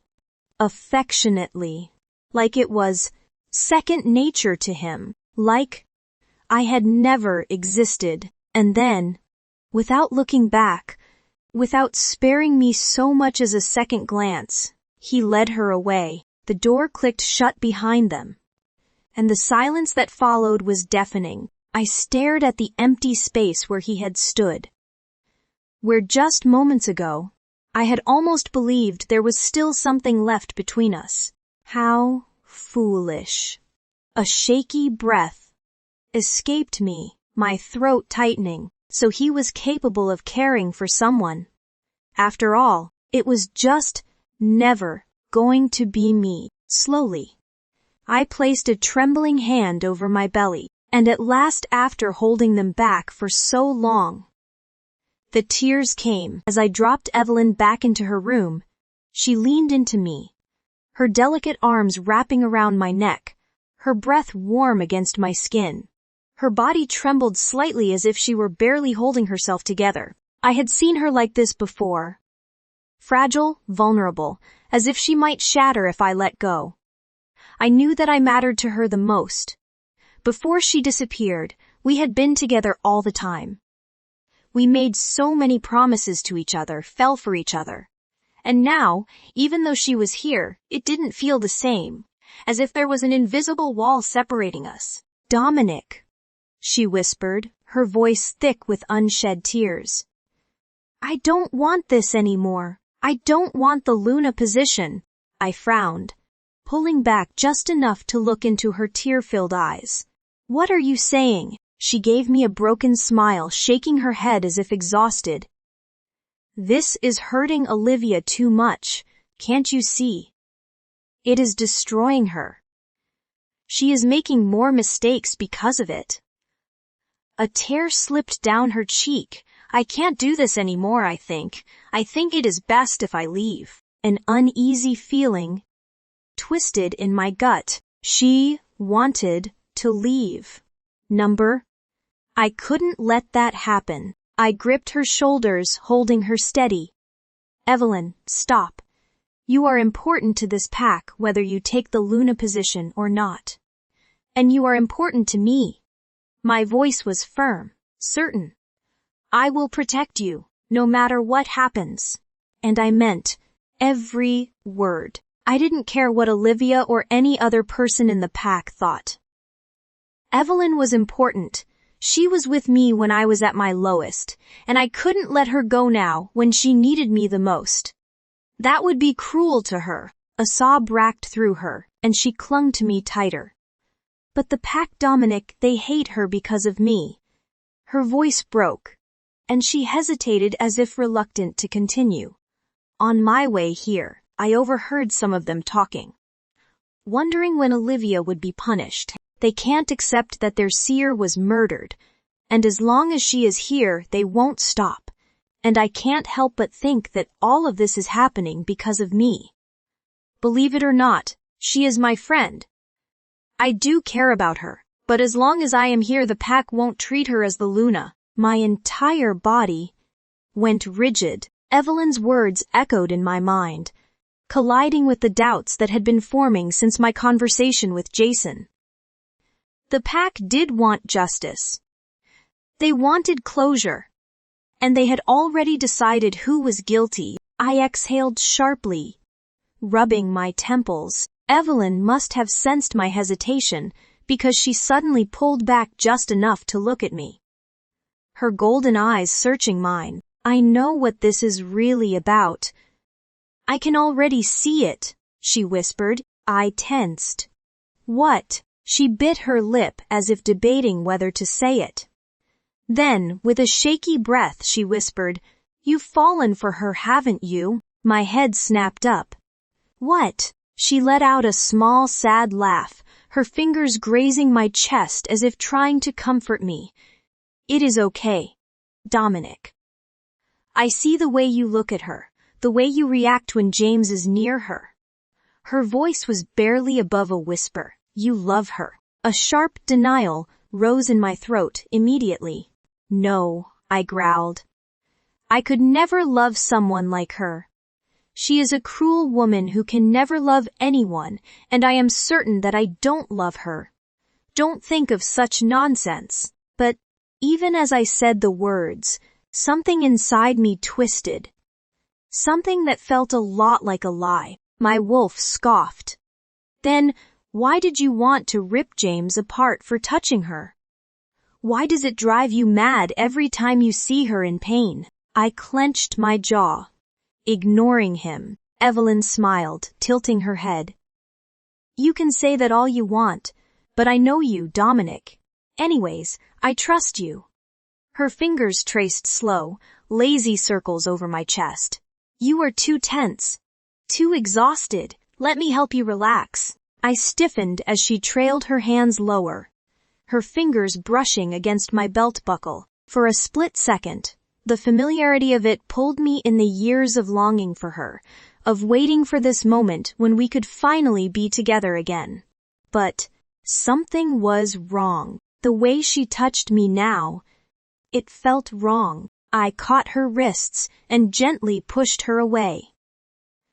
affectionately, like it was second nature to him, like I had never existed. And then, without looking back, without sparing me so much as a second glance, he led her away. The door clicked shut behind them, and the silence that followed was deafening. I stared at the empty space where he had stood, where just moments ago, I had almost believed there was still something left between us. How foolish. A shaky breath escaped me, my throat tightening. So he was capable of caring for someone. After all, it was just never going to be me. Slowly, I placed a trembling hand over my belly, and at last, after holding them back for so long, the tears came. As I dropped Evelyn back into her room, she leaned into me, her delicate arms wrapping around my neck, her breath warm against my skin. Her body trembled slightly as if she were barely holding herself together. I had seen her like this before. Fragile, vulnerable, as if she might shatter if I let go. I knew that I mattered to her the most. Before she disappeared, we had been together all the time. We made so many promises to each other, fell for each other. And now, even though she was here, it didn't feel the same, as if there was an invisible wall separating us. Dominic, she whispered, her voice thick with unshed tears. I don't want this anymore. I don't want the Luna position. I frowned, pulling back just enough to look into her tear-filled eyes. What are you saying? She gave me a broken smile, shaking her head as if exhausted. This is hurting Olivia too much, can't you see? It is destroying her. She is making more mistakes because of it. A tear slipped down her cheek. I can't do this anymore, I think. I think it is best if I leave. An uneasy feeling twisted in my gut. She wanted to leave. I couldn't let that happen. I gripped her shoulders, holding her steady. Evelyn, stop. You are important to this pack whether you take the Luna position or not. And you are important to me. My voice was firm, certain. I will protect you, no matter what happens. And I meant every word. I didn't care what Olivia or any other person in the pack thought. Evelyn was important. She was with me when I was at my lowest, and I couldn't let her go now when she needed me the most. That would be cruel to her. A sob racked through her, and she clung to me tighter. But the pack, Dominic, they hate her because of me. Her voice broke, and she hesitated as if reluctant to continue. On my way here, I overheard some of them talking, wondering when Olivia would be punished. They can't accept that their seer was murdered, and as long as she is here, they won't stop. And I can't help but think that all of this is happening because of me. Believe it or not, she is my friend. I do care about her, but as long as I am here, the pack won't treat her as the Luna. My entire body went rigid. Evelyn's words echoed in my mind, colliding with the doubts that had been forming since my conversation with Jason. The pack did want justice. They wanted closure. And they had already decided who was guilty. I exhaled sharply, rubbing my temples. Evelyn must have sensed my hesitation because she suddenly pulled back just enough to look at me. Her golden eyes searching mine. I know what this is really about. I can already see it, she whispered. I tensed. What? She bit her lip as if debating whether to say it. Then, with a shaky breath, she whispered, "You've fallen for her, haven't you?" My head snapped up. "What?" She let out a small, sad laugh, her fingers grazing my chest as if trying to comfort me. "It is okay, Dominic. I see the way you look at her, the way you react when James is near her." Her voice was barely above a whisper. "You love her." A sharp denial rose in my throat immediately. "No," I growled. "I could never love someone like her. She is a cruel woman who can never love anyone, and I am certain that I don't love her. Don't think of such nonsense." But even as I said the words, something inside me twisted. Something that felt a lot like a lie. My wolf scoffed. "Then why did you want to rip James apart for touching her? Why does it drive you mad every time you see her in pain?" I clenched my jaw. Ignoring him, Evelyn smiled, tilting her head. "You can say that all you want, but I know you, Dominic. Anyways, I trust you." Her fingers traced slow, lazy circles over my chest. "You are too tense. Too exhausted. Let me help you relax." I stiffened as she trailed her hands lower, her fingers brushing against my belt buckle. For a split second, the familiarity of it pulled me in the years of longing for her, of waiting for this moment when we could finally be together again. But something was wrong. The way she touched me now, it felt wrong. I caught her wrists and gently pushed her away.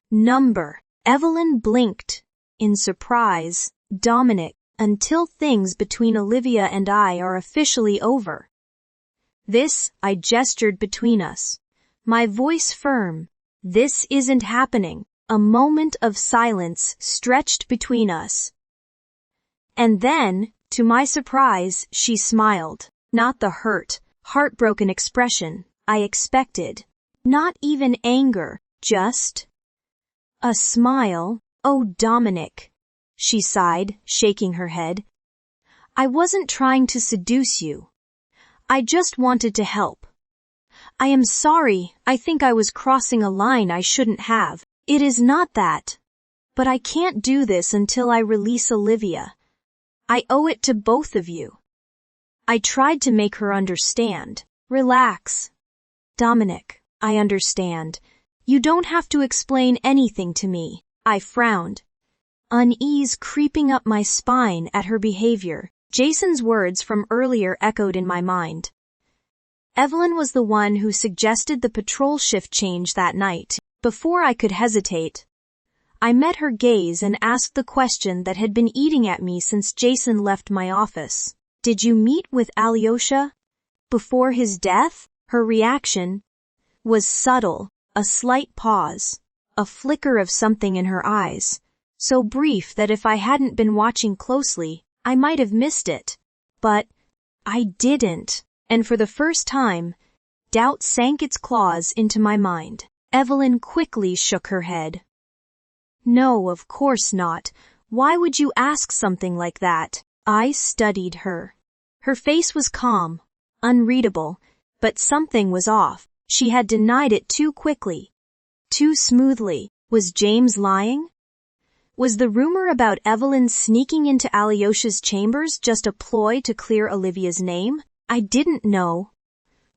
"Number." Evelyn blinked in surprise. "Dominic, until things between Olivia and I are officially over." "This," I gestured between us, my voice firm. "This isn't happening." A moment of silence stretched between us. And then, to my surprise, she smiled. Not the hurt, heartbroken expression I expected. Not even anger, just a smile. "Oh, Dominic," she sighed, shaking her head. "I wasn't trying to seduce you. I just wanted to help. I am sorry, I think I was crossing a line I shouldn't have. It is not that. But I can't do this until I release Olivia. I owe it to both of you." I tried to make her understand. "Relax. Dominic, I understand. You don't have to explain anything to me." I frowned, unease creeping up my spine at her behavior. Jason's words from earlier echoed in my mind. Evelyn was the one who suggested the patrol shift change that night. Before I could hesitate, I met her gaze and asked the question that had been eating at me since Jason left my office. "Did you meet with Alyosha before his death?" Her reaction was subtle, a slight pause, a flicker of something in her eyes, so brief that if I hadn't been watching closely, I might have missed it. But I didn't, and for the first time, doubt sank its claws into my mind. Evelyn quickly shook her head. "No, of course not. Why would you ask something like that?" I studied her. Her face was calm, unreadable, but something was off. She had denied it too quickly, too smoothly. Was James lying? Was the rumor about Evelyn sneaking into Alyosha's chambers just a ploy to clear Olivia's name? I didn't know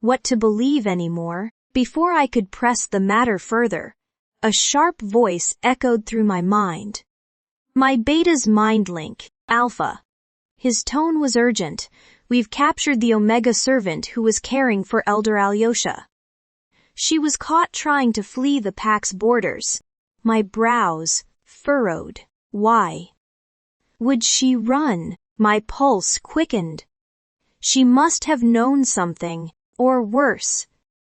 what to believe anymore. Before I could press the matter further, a sharp voice echoed through my mind. My beta's mind link, Alpha. His tone was urgent. "We've captured the Omega servant who was caring for Elder Alyosha. She was caught trying to flee the pack's borders." My brows furrowed. Why would she run? My pulse quickened. She must have known something, or worse,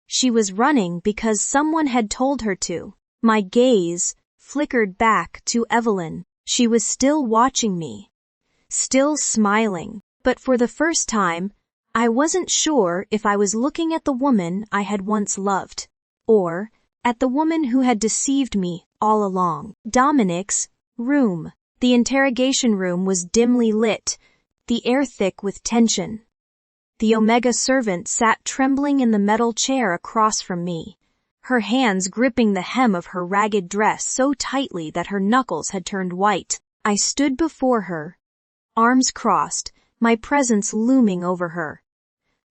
she was running because someone had told her to. My gaze flickered back to Evelyn. She was still watching me, still smiling, but for the first time, I wasn't sure if I was looking at the woman I had once loved, or at the woman who had deceived me all along. Dominic's room. The interrogation room was dimly lit, the air thick with tension. The Omega servant sat trembling in the metal chair across from me, her hands gripping the hem of her ragged dress so tightly that her knuckles had turned white. I stood before her, arms crossed, my presence looming over her.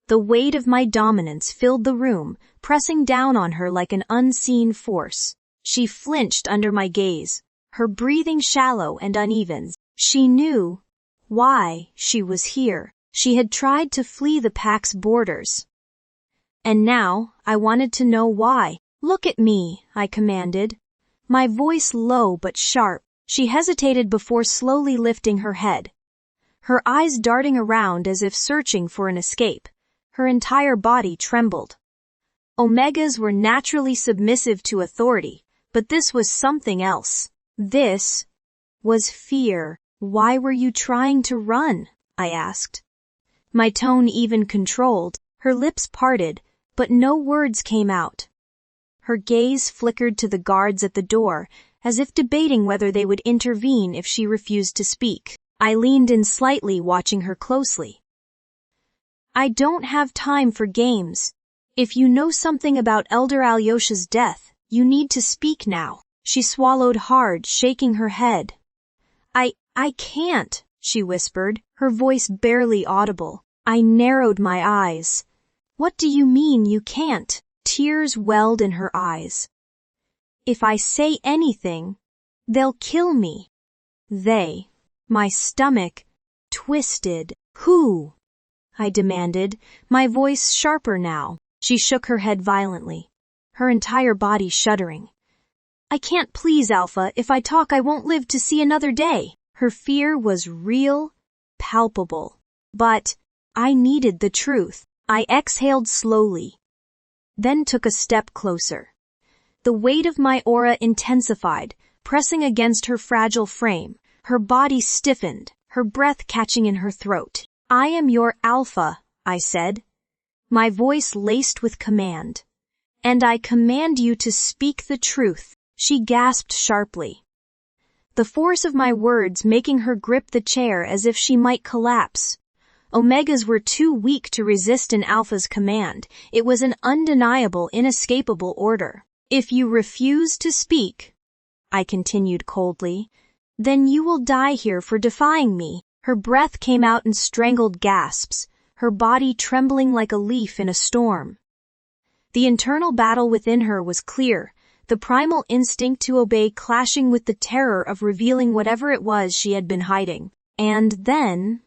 The weight of my dominance filled the room, pressing down on her like an unseen force. She flinched under my gaze, her breathing shallow and uneven. She knew why she was here. She had tried to flee the pack's borders. And now, I wanted to know why. "Look at me," I commanded, my voice low but sharp. She hesitated before slowly lifting her head, her eyes darting around as if searching for an escape. Her entire body trembled. Omegas were naturally submissive to authority, but this was something else. This was fear. "Why were you trying to run?" I asked. My tone even controlled, her lips parted, but no words came out. Her gaze flickered to the guards at the door, as if debating whether they would intervene if she refused to speak. I leaned in slightly, watching her closely. "I don't have time for games. If you know something about Elder Alyosha's death, you need to speak now." She swallowed hard, shaking her head. I can't," she whispered, her voice barely audible. I narrowed my eyes. "What do you mean you can't?" Tears welled in her eyes. "If I say anything, they'll kill me." "They?" My stomach twisted. "Who?" I demanded, my voice sharper now. She shook her head violently, her entire body shuddering. "I can't please Alpha. If I talk, I won't live to see another day." Her fear was real, palpable. But I needed the truth. I exhaled slowly, then took a step closer. The weight of my aura intensified, pressing against her fragile frame. Her body stiffened, her breath catching in her throat. "I am your Alpha," I said, my voice laced with command. "And I command you to speak the truth." She gasped sharply, the force of my words making her grip the chair as if she might collapse. Omegas were too weak to resist an Alpha's command. It was an undeniable, inescapable order. "If you refuse to speak," I continued coldly, "then you will die here for defying me." Her breath came out in strangled gasps, her body trembling like a leaf in a storm. The internal battle within her was clear, the primal instinct to obey clashing with the terror of revealing whatever it was she had been hiding. And then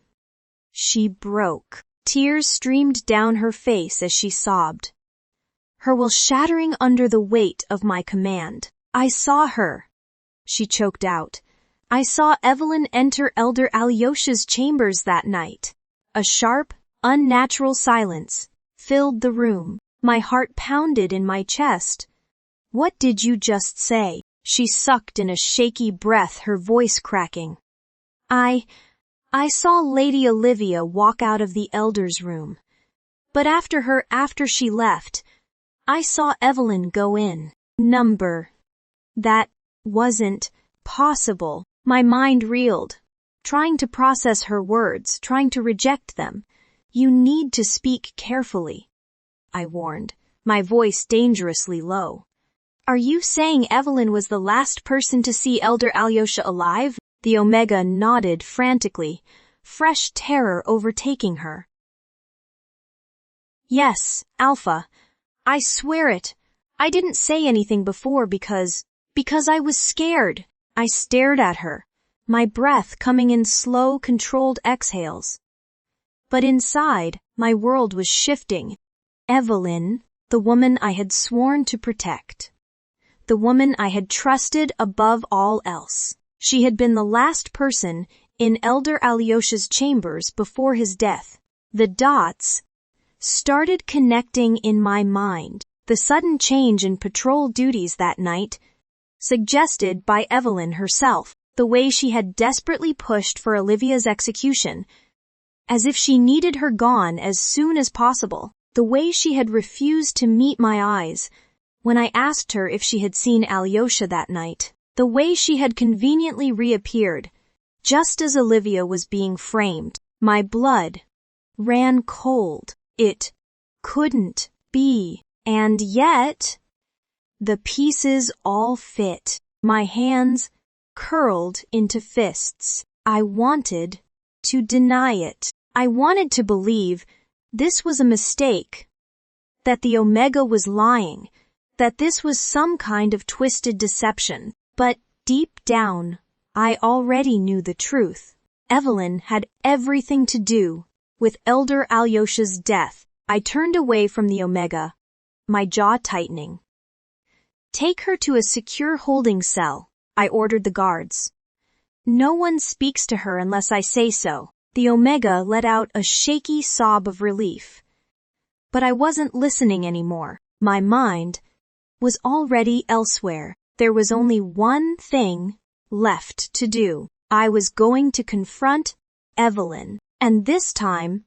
she broke. Tears streamed down her face as she sobbed, her will shattering under the weight of my command. "I saw her," she choked out. "I saw Evelyn enter Elder Alyosha's chambers that night." A sharp, unnatural silence filled the room. My heart pounded in my chest. "What did you just say?" She sucked in a shaky breath, her voice cracking. I saw Lady Olivia walk out of the Elder's room. But after she left, I saw Evelyn go in. That wasn't possible." My mind reeled, trying to process her words, trying to reject them. "You need to speak carefully," I warned, my voice dangerously low. "Are you saying Evelyn was the last person to see Elder Alyosha alive?" The Omega nodded frantically, fresh terror overtaking her. "Yes, Alpha. I swear it. I didn't say anything before because I was scared." I stared at her, my breath coming in slow, controlled exhales. But inside, my world was shifting. Evelyn, the woman I had sworn to protect. The woman I had trusted above all else. She had been the last person in Elder Alyosha's chambers before his death. The dots started connecting in my mind. The sudden change in patrol duties that night, suggested by Evelyn herself, the way she had desperately pushed for Olivia's execution, as if she needed her gone as soon as possible, the way she had refused to meet my eyes when I asked her if she had seen Alyosha that night, the way she had conveniently reappeared, Just as Olivia was being framed, my blood ran cold. It couldn't be. And yet, the pieces all fit. My hands curled into fists. I wanted to deny it. I wanted to believe this was a mistake, that the Omega was lying, that this was some kind of twisted deception. But deep down, I already knew the truth. Evelyn had everything to do with Elder Alyosha's death. I turned away from the Omega, my jaw tightening. Take her to a secure holding cell, I ordered the guards. No one speaks to her unless I say so. The Omega let out a shaky sob of relief. But I wasn't listening anymore. My mind was already elsewhere. There was only one thing left to do. I was going to confront Evelyn, and this time,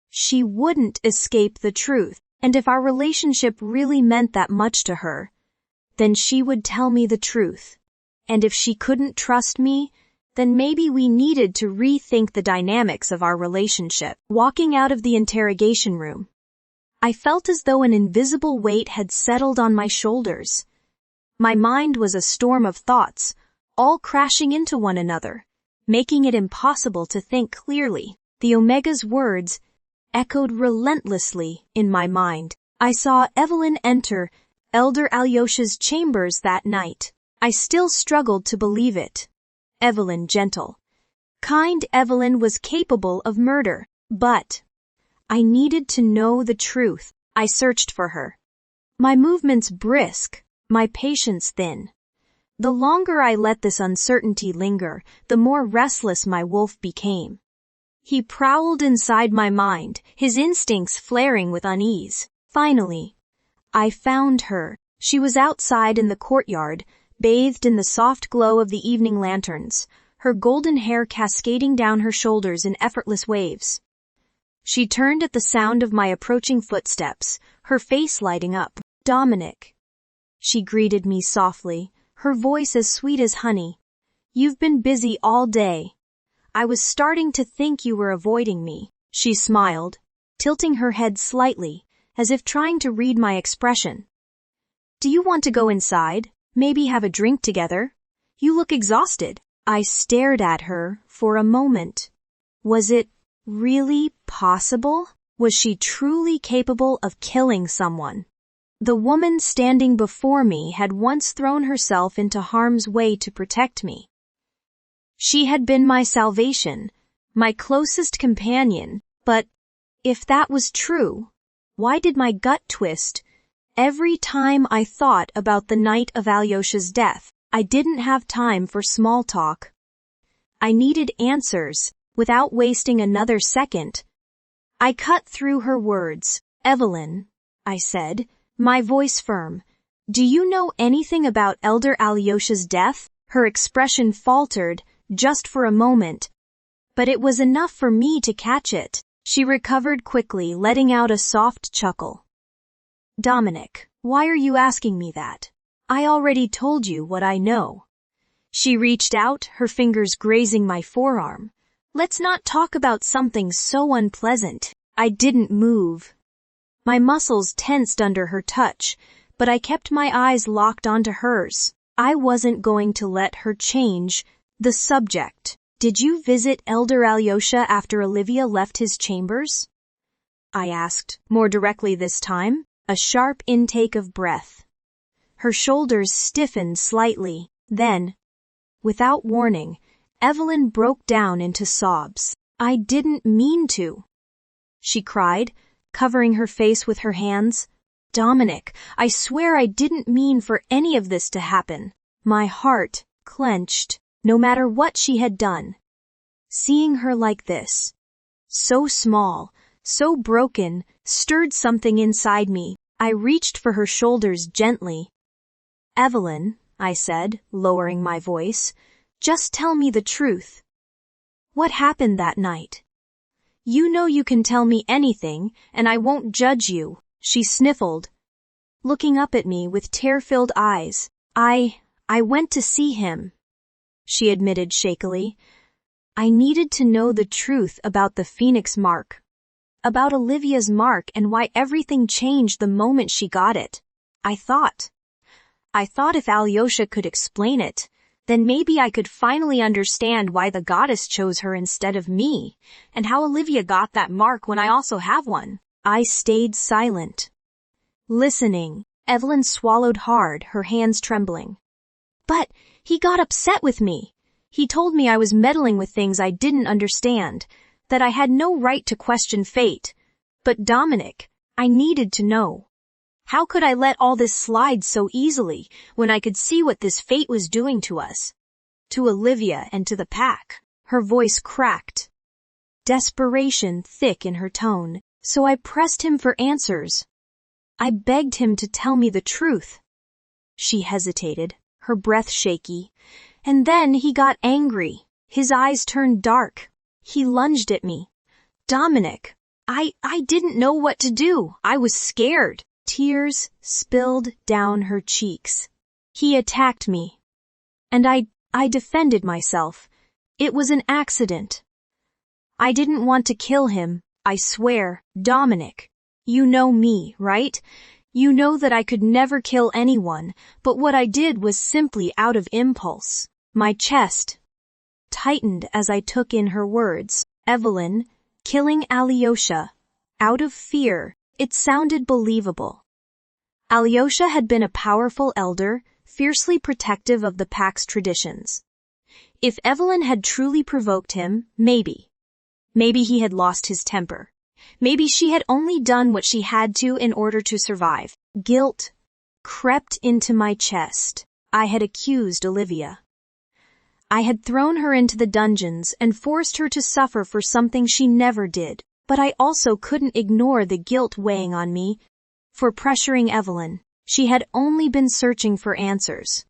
she wouldn't escape the truth. And if our relationship really meant that much to her, then she would tell me the truth. And if she couldn't trust me, then maybe we needed to rethink the dynamics of our relationship. Walking out of the interrogation room, I felt as though an invisible weight had settled on my shoulders. My mind was a storm of thoughts, all crashing into one another, making it impossible to think clearly. The Omega's words echoed relentlessly in my mind. I saw Evelyn enter Elder Alyosha's chambers that night. I still struggled to believe it. Evelyn, gentle, kind Evelyn, was capable of murder, but I needed to know the truth. I searched for her. My movements brisk, my patience thin. The longer I let this uncertainty linger, the more restless my wolf became. He prowled inside my mind, his instincts flaring with unease. Finally, I found her. She was outside in the courtyard, bathed in the soft glow of the evening lanterns, her golden hair cascading down her shoulders in effortless waves. She turned at the sound of my approaching footsteps, her face lighting up. "Dominic," she greeted me softly, her voice as sweet as honey. "You've been busy all day. I was starting to think you were avoiding me." She smiled, tilting her head slightly, as if trying to read my expression. "Do you want to go inside? Maybe have a drink together? You look exhausted." I stared at her for a moment. Was it really possible? Was she truly capable of killing someone? The woman standing before me had once thrown herself into harm's way to protect me. She had been my salvation, my closest companion, but if that was true, why did my gut twist every time I thought about the night of Alyosha's death? I didn't have time for small talk. I needed answers. Without wasting another second, I cut through her words. "Evelyn," I said, my voice firm, "do you know anything about Elder Alyosha's death?" Her expression faltered, just for a moment, but it was enough for me to catch it. She recovered quickly, letting out a soft chuckle. "Dominic, why are you asking me that? I already told you what I know." She reached out, her fingers grazing my forearm. "Let's not talk about something so unpleasant." I didn't move. My muscles tensed under her touch, but I kept my eyes locked onto hers. I wasn't going to let her change the subject. "Did you visit Elder Alyosha after Olivia left his chambers?" I asked, more directly this time, a sharp intake of breath. Her shoulders stiffened slightly. Then, without warning, Evelyn broke down into sobs. "I didn't mean to," she cried, covering her face with her hands. "Dominic, I swear I didn't mean for any of this to happen." My heart clenched, no matter what she had done. Seeing her like this, so small, so broken, stirred something inside me. I reached for her shoulders gently. "Evelyn," I said, lowering my voice, "just tell me the truth. What happened that night? You know you can tell me anything, and I won't judge you." She sniffled, looking up at me with tear-filled eyes. I went to see him," she admitted shakily. I needed to know the truth about the Phoenix mark. About Olivia's mark and why everything changed the moment she got it. I thought if Alyosha could explain it, then maybe I could finally understand why the goddess chose her instead of me, and how Olivia got that mark when I also have one. I stayed silent. Listening, Evelyn swallowed hard, her hands trembling. But he got upset with me. He told me I was meddling with things I didn't understand, that I had no right to question fate. But Dominic, I needed to know. How could I let all this slide so easily when I could see what this fate was doing to us? To Olivia and to the pack. Her voice cracked. Desperation thick in her tone, so I pressed him for answers. I begged him to tell me the truth. She hesitated, her breath shaky, and then he got angry. His eyes turned dark. He lunged at me. Dominic, I didn't know what to do. I was scared. Tears spilled down her cheeks. He attacked me. And I defended myself. It was an accident. I didn't want to kill him, I swear. Dominic, you know me, right? You know that I could never kill anyone, but what I did was simply out of impulse. My chest tightened as I took in her words. Evelyn, killing Alyosha. Out of fear. It sounded believable. Alyosha had been a powerful elder, fiercely protective of the pack's traditions. If Evelyn had truly provoked him, maybe he had lost his temper. Maybe she had only done what she had to in order to survive. Guilt crept into my chest. I had accused Olivia. I had thrown her into the dungeons and forced her to suffer for something she never did. But I also couldn't ignore the guilt weighing on me. For pressuring Evelyn, she had only been searching for answers.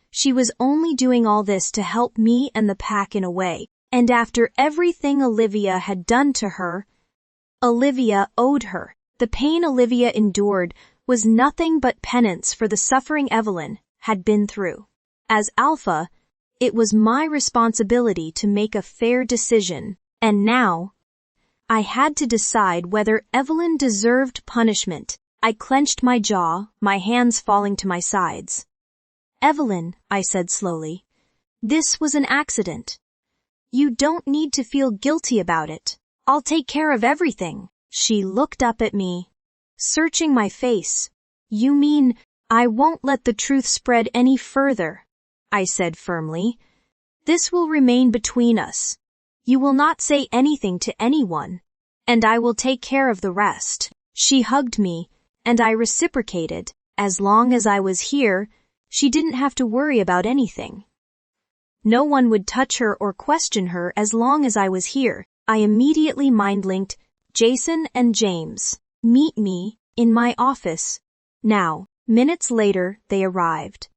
She was only doing all this to help me and the pack in a way. And after everything Olivia had done to her, Olivia owed her. The pain Olivia endured was nothing but penance for the suffering Evelyn had been through. As Alpha, it was my responsibility to make a fair decision. And now, I had to decide whether Evelyn deserved punishment. I clenched my jaw, my hands falling to my sides. Evelyn, I said slowly, this was an accident. You don't need to feel guilty about it. I'll take care of everything. She looked up at me, searching my face. You mean, I won't let the truth spread any further, I said firmly. This will remain between us. You will not say anything to anyone, and I will take care of the rest. She hugged me, and I reciprocated. As long as I was here, she didn't have to worry about anything. No one would touch her or question her as long as I was here. I immediately mind-linked Jason and James. Meet me in my office. Now, minutes later, they arrived.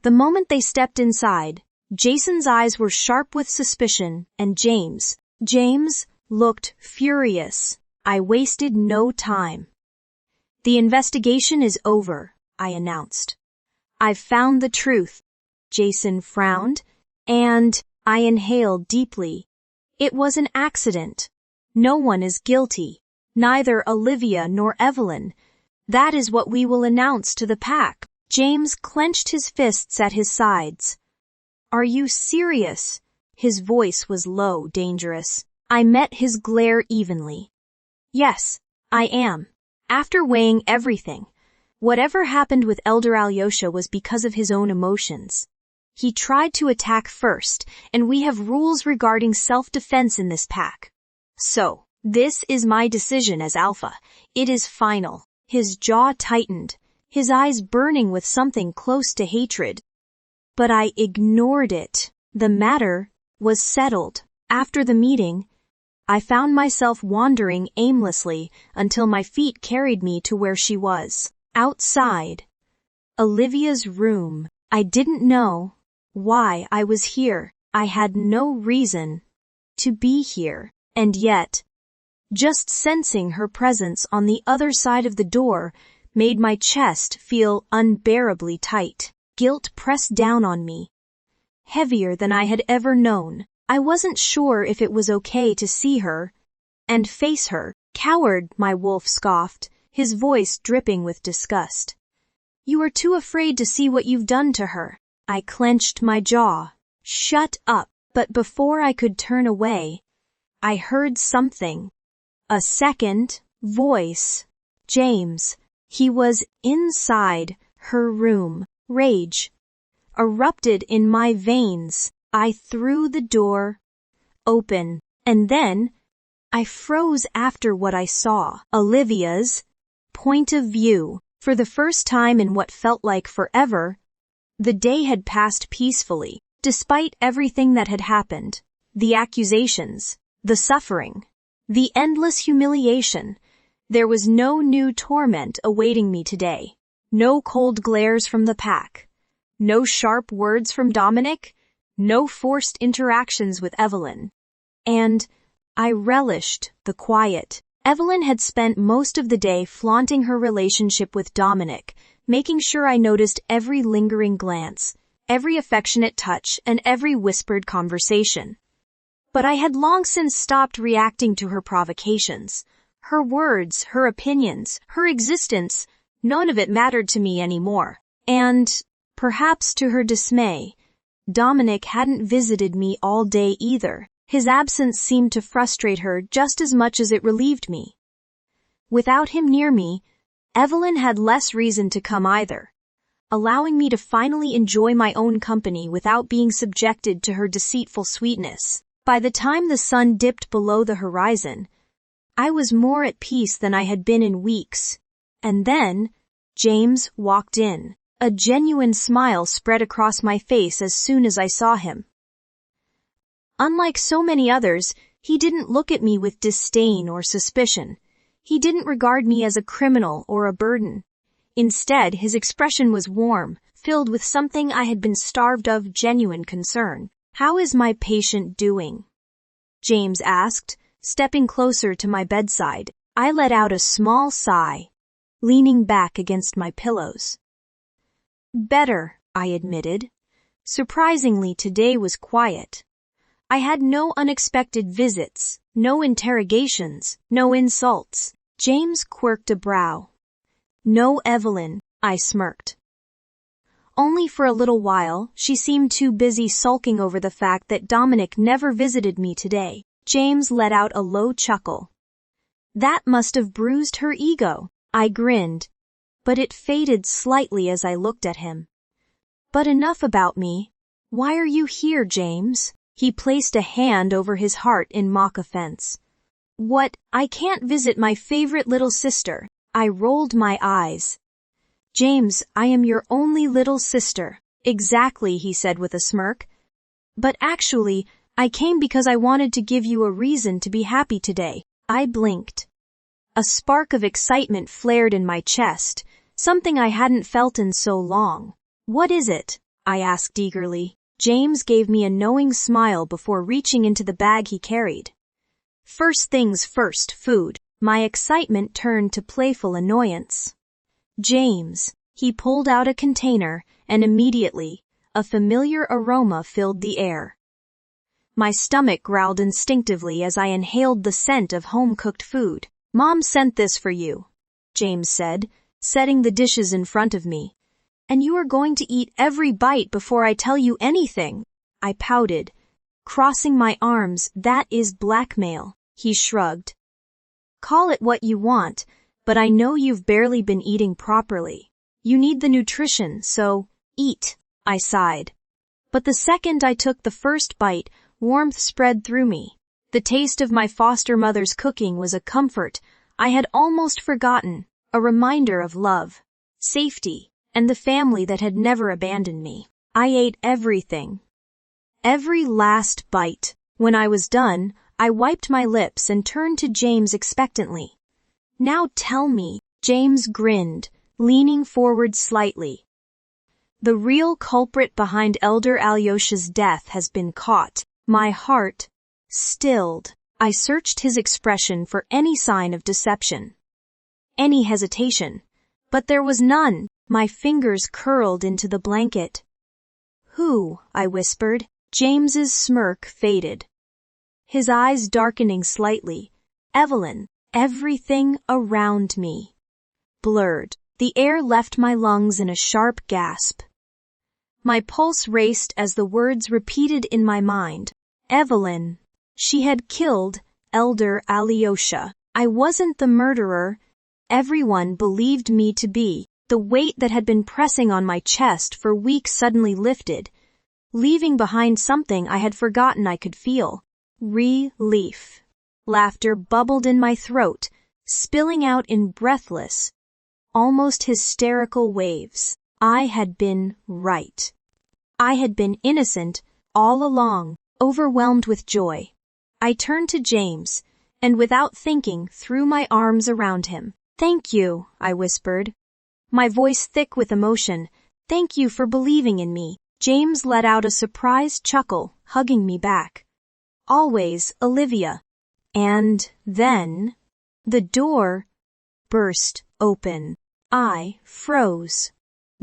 The moment they stepped inside, Jason's eyes were sharp with suspicion, and James looked furious. I wasted no time. The investigation is over, I announced. I've found the truth. Jason frowned, and I inhaled deeply. It was an accident. No one is guilty. Neither Olivia nor Evelyn. That is what we will announce to the pack. James clenched his fists at his sides. Are you serious? His voice was low, dangerous. I met his glare evenly. Yes, I am. After weighing everything, whatever happened with Elder Alyosha was because of his own emotions. He tried to attack first, and we have rules regarding self-defense in this pack. So, this is my decision as Alpha. It is final. His jaw tightened, his eyes burning with something close to hatred. But I ignored it. The matter was settled. After the meeting, I found myself wandering aimlessly until my feet carried me to where she was. Outside. Olivia's room. I didn't know why I was here. I had no reason to be here. And yet, just sensing her presence on the other side of the door made my chest feel unbearably tight. Guilt pressed down on me, heavier than I had ever known. I wasn't sure if it was okay to see her and face her. Coward, my wolf scoffed, his voice dripping with disgust. You are too afraid to see what you've done to her. I clenched my jaw. Shut up. But before I could turn away, I heard something. A second voice. James. He was inside her room. Rage erupted in my veins. I threw the door open, and then I froze after what I saw. Olivia's point of view. For the first time in what felt like forever, the day had passed peacefully, despite everything that had happened. The accusations, the suffering, the endless humiliation. There was no new torment awaiting me today. No cold glares from the pack. No sharp words from Dominic. No forced interactions with Evelyn. And I relished the quiet. Evelyn had spent most of the day flaunting her relationship with Dominic, making sure I noticed every lingering glance, every affectionate touch, and every whispered conversation. But I had long since stopped reacting to her provocations. Her words, her opinions, her existence, none of it mattered to me anymore. And, perhaps to her dismay, Dominic hadn't visited me all day either. His absence seemed to frustrate her just as much as it relieved me. Without him near me, Evelyn had less reason to come either, allowing me to finally enjoy my own company without being subjected to her deceitful sweetness. By the time the sun dipped below the horizon, I was more at peace than I had been in weeks. And then, James walked in. A genuine smile spread across my face as soon as I saw him. Unlike so many others, he didn't look at me with disdain or suspicion. He didn't regard me as a criminal or a burden. Instead, his expression was warm, filled with something I had been starved of: genuine concern. How is my patient doing? James asked, stepping closer to my bedside. I let out a small sigh, leaning back against my pillows. Better, I admitted. Surprisingly, today was quiet. I had no unexpected visits, no interrogations, no insults. James quirked a brow. No Evelyn, I smirked. Only for a little while. She seemed too busy sulking over the fact that Dominic never visited me today. James let out a low chuckle. That must have bruised her ego. I grinned, but it faded slightly as I looked at him. But enough about me. Why are you here, James? He placed a hand over his heart in mock offense. What? I can't visit my favorite little sister. I rolled my eyes. James, I am your only little sister. Exactly, he said with a smirk. But actually, I came because I wanted to give you a reason to be happy today. I blinked. A spark of excitement flared in my chest, something I hadn't felt in so long. What is it? I asked eagerly. James gave me a knowing smile before reaching into the bag he carried. First things first, food. My excitement turned to playful annoyance. James. He pulled out a container, and immediately, a familiar aroma filled the air. My stomach growled instinctively as I inhaled the scent of home-cooked food. Mom sent this for you, James said, setting the dishes in front of me. And you are going to eat every bite before I tell you anything. I pouted, crossing my arms. That is blackmail. He shrugged. Call it what you want, but I know you've barely been eating properly. You need the nutrition, so eat, I sighed. But the second I took the first bite, warmth spread through me. The taste of my foster mother's cooking was a comfort I had almost forgotten, a reminder of love, safety, and the family that had never abandoned me. I ate everything. Every last bite. When I was done, I wiped my lips and turned to James expectantly. Now tell me, James grinned, leaning forward slightly. The real culprit behind Elder Alyosha's death has been caught. My heart stilled. I searched his expression for any sign of deception, any hesitation, but there was none. My fingers curled into the blanket. Who? I whispered. James's smirk faded, his eyes darkening slightly. Evelyn, everything around me blurred. The air left my lungs in a sharp gasp. My pulse raced as the words repeated in my mind. Evelyn. She had killed Elder Alyosha. I wasn't the murderer everyone believed me to be. The weight that had been pressing on my chest for weeks suddenly lifted, leaving behind something I had forgotten I could feel. Relief. Laughter bubbled in my throat, spilling out in breathless, almost hysterical waves. I had been right. I had been innocent all along, overwhelmed with joy. I turned to James, and without thinking, threw my arms around him. "Thank you," I whispered, my voice thick with emotion. "Thank you for believing in me." James let out a surprised chuckle, hugging me back. "Always, Olivia." And then, the door burst open. I froze.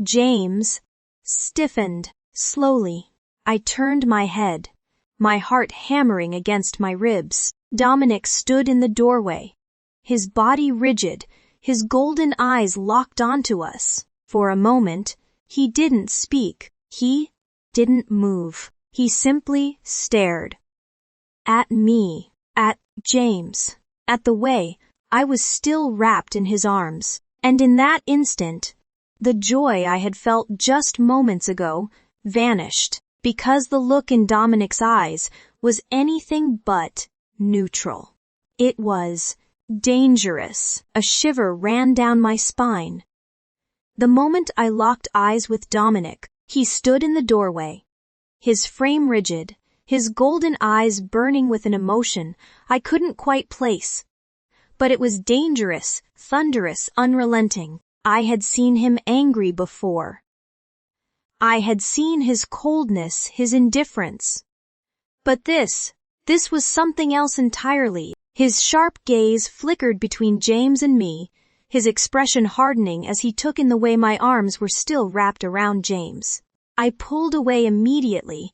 James stiffened slowly. I turned my head, my heart hammering against my ribs. Dominic stood in the doorway, his body rigid, his golden eyes locked onto us. For a moment, he didn't speak. He didn't move. He simply stared. At me, at James, at the way I was still wrapped in his arms. And in that instant, the joy I had felt just moments ago vanished, because the look in Dominic's eyes was anything but neutral. It was dangerous. A shiver ran down my spine. The moment I locked eyes with Dominic, he stood in the doorway, his frame rigid, his golden eyes burning with an emotion I couldn't quite place. But it was dangerous, thunderous, unrelenting. I had seen him angry before. I had seen his coldness, his indifference. But this was something else entirely. His sharp gaze flickered between James and me, his expression hardening as he took in the way my arms were still wrapped around James. I pulled away immediately,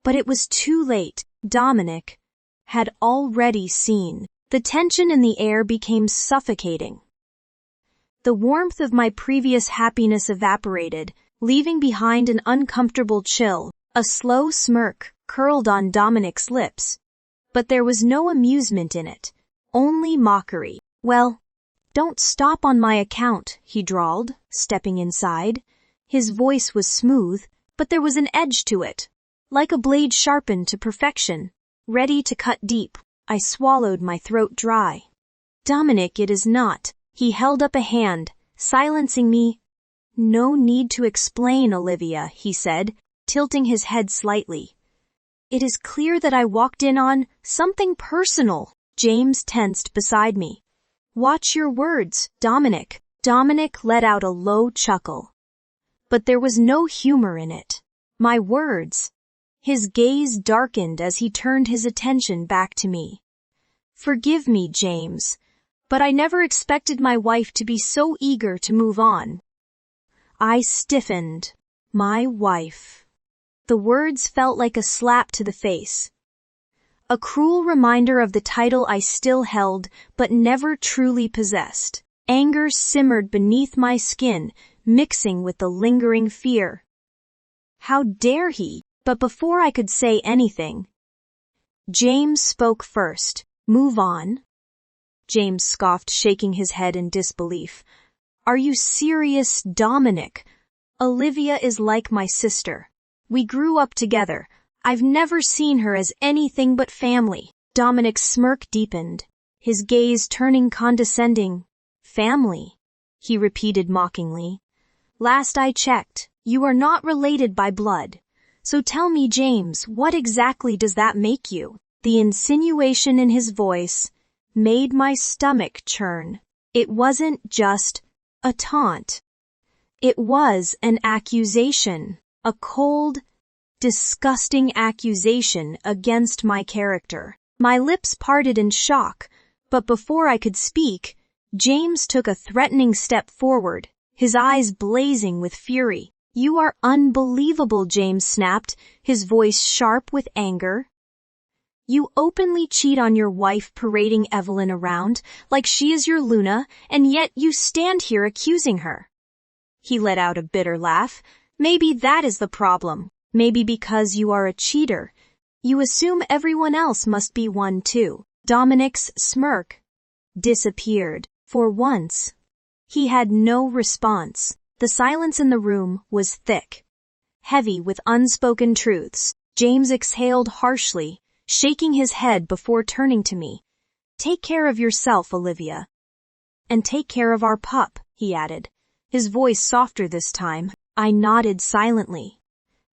but it was too late. Dominic had already seen. The tension in the air became suffocating. The warmth of my previous happiness evaporated, leaving behind an uncomfortable chill. A slow smirk curled on Dominic's lips, but there was no amusement in it, only mockery. "Well, don't stop on my account," he drawled, stepping inside. His voice was smooth, but there was an edge to it, like a blade sharpened to perfection, ready to cut deep. I swallowed, my throat dry. "Dominic, it is not." He held up a hand, silencing me. "No need to explain, Olivia," he said, tilting his head slightly. "It is clear that I walked in on something personal." James tensed beside me. "Watch your words, Dominic." Dominic let out a low chuckle, but there was no humor in it. "My words." His gaze darkened as he turned his attention back to me. "Forgive me, James, but I never expected my wife to be so eager to move on." I stiffened. My wife. The words felt like a slap to the face. A cruel reminder of the title I still held but never truly possessed. Anger simmered beneath my skin, mixing with the lingering fear. How dare he? But before I could say anything, James spoke first. "Move on?" James scoffed, shaking his head in disbelief. "Are you serious, Dominic? Olivia is like my sister. We grew up together. I've never seen her as anything but family." Dominic's smirk deepened, his gaze turning condescending. "Family?" he repeated mockingly. "Last I checked, you are not related by blood. So tell me, James, what exactly does that make you?" The insinuation in his voice made my stomach churn. It wasn't just a taunt. It was an accusation, a cold, disgusting accusation against my character. My lips parted in shock, but before I could speak, James took a threatening step forward, his eyes blazing with fury. You are unbelievable, James snapped, his voice sharp with anger. You openly cheat on your wife, parading Evelyn around like she is your Luna, and yet you stand here accusing her. He let out a bitter laugh. Maybe that is the problem. Maybe because you are a cheater, you assume everyone else must be one too. Dominic's smirk disappeared. For once, he had no response. The silence in the room was thick, heavy with unspoken truths. James exhaled harshly, shaking his head before turning to me. Take care of yourself, Olivia. And take care of our pup, he added, his voice softer this time. I nodded silently.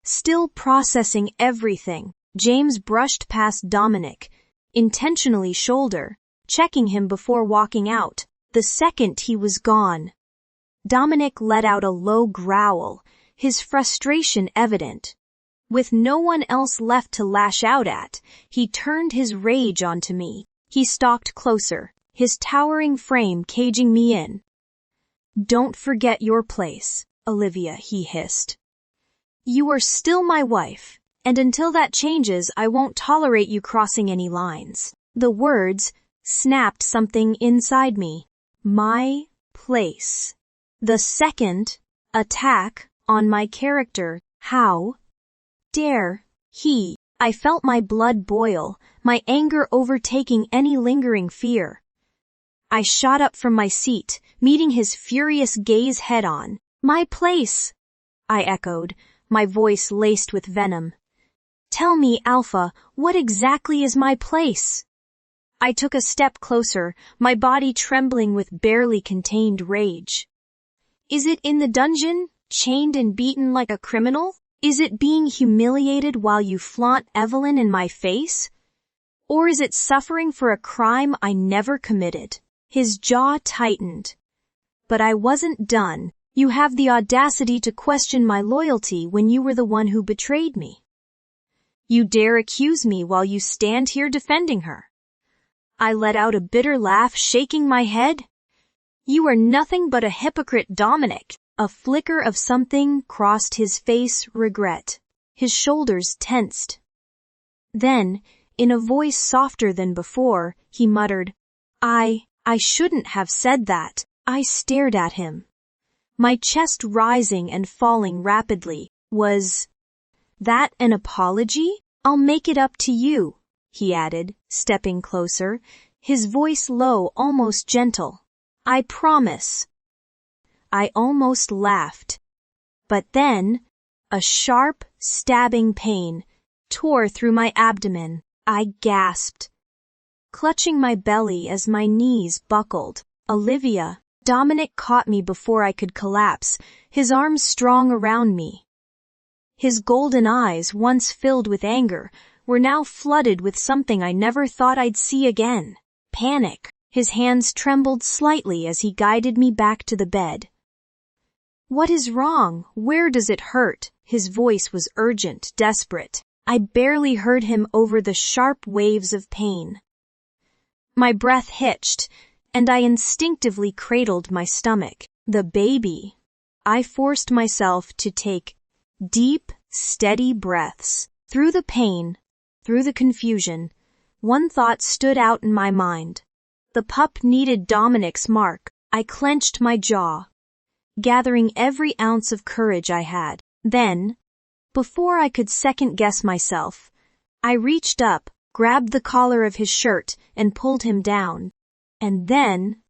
Still processing everything, James brushed past Dominic, intentionally shoulder, checking him before walking out. The second he was gone, Dominic let out a low growl, his frustration evident. With no one else left to lash out at, he turned his rage onto me. He stalked closer, his towering frame caging me in. Don't forget your place, Olivia, he hissed. You are still my wife, and until that changes, I won't tolerate you crossing any lines. The words snapped something inside me. My place. The second attack on my character. How dare he? I felt my blood boil, my anger overtaking any lingering fear. I shot up from my seat, meeting his furious gaze head-on. My place, I echoed, my voice laced with venom. Tell me, Alpha, what exactly is my place? I took a step closer, my body trembling with barely contained rage. Is it in the dungeon, chained and beaten like a criminal? Is it being humiliated while you flaunt Evelyn in my face? Or is it suffering for a crime I never committed? His jaw tightened. But I wasn't done. You have the audacity to question my loyalty when you were the one who betrayed me. You dare accuse me while you stand here defending her. I let out a bitter laugh, shaking my head. You are nothing but a hypocrite, Dominic. A flicker of something crossed his face, regret. His shoulders tensed. Then, in a voice softer than before, he muttered, I shouldn't have said that. I stared at him, my chest rising and falling rapidly. Was that an apology? I'll make it up to you, he added, stepping closer, his voice low, almost gentle. I promise. I almost laughed. But then, a sharp, stabbing pain tore through my abdomen. I gasped, clutching my belly as my knees buckled. Olivia. Dominic caught me before I could collapse, his arms strong around me. His golden eyes, once filled with anger, were now flooded with something I never thought I'd see again. Panic. His hands trembled slightly as he guided me back to the bed. What is wrong? Where does it hurt? His voice was urgent, desperate. I barely heard him over the sharp waves of pain. My breath hitched, and I instinctively cradled my stomach. The baby. I forced myself to take deep, steady breaths. Through the pain, through the confusion, one thought stood out in my mind. The pup needed Dominic's mark. I clenched my jaw, gathering every ounce of courage I had. Then, before I could second-guess myself, I reached up, grabbed the collar of his shirt, and pulled him down. And then,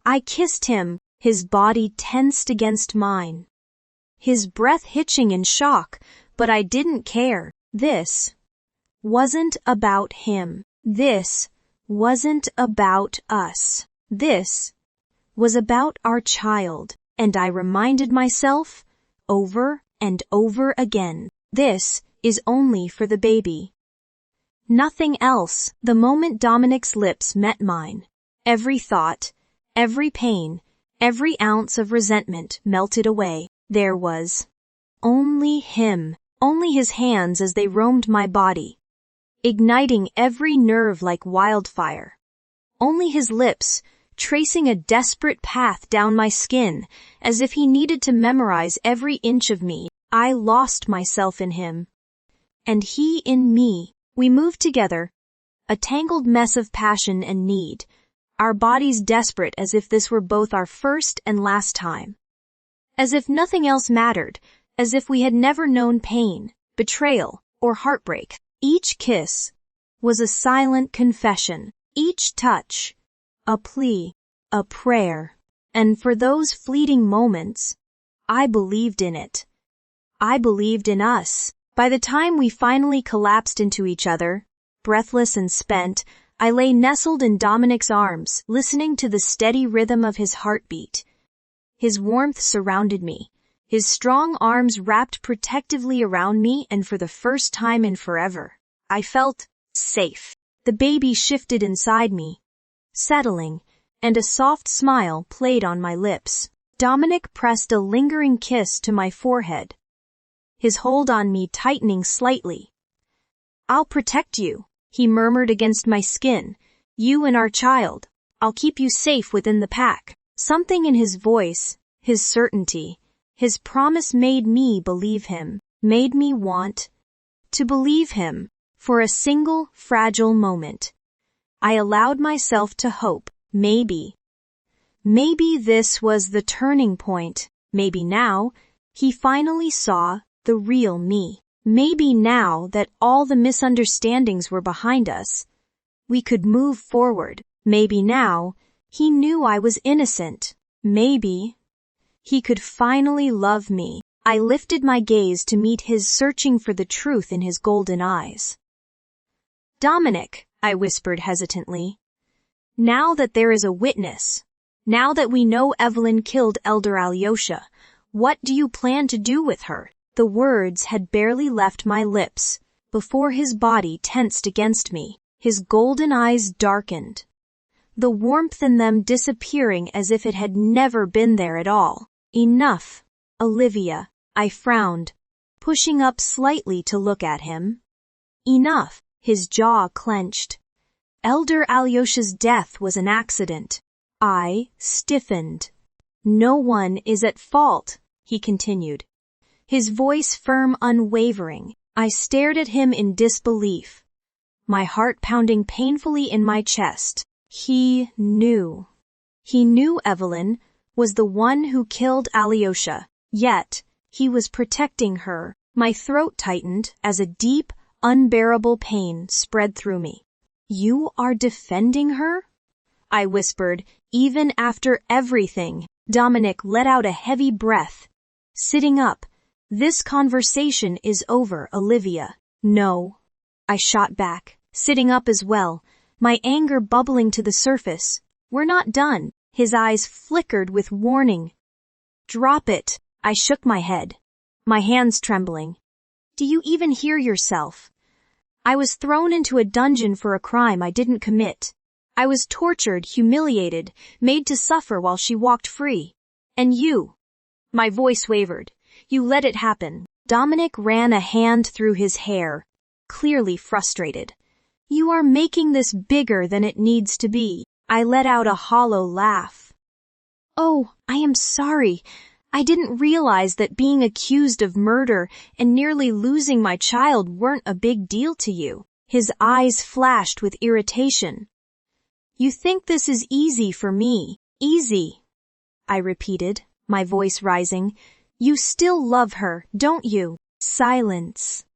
I kissed him, his body tensed against mine. His breath hitching in shock, but I didn't care. This wasn't about him. This wasn't about us. This was about our child, and I reminded myself, over and over again, this is only for the baby. Nothing else. The moment Dominic's lips met mine, every thought, every pain, every ounce of resentment melted away. There was only him, only his hands as they roamed my body, igniting every nerve like wildfire. Only his lips, tracing a desperate path down my skin, as if he needed to memorize every inch of me. I lost myself in him. And he in me. We moved together, a tangled mess of passion and need, our bodies desperate as if this were both our first and last time. As if nothing else mattered, as if we had never known pain, betrayal, or heartbreak. Each kiss was a silent confession, each touch a plea, a prayer. And for those fleeting moments, I believed in it. I believed in us. By the time we finally collapsed into each other, breathless and spent, I lay nestled in Dominic's arms, listening to the steady rhythm of his heartbeat. His warmth surrounded me, his strong arms wrapped protectively around me, and for the first time in forever, I felt safe. The baby shifted inside me, settling, and a soft smile played on my lips. Dominic pressed a lingering kiss to my forehead, his hold on me tightening slightly. "I'll protect you," he murmured against my skin. "You and our child. I'll keep you safe within the pack." Something in his voice, his certainty, his promise made me believe him, made me want to believe him. For a single, fragile moment, I allowed myself to hope. Maybe this was the turning point. Maybe now, he finally saw the real me. Maybe now that all the misunderstandings were behind us, we could move forward. Maybe now, he knew I was innocent. Maybe he could finally love me. I lifted my gaze to meet his, searching for the truth in his golden eyes. "Dominic," I whispered hesitantly, "now that there is a witness, now that we know Evelyn killed Elder Alyosha, what do you plan to do with her?" The words had barely left my lips before his body tensed against me, his golden eyes darkened, the warmth in them disappearing as if it had never been there at all. "Enough, Olivia," I frowned, pushing up slightly to look at him. "Enough." His jaw clenched. Elder Alyosha's death was an accident. I stiffened. "No one is at fault," he continued, his voice firm, unwavering. I stared at him in disbelief, my heart pounding painfully in my chest. He knew. He knew Evelyn was the one who killed Alyosha, yet he was protecting her. My throat tightened as a deep, unbearable pain spread through me. "You are defending her?" I whispered, "even after everything." Dominic let out a heavy breath, sitting up. "This conversation is over, Olivia." "No," I shot back, sitting up as well, my anger bubbling to the surface. "We're not done." His eyes flickered with warning. "Drop it." I shook my head, my hands trembling. "Do you even hear yourself? I was thrown into a dungeon for a crime I didn't commit. I was tortured, humiliated, made to suffer while she walked free. And you," my voice wavered, "you let it happen." Dominic ran a hand through his hair, clearly frustrated. "You are making this bigger than it needs to be." I let out a hollow laugh. "Oh, I am sorry. I didn't realize that being accused of murder and nearly losing my child weren't a big deal to you." His eyes flashed with irritation. "You think this is easy for me?" "Easy," I repeated, my voice rising. "You still love her, don't you?" Silence.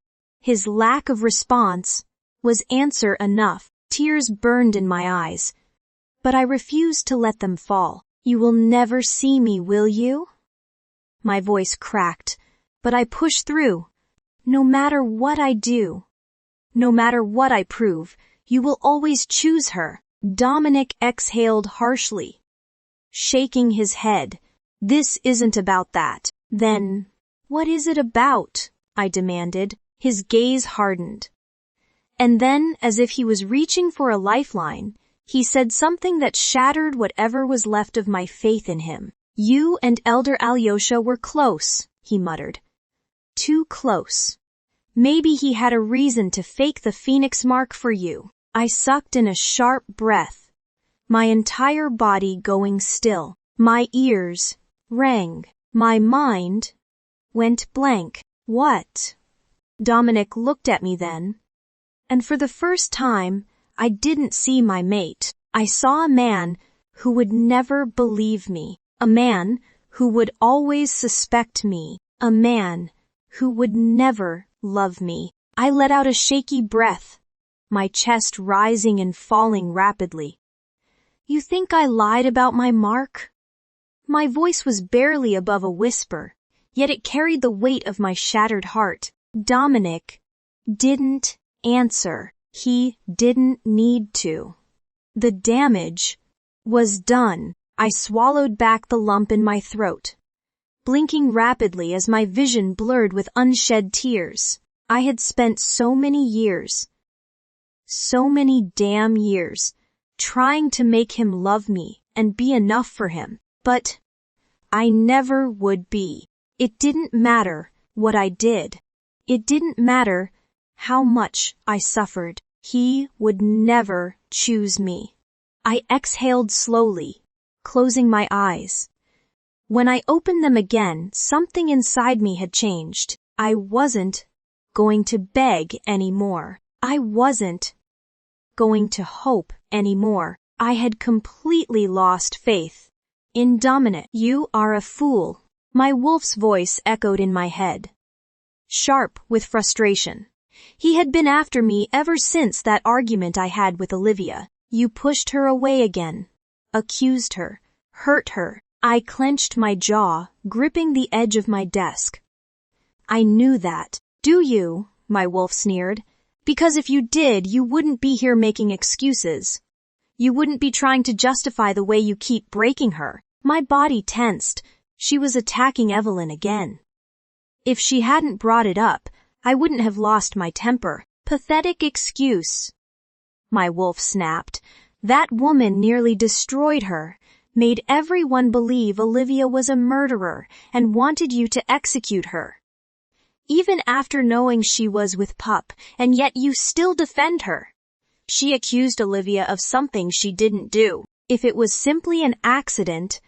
His lack of response was answer enough. Tears burned in my eyes, but I refused to let them fall. "You will never see me, will you?" My voice cracked, but I pushed through. "No matter what I do, no matter what I prove, you will always choose her." Dominic exhaled harshly, shaking his head. "This isn't about that." "Then, what is it about?" I demanded. His gaze hardened. And then, as if he was reaching for a lifeline, he said something that shattered whatever was left of my faith in him. "You and Elder Alyosha were close," he muttered. "Too close. Maybe he had a reason to fake the phoenix mark for you." I sucked in a sharp breath, my entire body going still. My ears rang. My mind went blank. What? Dominic looked at me then, and for the first time, I didn't see my mate. I saw a man who would never believe me, a man who would always suspect me, a man who would never love me. I let out a shaky breath, my chest rising and falling rapidly. You think I lied about my mark? My voice was barely above a whisper, yet it carried the weight of my shattered heart. Dominic didn't answer. He didn't need to. The damage was done. I swallowed back the lump in my throat, blinking rapidly as my vision blurred with unshed tears. I had spent so many years, so many damn years, trying to make him love me and be enough for him, but I never would be. It didn't matter what I did. It didn't matter how much I suffered. He would never choose me. I exhaled slowly, closing my eyes. When I opened them again, something inside me had changed. I wasn't going to beg anymore. I wasn't going to hope anymore. I had completely lost faith in Dominic. You are a fool. My wolf's voice echoed in my head, sharp with frustration. He had been after me ever since that argument I had with Olivia. You pushed her away again, accused her, hurt her. I clenched my jaw, gripping the edge of my desk. I knew that. Do you? My wolf sneered. Because if you did, you wouldn't be here making excuses. You wouldn't be trying to justify the way you keep breaking her. My body tensed. She was attacking Evelyn again. If she hadn't brought it up, I wouldn't have lost my temper. Pathetic excuse. My wolf snapped. That woman nearly destroyed her, made everyone believe Olivia was a murderer and wanted you to execute her. Even after knowing she was with Pup, and yet you still defend her. She accused Olivia of something she didn't do. If it was simply an accident,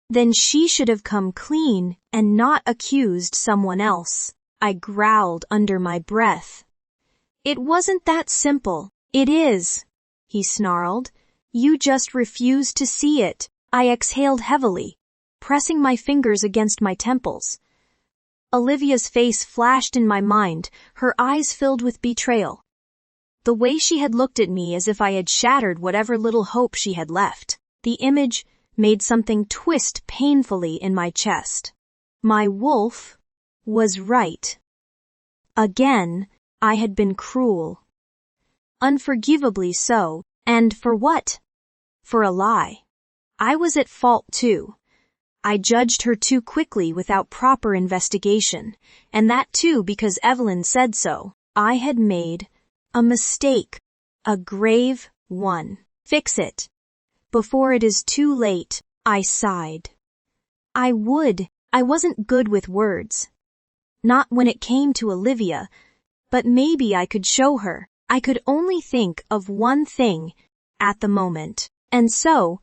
then she should have come clean and not accused someone else. I growled under my breath. It wasn't that simple. It is, he snarled. You just refuse to see it. I exhaled heavily, pressing my fingers against my temples. Olivia's face flashed in my mind, her eyes filled with betrayal. The way she had looked at me as if I had shattered whatever little hope she had left. The image made something twist painfully in my chest. My wolf was right. Again, I had been cruel. Unforgivably so, and for what? For a lie. I was at fault too. I judged her too quickly without proper investigation, and that too because Evelyn said so. I had made a mistake, a grave one. Fix it before it is too late. I sighed. I would. I wasn't good with words. Not when it came to Olivia, but maybe I could show her. I could only think of one thing at the moment, and so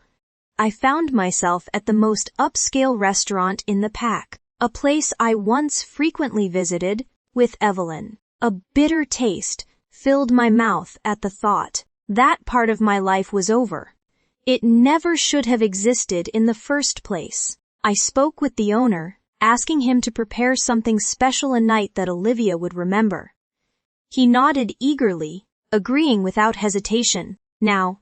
I found myself at the most upscale restaurant in the pack, a place I once frequently visited with Evelyn. A bitter taste filled my mouth at the thought. That part of my life was over. It never should have existed in the first place. I spoke with the owner, asking him to prepare something special a night that Olivia would remember. He nodded eagerly, agreeing without hesitation. Now,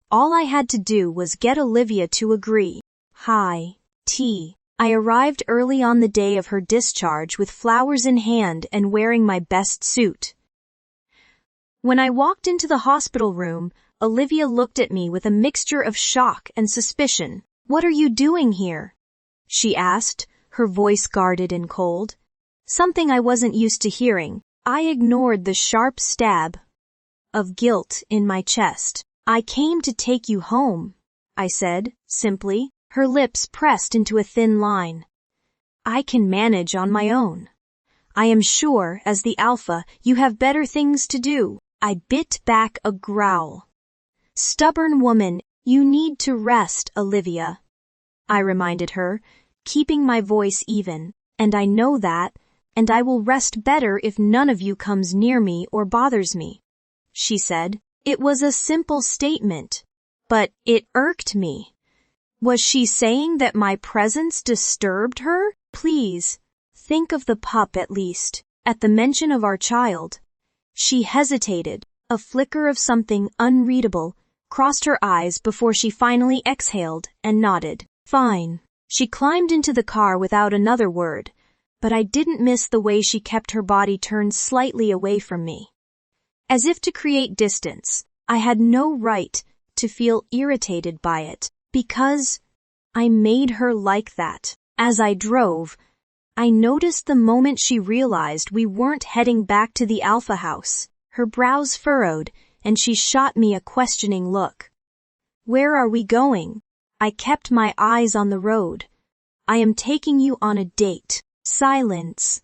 all I had to do was get Olivia to agree. High tea. I arrived early on the day of her discharge with flowers in hand and wearing my best suit. When I walked into the hospital room, Olivia looked at me with a mixture of shock and suspicion. What are you doing here? She asked, her voice guarded and cold. Something I wasn't used to hearing. I ignored the sharp stab of guilt in my chest. I came to take you home, I said, simply, her lips pressed into a thin line. I can manage on my own. I am sure, as the alpha, you have better things to do. I bit back a growl. Stubborn woman, You need to rest, Olivia, I reminded her, keeping my voice even, and I know that, and I will rest better if none of you comes near me or bothers me, she said. It was a simple statement, but it irked me. Was she saying that my presence disturbed her? Please, think of the pup at least, at the mention of our child. She hesitated, a flicker of something unreadable crossed her eyes before she finally exhaled and nodded. Fine. She climbed into the car without another word, but I didn't miss the way she kept her body turned slightly away from me. As if to create distance, I had no right to feel irritated by it, because I made her like that. As I drove, I noticed the moment she realized we weren't heading back to the Alpha House. Her brows furrowed, and she shot me a questioning look. Where are we going? I kept my eyes on the road. I am taking you on a date. Silence.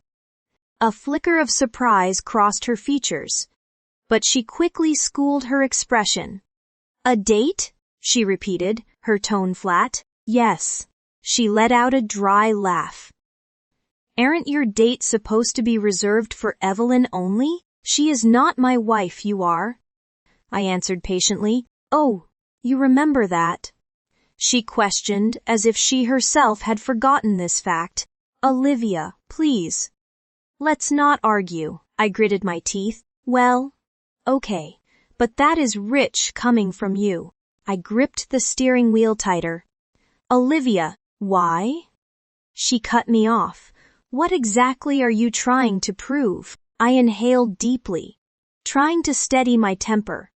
A flicker of surprise crossed her features, but she quickly schooled her expression. A date? She repeated, her tone flat. Yes. She let out a dry laugh. Aren't your dates supposed to be reserved for Evelyn only? She is not my wife, you are, I answered patiently. Oh, you remember that? She questioned as if she herself had forgotten this fact. Olivia, please. Let's not argue, I gritted my teeth. Well, okay, but that is rich coming from you. I gripped the steering wheel tighter. Olivia, why? She cut me off. What exactly are you trying to prove? I inhaled deeply, trying to steady my temper.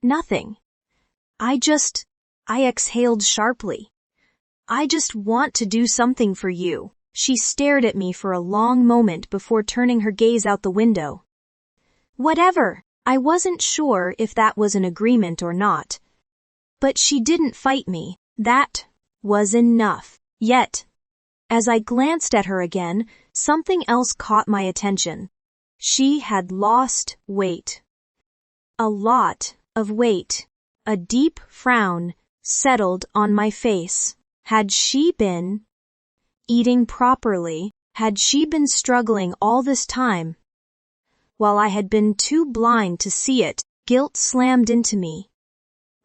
Nothing. I exhaled sharply. I just want to do something for you. She stared at me for a long moment before turning her gaze out the window. Whatever. I wasn't sure if that was an agreement or not. But she didn't fight me. That was enough. Yet, as I glanced at her again, something else caught my attention. She had lost weight. A lot of weight. A deep frown settled on my face. Had she been eating properly? Had she been struggling all this time? While I had been too blind to see it, guilt slammed into me.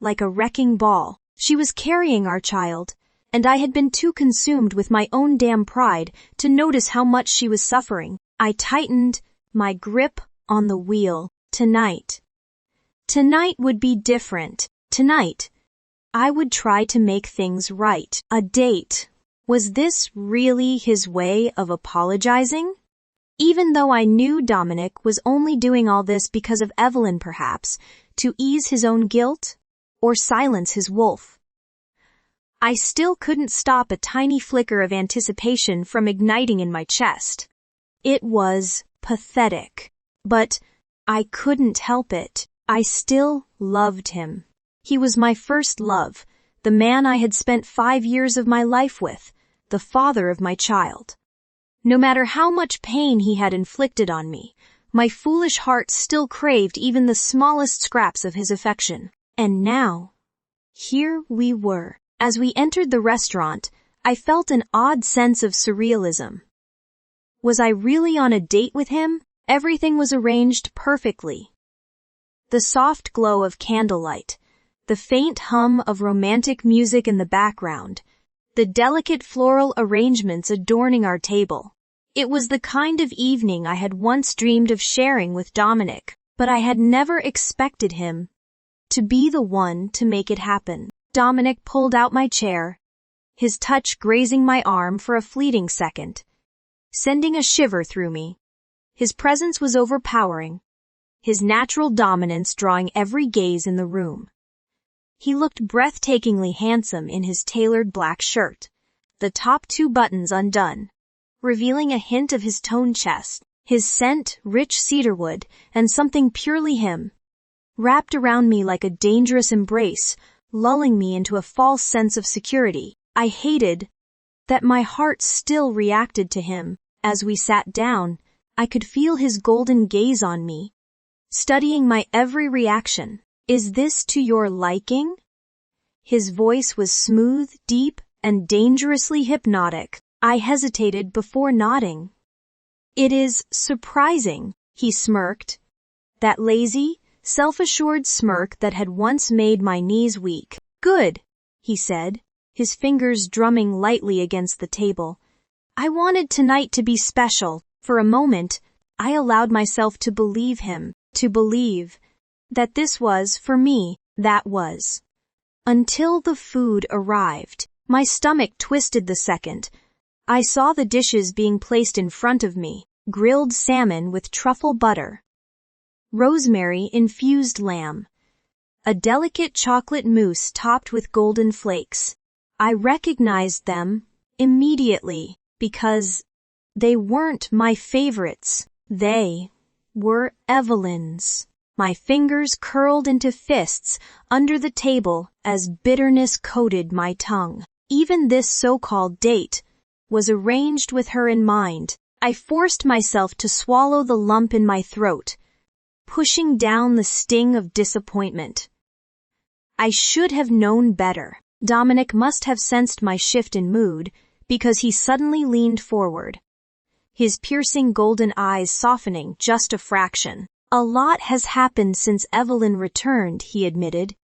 Like a wrecking ball, she was carrying our child, and I had been too consumed with my own damn pride to notice how much she was suffering. I tightened my grip on the wheel. Tonight would be different. Tonight, I would try to make things right. A date. Was this really his way of apologizing? Even though I knew Dominic was only doing all this because of Evelyn perhaps, to ease his own guilt, or silence his wolf. I still couldn't stop a tiny flicker of anticipation from igniting in my chest. It was pathetic, but I couldn't help it. I still loved him. He was my first love, the man I had spent 5 years of my life with, the father of my child. No matter how much pain he had inflicted on me, my foolish heart still craved even the smallest scraps of his affection. And now, here we were. As we entered the restaurant, I felt an odd sense of surrealism. Was I really on a date with him? Everything was arranged perfectly. The soft glow of candlelight, the faint hum of romantic music in the background, the delicate floral arrangements adorning our table. It was the kind of evening I had once dreamed of sharing with Dominic, but I had never expected him to be the one to make it happen. Dominic pulled out my chair, his touch grazing my arm for a fleeting second, sending a shiver through me. His presence was overpowering, his natural dominance drawing every gaze in the room. He looked breathtakingly handsome in his tailored black shirt, the top 2 buttons undone, revealing a hint of his toned chest, his scent rich cedarwood, and something purely him, wrapped around me like a dangerous embrace, lulling me into a false sense of security. I hated that my heart still reacted to him. As we sat down, I could feel his golden gaze on me, studying my every reaction. Is this to your liking? His voice was smooth, deep, and dangerously hypnotic. I hesitated before nodding. "It is surprising," he smirked. That lazy, self-assured smirk that had once made my knees weak. "Good," he said, his fingers drumming lightly against the table. I wanted tonight to be special. For a moment, I allowed myself to believe him, to believe that this was, for me, that was. Until the food arrived. My stomach twisted the second I saw the dishes being placed in front of me: grilled salmon with truffle butter, rosemary-infused lamb, a delicate chocolate mousse topped with golden flakes. I recognized them immediately because they weren't my favorites. They were Evelyn's. My fingers curled into fists under the table as bitterness coated my tongue. Even this so-called date was arranged with her in mind. I forced myself to swallow the lump in my throat, pushing down the sting of disappointment. I should have known better. Dominic must have sensed my shift in mood because he suddenly leaned forward, his piercing golden eyes softening just a fraction. "A lot has happened since Evelyn returned," he admitted,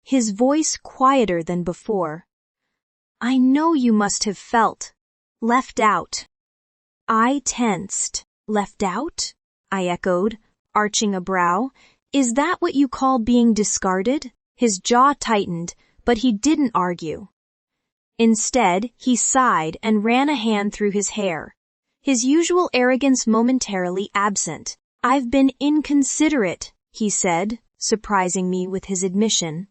his voice quieter than before. "I know you must have felt left out." I tensed. "Left out?" I echoed, arching a brow. "Is that what you call being discarded?" His jaw tightened, but he didn't argue. Instead, he sighed and ran a hand through his hair, his usual arrogance momentarily absent. "I've been inconsiderate," he said, surprising me with his admission.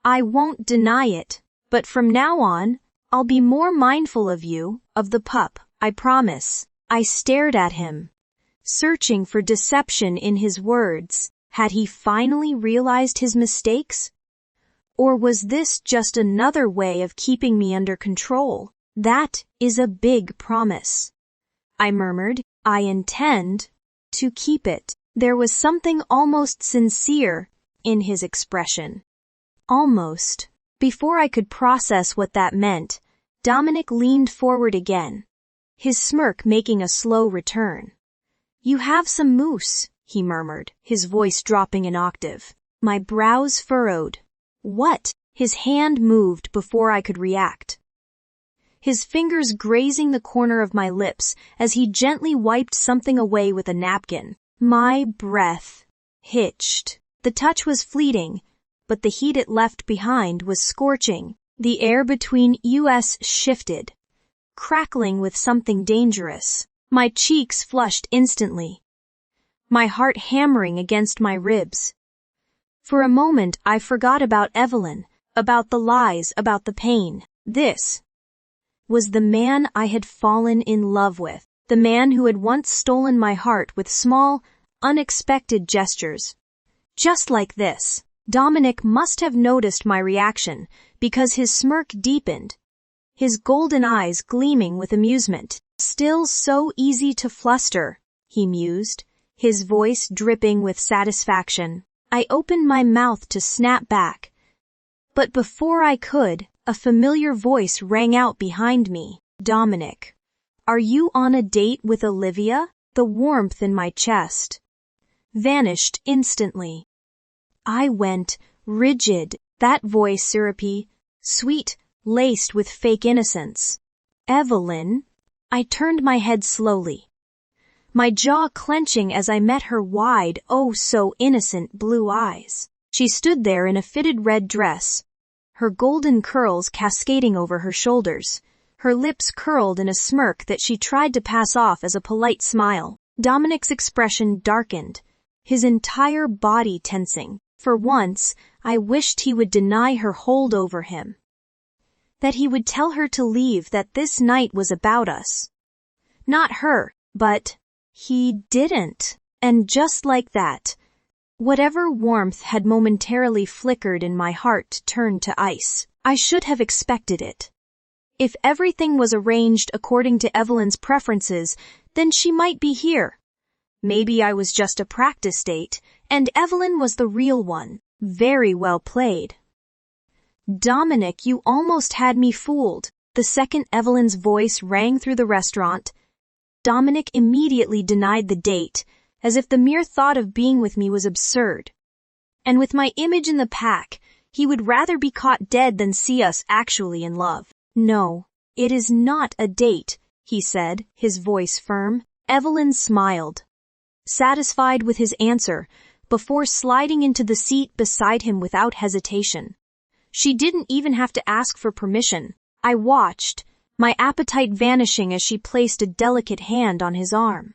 "I won't deny it, but from now on, I'll be more mindful of you, of the pup, I promise." I stared at him, searching for deception in his words. Had he finally realized his mistakes? Or was this just another way of keeping me under control? "That is a big promise," I murmured. "I intend to keep it." There was something almost sincere in his expression. Almost. Before I could process what that meant, Dominic leaned forward again, his smirk making a slow return. "You have some mousse," he murmured, his voice dropping an octave. My brows furrowed. "What?" His hand moved before I could react, his fingers grazing the corner of my lips as he gently wiped something away with a napkin. My breath hitched. The touch was fleeting, but the heat it left behind was scorching. The air between us shifted, crackling with something dangerous. My cheeks flushed instantly, my heart hammering against my ribs. For a moment I forgot about Evelyn, about the lies, about the pain. This was the man I had fallen in love with, the man who had once stolen my heart with small, unexpected gestures. Just like this. Dominic must have noticed my reaction because his smirk deepened, his golden eyes gleaming with amusement. "Still so easy to fluster," he mused, his voice dripping with satisfaction. I opened my mouth to snap back, but before I could, a familiar voice rang out behind me. "Dominic, are you on a date with Olivia?" The warmth in my chest vanished instantly. I went rigid, that voice syrupy, sweet, laced with fake innocence. "Evelyn?" I turned my head slowly, my jaw clenching as I met her wide, oh so innocent blue eyes. She stood there in a fitted red dress, her golden curls cascading over her shoulders, her lips curled in a smirk that she tried to pass off as a polite smile. Dominic's expression darkened, his entire body tensing. For once, I wished he would deny her hold over him, that he would tell her to leave, that this night was about us, not her. But he didn't. And just like that, whatever warmth had momentarily flickered in my heart turned to ice. I should have expected it. If everything was arranged according to Evelyn's preferences, then she might be here. Maybe I was just a practice date, and Evelyn was the real one. Very well played. Dominic, you almost had me fooled. The second Evelyn's voice rang through the restaurant, Dominic immediately denied the date, as if the mere thought of being with me was absurd. And with my image in the pack, he would rather be caught dead than see us actually in love. No, it is not a date, he said, his voice firm. Evelyn smiled, satisfied with his answer, before sliding into the seat beside him without hesitation. She didn't even have to ask for permission. I watched, my appetite vanishing as she placed a delicate hand on his arm.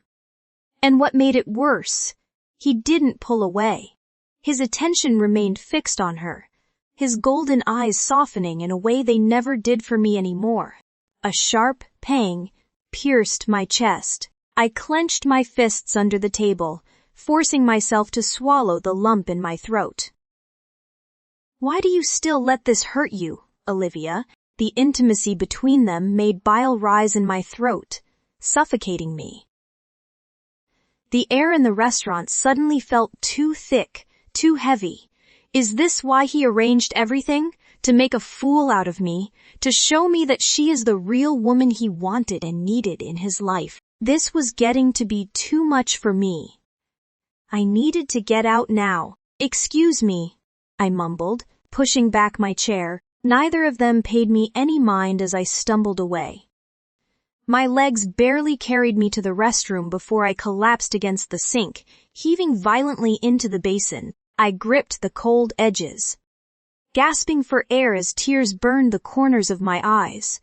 And what made it worse, he didn't pull away. His attention remained fixed on her, his golden eyes softening in a way they never did for me anymore. A sharp pang pierced my chest. I clenched my fists under the table, forcing myself to swallow the lump in my throat. Why do you still let this hurt you, Olivia? The intimacy between them made bile rise in my throat, suffocating me. The air in the restaurant suddenly felt too thick, too heavy. Is this why he arranged everything? To make a fool out of me, to show me that she is the real woman he wanted and needed in his life. This was getting to be too much for me. I needed to get out now. Excuse me, I mumbled, pushing back my chair. Neither of them paid me any mind as I stumbled away. My legs barely carried me to the restroom before I collapsed against the sink, heaving violently into the basin. I gripped the cold edges, gasping for air as tears burned the corners of my eyes.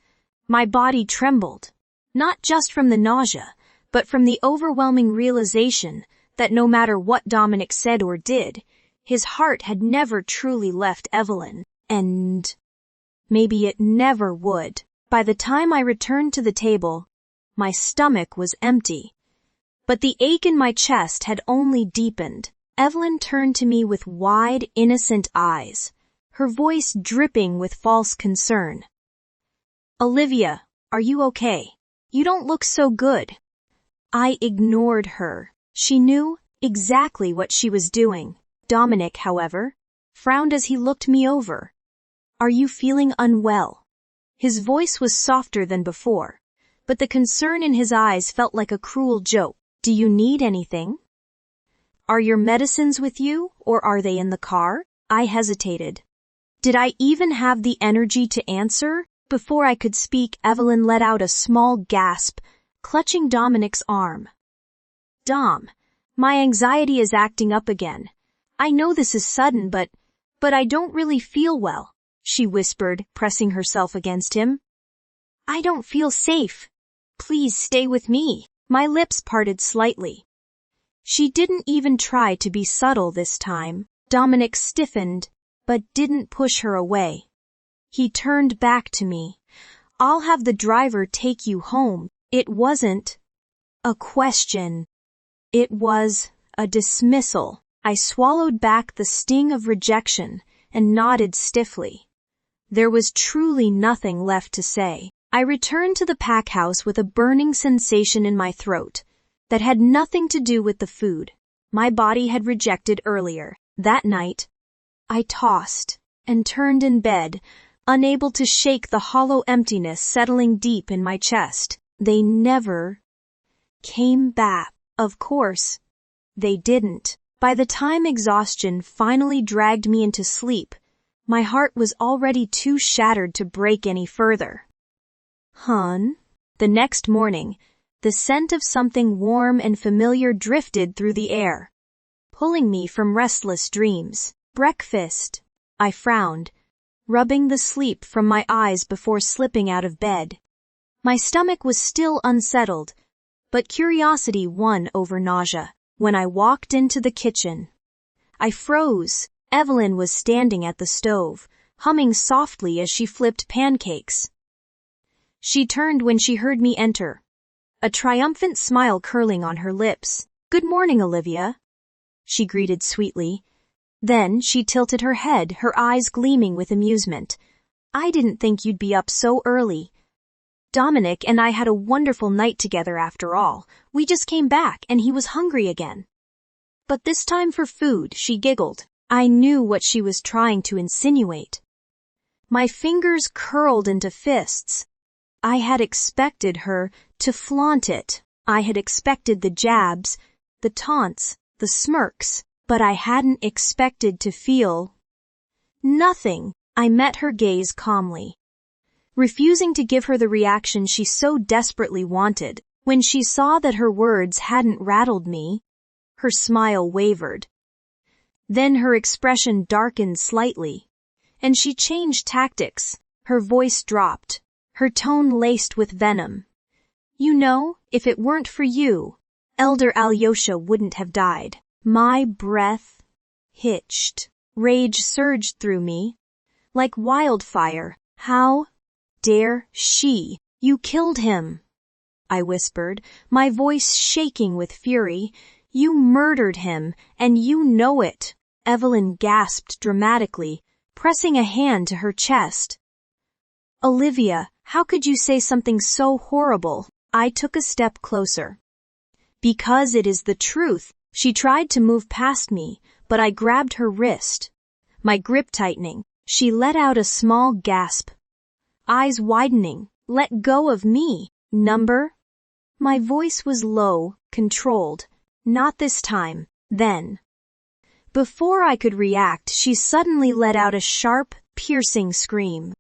My body trembled, not just from the nausea, but from the overwhelming realization that no matter what Dominic said or did, his heart had never truly left Evelyn, and maybe it never would. By the time I returned to the table, my stomach was empty, but the ache in my chest had only deepened. Evelyn turned to me with wide, innocent eyes, her voice dripping with false concern. Olivia, are you okay? You don't look so good. I ignored her. She knew exactly what she was doing. Dominic, however, frowned as he looked me over. Are you feeling unwell? His voice was softer than before, but the concern in his eyes felt like a cruel joke. Do you need anything? Are your medicines with you, or are they in the car? I hesitated. Did I even have the energy to answer? Before I could speak, Evelyn let out a small gasp, clutching Dominic's arm. Dom, my anxiety is acting up again. I know this is sudden, but I don't really feel well, she whispered, pressing herself against him. I don't feel safe. Please stay with me. My lips parted slightly. She didn't even try to be subtle this time. Dominic stiffened, but didn't push her away. He turned back to me. I'll have the driver take you home. It wasn't a question. It was a dismissal. I swallowed back the sting of rejection and nodded stiffly. There was truly nothing left to say. I returned to the pack house with a burning sensation in my throat that had nothing to do with the food my body had rejected earlier. That night, I tossed and turned in bed, unable to shake the hollow emptiness settling deep in my chest. They never came back. Of course, they didn't. By the time exhaustion finally dragged me into sleep, my heart was already too shattered to break any further. Hun? The next morning, the scent of something warm and familiar drifted through the air, pulling me from restless dreams. Breakfast, I frowned, rubbing the sleep from my eyes before slipping out of bed. My stomach was still unsettled, but curiosity won over nausea. When I walked into the kitchen, I froze. Evelyn was standing at the stove, humming softly as she flipped pancakes. She turned when she heard me enter, a triumphant smile curling on her lips. Good morning, Olivia, she greeted sweetly. Then she tilted her head, her eyes gleaming with amusement. I didn't think you'd be up so early. Dominic and I had a wonderful night together after all. We just came back and he was hungry again. But this time for food, she giggled. I knew what she was trying to insinuate. My fingers curled into fists. I had expected her to flaunt it. I had expected the jabs, the taunts, the smirks, but I hadn't expected to feel nothing. I met her gaze calmly, refusing to give her the reaction she so desperately wanted. When she saw that her words hadn't rattled me, her smile wavered. Then her expression darkened slightly, and she changed tactics. Her voice dropped, her tone laced with venom. You know, if it weren't for you, Elder Alyosha wouldn't have died. My breath hitched. Rage surged through me like wildfire. How dare she? You killed him, I whispered, my voice shaking with fury. You murdered him, and you know it. Evelyn gasped dramatically, pressing a hand to her chest. Olivia, how could you say something so horrible? I took a step closer. Because it is the truth. She tried to move past me, but I grabbed her wrist. My grip tightening, she let out a small gasp. Eyes widening. Let go of me. Number? My voice was low, controlled. Not this time. Then. Before I could react, she suddenly let out a sharp, piercing scream.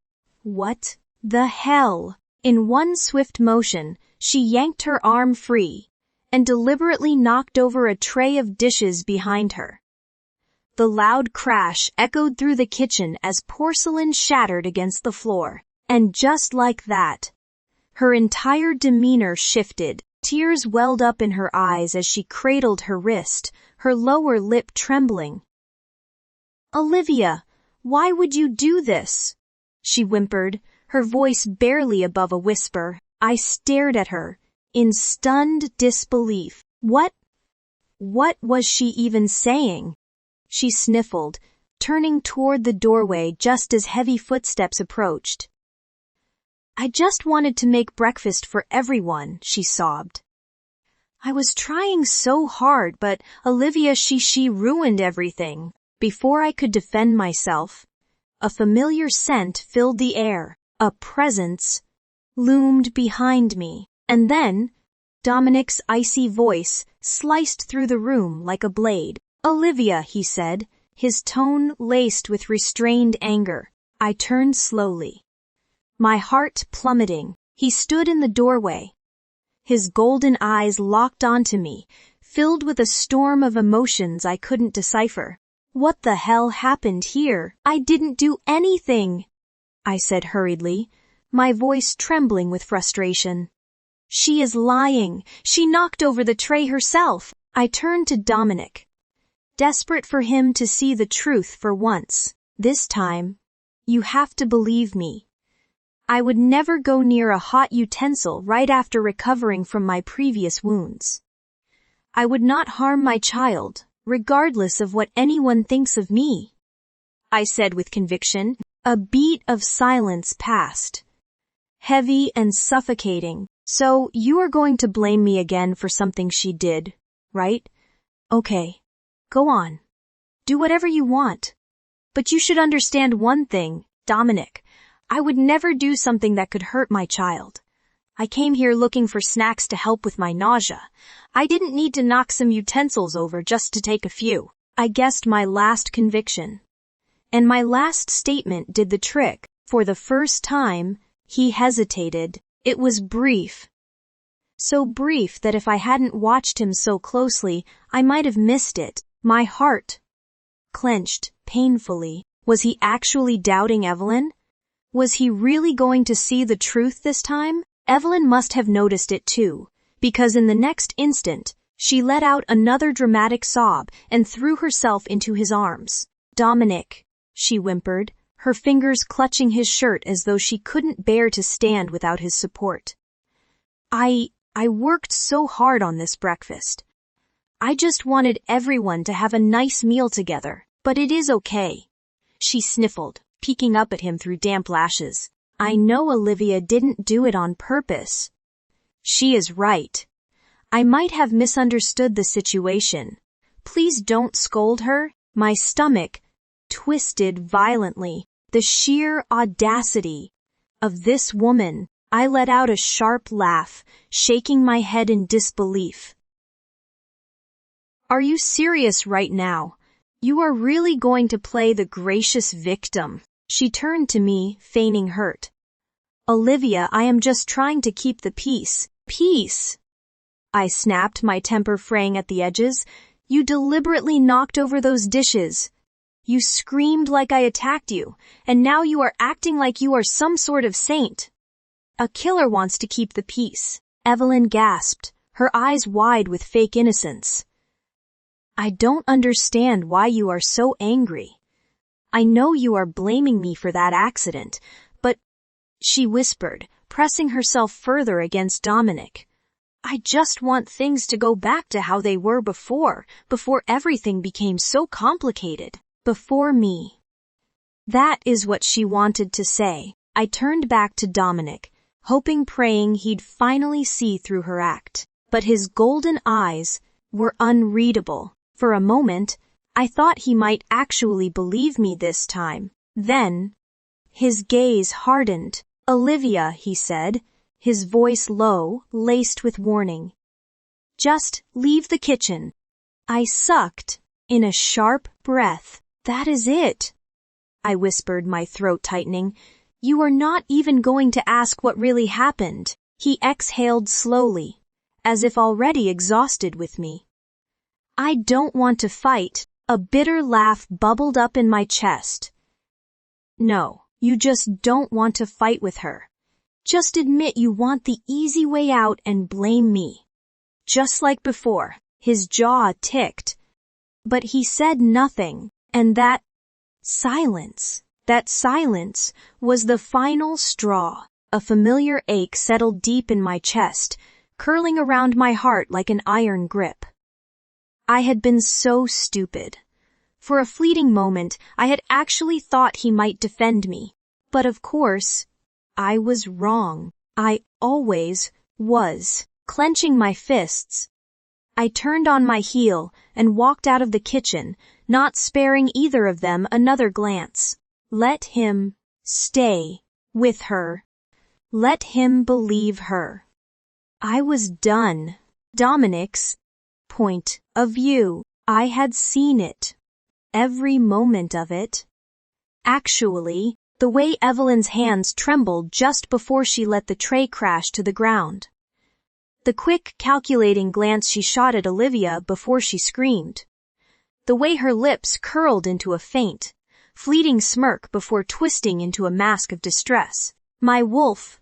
What the hell? In one swift motion, she yanked her arm free and deliberately knocked over a tray of dishes behind her. The loud crash echoed through the kitchen as porcelain shattered against the floor, and just like that, her entire demeanor shifted. Tears welled up in her eyes as she cradled her wrist, her lower lip trembling. Olivia, why would you do this? She whimpered, her voice barely above a whisper. I stared at her, in stunned disbelief. What was she even saying? She sniffled, turning toward the doorway just as heavy footsteps approached. I just wanted to make breakfast for everyone, she sobbed. I was trying so hard, but Olivia, she ruined everything. Before I could defend myself, a familiar scent filled the air. A presence loomed behind me. And then, Dominic's icy voice sliced through the room like a blade. Olivia, he said, his tone laced with restrained anger. I turned slowly, my heart plummeting. He stood in the doorway, his golden eyes locked onto me, filled with a storm of emotions I couldn't decipher. What the hell happened here? I didn't do anything, I said hurriedly, my voice trembling with frustration. She is lying. She knocked over the tray herself. I turned to Dominic, desperate for him to see the truth for once. This time, you have to believe me. I would never go near a hot utensil right after recovering from my previous wounds. I would not harm my child, regardless of what anyone thinks of me, I said with conviction. A beat of silence passed, heavy and suffocating. So you are going to blame me again for something she did, right? Okay, go on. Do whatever you want. But you should understand one thing, Dominic. I would never do something that could hurt my child. I came here looking for snacks to help with my nausea. I didn't need to knock some utensils over just to take a few. I guessed my last conviction. And my last statement did the trick. For the first time, he hesitated. It was brief. So brief that if I hadn't watched him so closely, I might have missed it. My heart clenched painfully. Was he actually doubting Evelyn? Was he really going to see the truth this time? Evelyn must have noticed it too, because in the next instant, she let out another dramatic sob and threw herself into his arms. Dominic, she whimpered, her fingers clutching his shirt as though she couldn't bear to stand without his support. I worked so hard on this breakfast. I just wanted everyone to have a nice meal together, but it is okay. She sniffled, peeking up at him through damp lashes. I know Olivia didn't do it on purpose. She is right. I might have misunderstood the situation. Please don't scold her. My stomach twisted violently. The sheer audacity of this woman. I let out a sharp laugh, shaking my head in disbelief. Are you serious right now? You are really going to play the gracious victim? She turned to me, feigning hurt. Olivia, I am just trying to keep the peace. Peace! I snapped, my temper fraying at the edges. You deliberately knocked over those dishes. You screamed like I attacked you, and now you are acting like you are some sort of saint. A killer wants to keep the peace. Evelyn gasped, her eyes wide with fake innocence. I don't understand why you are so angry. I know you are blaming me for that accident, but, she whispered, pressing herself further against Dominic. I just want things to go back to how they were before everything became so complicated. Before me. That is what she wanted to say. I turned back to Dominic, hoping, praying he'd finally see through her act. But his golden eyes were unreadable. For a moment, I thought he might actually believe me this time. Then, his gaze hardened. Olivia, he said, his voice low, laced with warning. Just leave the kitchen. I sucked in a sharp breath. That is it, I whispered, my throat tightening. You are not even going to ask what really happened. He exhaled slowly, as if already exhausted with me. I don't want to fight. A bitter laugh bubbled up in my chest. No, you just don't want to fight with her. Just admit you want the easy way out and blame me. Just like before, his jaw ticked. But he said nothing. And that silence was the final straw. A familiar ache settled deep in my chest, curling around my heart like an iron grip. I had been so stupid. For a fleeting moment, I had actually thought he might defend me. But of course, I was wrong. I always was. Clenching my fists, I turned on my heel and walked out of the kitchen, not sparing either of them another glance. Let him stay with her. Let him believe her. I was done. Dominic's point of view. I had seen it. Every moment of it. Actually, the way Evelyn's hands trembled just before she let the tray crash to the ground. The quick, calculating glance she shot at Olivia before she screamed. The way her lips curled into a faint, fleeting smirk before twisting into a mask of distress. My wolf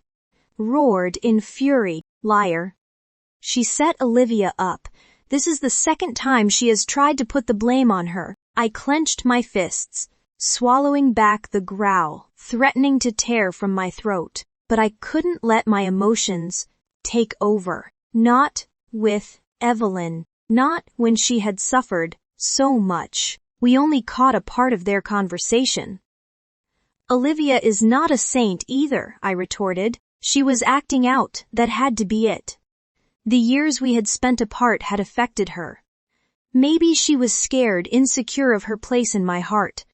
roared in fury. Liar. She set Olivia up. This is the second time she has tried to put the blame on her. I clenched my fists, swallowing back the growl, threatening to tear from my throat. But I couldn't let my emotions take over. Not with Evelyn. Not when she had suffered so much. We only caught a part of their conversation. Olivia is not a saint either, I retorted. She was acting out. That had to be it. The years we had spent apart had affected her. Maybe she was scared, insecure of her place in my heart.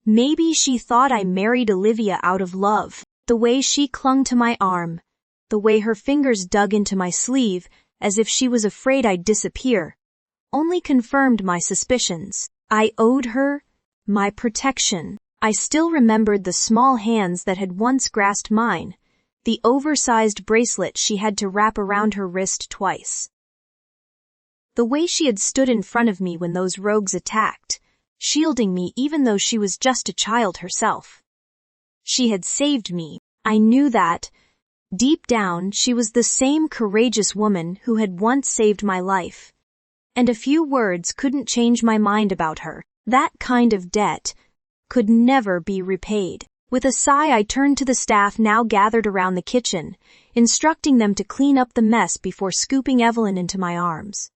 Maybe she thought I married Olivia out of love. The way she clung to my arm, the way her fingers dug into my sleeve, as if she was afraid I'd disappear, only confirmed my suspicions. I owed her my protection. I still remembered the small hands that had once grasped mine, the oversized bracelet she had to wrap around her wrist twice. The way she had stood in front of me when those rogues attacked, shielding me even though she was just a child herself. She had saved me. I knew that. Deep down, she was the same courageous woman who had once saved my life. And a few words couldn't change my mind about her. That kind of debt could never be repaid. With a sigh, I turned to the staff now gathered around the kitchen, instructing them to clean up the mess before scooping Evelyn into my arms.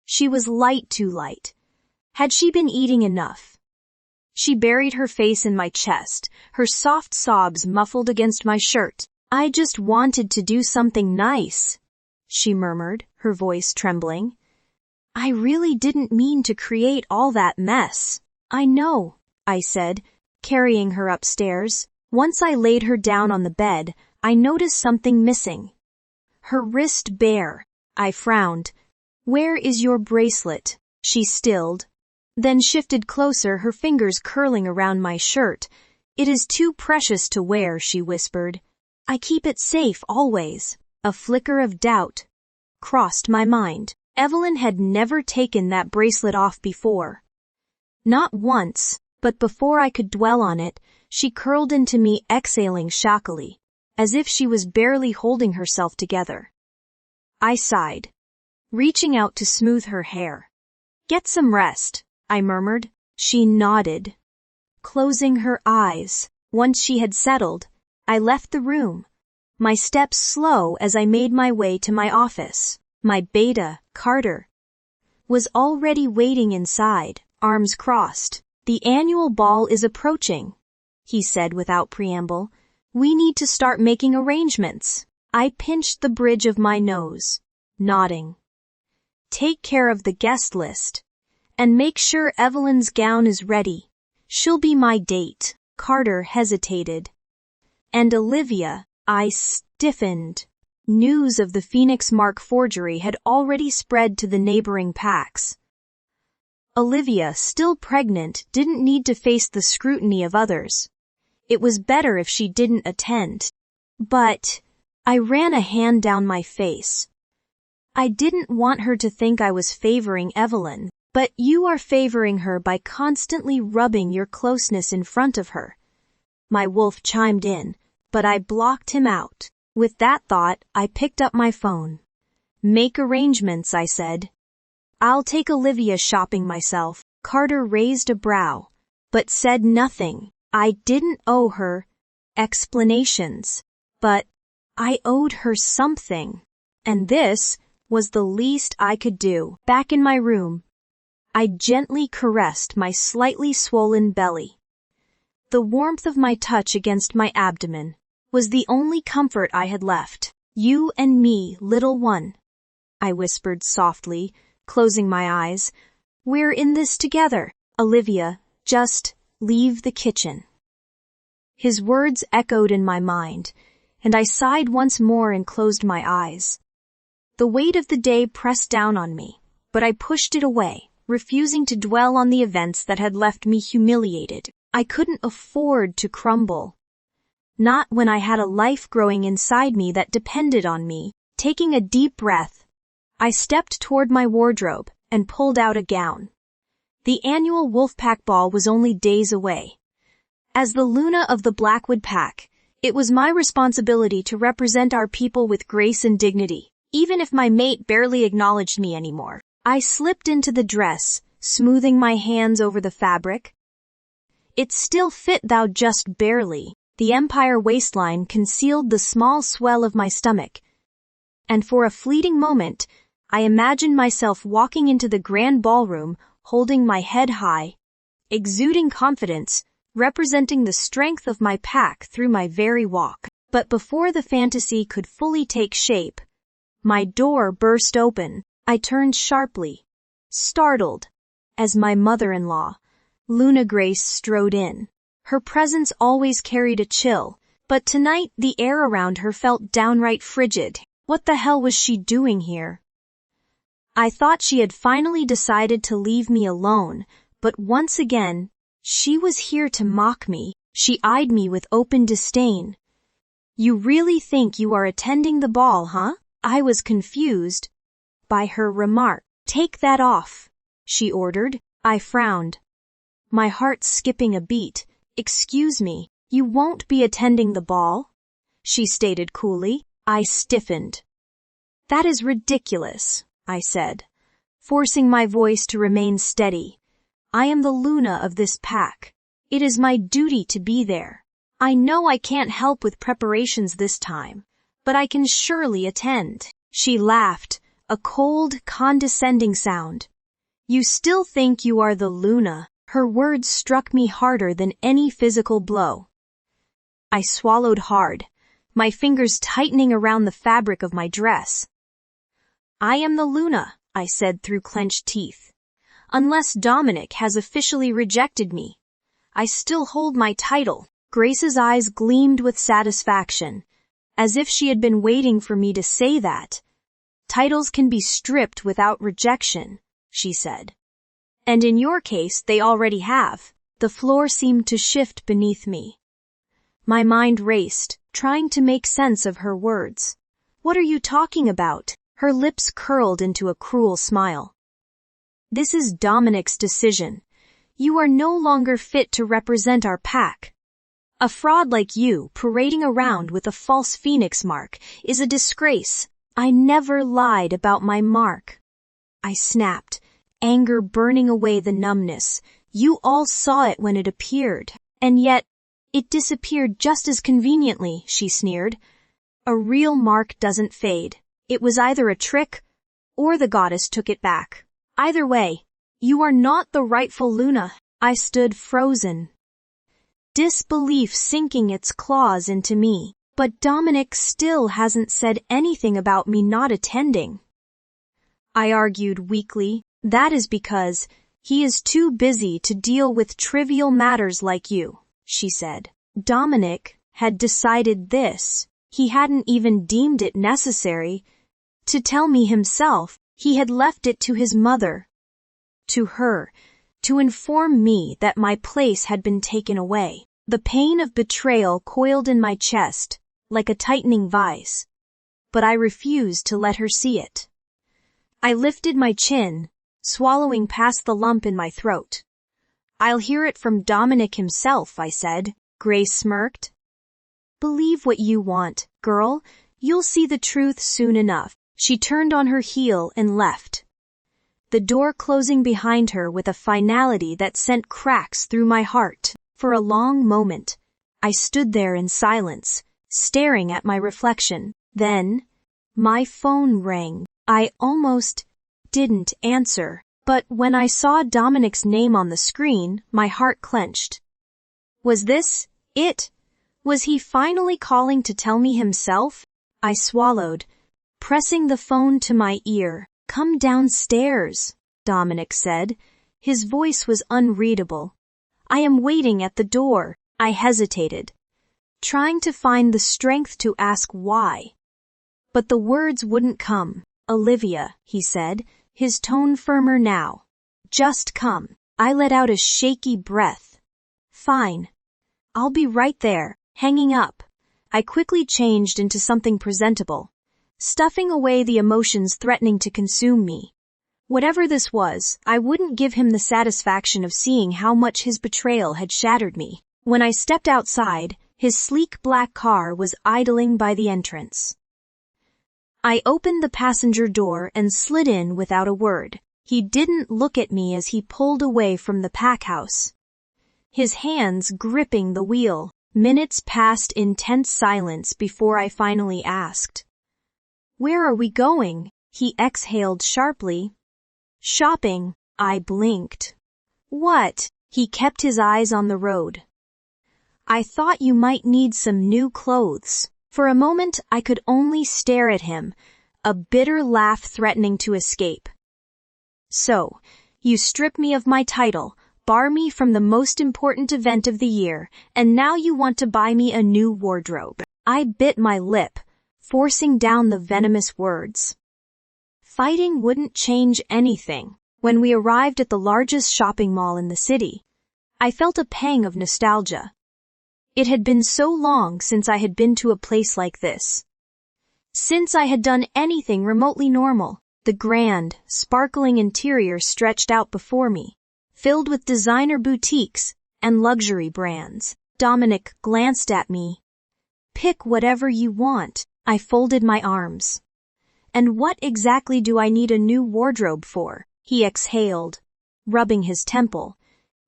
She was light, too light. Had she been eating enough? She buried her face in my chest, her soft sobs muffled against my shirt. I just wanted to do something nice, she murmured, her voice trembling. I really didn't mean to create all that mess. I know, I said, carrying her upstairs. Once I laid her down on the bed, I noticed something missing. Her wrist bare. I frowned. "Where is your bracelet?" She stilled, then shifted closer, her fingers curling around my shirt. "It is too precious to wear," she whispered. "I keep it safe always." A flicker of doubt crossed my mind. Evelyn had never taken that bracelet off before. Not once, but before I could dwell on it, she curled into me, exhaling shockily, as if she was barely holding herself together. I sighed, reaching out to smooth her hair. "Get some rest," I murmured. She nodded, closing her eyes. Once she had settled, I left the room, my steps slow as I made my way to my office. My beta, Carter, was already waiting inside, arms crossed. "The annual ball is approaching," he said without preamble. "We need to start making arrangements." I pinched the bridge of my nose, nodding. "Take care of the guest list, and make sure Evelyn's gown is ready. She'll be my date." Carter hesitated. "And Olivia," I stiffened. News of the Phoenix Mark forgery had already spread to the neighboring packs. Olivia, still pregnant, didn't need to face the scrutiny of others. It was better if she didn't attend. But I ran a hand down my face. "I didn't want her to think I was favoring Evelyn, but you are favoring her by constantly rubbing your closeness in front of her." My wolf chimed in, but I blocked him out. With that thought, I picked up my phone. "Make arrangements," I said. "I'll take Olivia shopping myself." Carter raised a brow, but said nothing. I didn't owe her explanations, but I owed her something, and this was the least I could do. Back in my room, I gently caressed my slightly swollen belly. The warmth of my touch against my abdomen was the only comfort I had left. "You and me, little one," I whispered softly, closing my eyes. "We're in this together. Olivia, just leave the kitchen." His words echoed in my mind, and I sighed once more and closed my eyes. The weight of the day pressed down on me, but I pushed it away, refusing to dwell on the events that had left me humiliated. I couldn't afford to crumble. Not when I had a life growing inside me that depended on me. Taking a deep breath, I stepped toward my wardrobe and pulled out a gown. The annual Wolfpack Ball was only days away. As the Luna of the Blackwood Pack, it was my responsibility to represent our people with grace and dignity, even if my mate barely acknowledged me anymore. I slipped into the dress, smoothing my hands over the fabric. It still fit, though just barely. The empire waistline concealed the small swell of my stomach, and for a fleeting moment, I imagined myself walking into the grand ballroom, holding my head high, exuding confidence, representing the strength of my pack through my very walk. But before the fantasy could fully take shape, my door burst open. I turned sharply, startled, as my mother-in-law, Luna Grace, strode in. Her presence always carried a chill, but tonight the air around her felt downright frigid. What the hell was she doing here? I thought she had finally decided to leave me alone, but once again, she was here to mock me. She eyed me with open disdain. "You really think you are attending the ball, huh?" I was confused by her remark. "Take that off," she ordered. I frowned, my heart skipping a beat. "Excuse me, you won't be attending the ball?" she stated coolly. I stiffened. "That is ridiculous," I said, forcing my voice to remain steady. "I am the Luna of this pack. It is my duty to be there. I know I can't help with preparations this time, but I can surely attend." She laughed, a cold, condescending sound. "You still think you are the Luna?" Her words struck me harder than any physical blow. I swallowed hard, my fingers tightening around the fabric of my dress. "I am the Luna," I said through clenched teeth. "Unless Dominic has officially rejected me. I still hold my title. Grace's eyes gleamed with satisfaction, as if she had been waiting for me to say that. Titles can be stripped without rejection, she said. And in your case, they already have. The floor seemed to shift beneath me. My mind raced, trying to make sense of her words. What are you talking about? Her lips curled into a cruel smile. This is Dominic's decision. You are no longer fit to represent our pack. A fraud like you, parading around with a false phoenix mark, is a disgrace. I never lied about my mark. I snapped, anger burning away the numbness. You all saw it when it appeared. And yet, it disappeared just as conveniently, she sneered. A real mark doesn't fade. It was either a trick, or the goddess took it back. Either way, you are not the rightful Luna. I stood frozen, disbelief sinking its claws into me. But Dominic still hasn't said anything about me not attending. I argued weakly. That is because he is too busy to deal with trivial matters like you, she said. Dominic had decided this. He hadn't even deemed it necessary to tell me himself. He had left it to his mother, to her, to inform me that my place had been taken away. The pain of betrayal coiled in my chest, like a tightening vise, but I refused to let her see it. I lifted my chin, swallowing past the lump in my throat. I'll hear it from Dominic himself, I said. Grace smirked. Believe what you want, girl. You'll see the truth soon enough. She turned on her heel and left, the door closing behind her with a finality that sent cracks through my heart. For a long moment, I stood there in silence, staring at my reflection. Then, my phone rang. I almost didn't answer, but when I saw Dominic's name on the screen, my heart clenched. Was this it? Was he finally calling to tell me himself? I swallowed, pressing the phone to my ear. Come downstairs, Dominic said. His voice was unreadable. I am waiting at the door. I hesitated, trying to find the strength to ask why. But the words wouldn't come. Olivia, he said, his tone firmer now. Just come. I let out a shaky breath. Fine. I'll be right there. Hanging up, I quickly changed into something presentable, stuffing away the emotions threatening to consume me. Whatever this was, I wouldn't give him the satisfaction of seeing how much his betrayal had shattered me. When I stepped outside, his sleek black car was idling by the entrance. I opened the passenger door and slid in without a word. He didn't look at me as he pulled away from the pack house, his hands gripping the wheel. Minutes passed in tense silence before I finally asked, "Where are we going?" He exhaled sharply. "Shopping." I blinked. "What?" He kept his eyes on the road. "I thought you might need some new clothes." For a moment I could only stare at him, a bitter laugh threatening to escape. "So, you strip me of my title, bar me from the most important event of the year, and now you want to buy me a new wardrobe." I bit my lip, forcing down the venomous words. Fighting wouldn't change anything. When we arrived at the largest shopping mall in the city, I felt a pang of nostalgia. It had been so long since I had been to a place like this. Since I had done anything remotely normal, the grand, sparkling interior stretched out before me, filled with designer boutiques and luxury brands. Dominic glanced at me. "Pick whatever you want." I folded my arms. "And what exactly do I need a new wardrobe for?" He exhaled, rubbing his temple.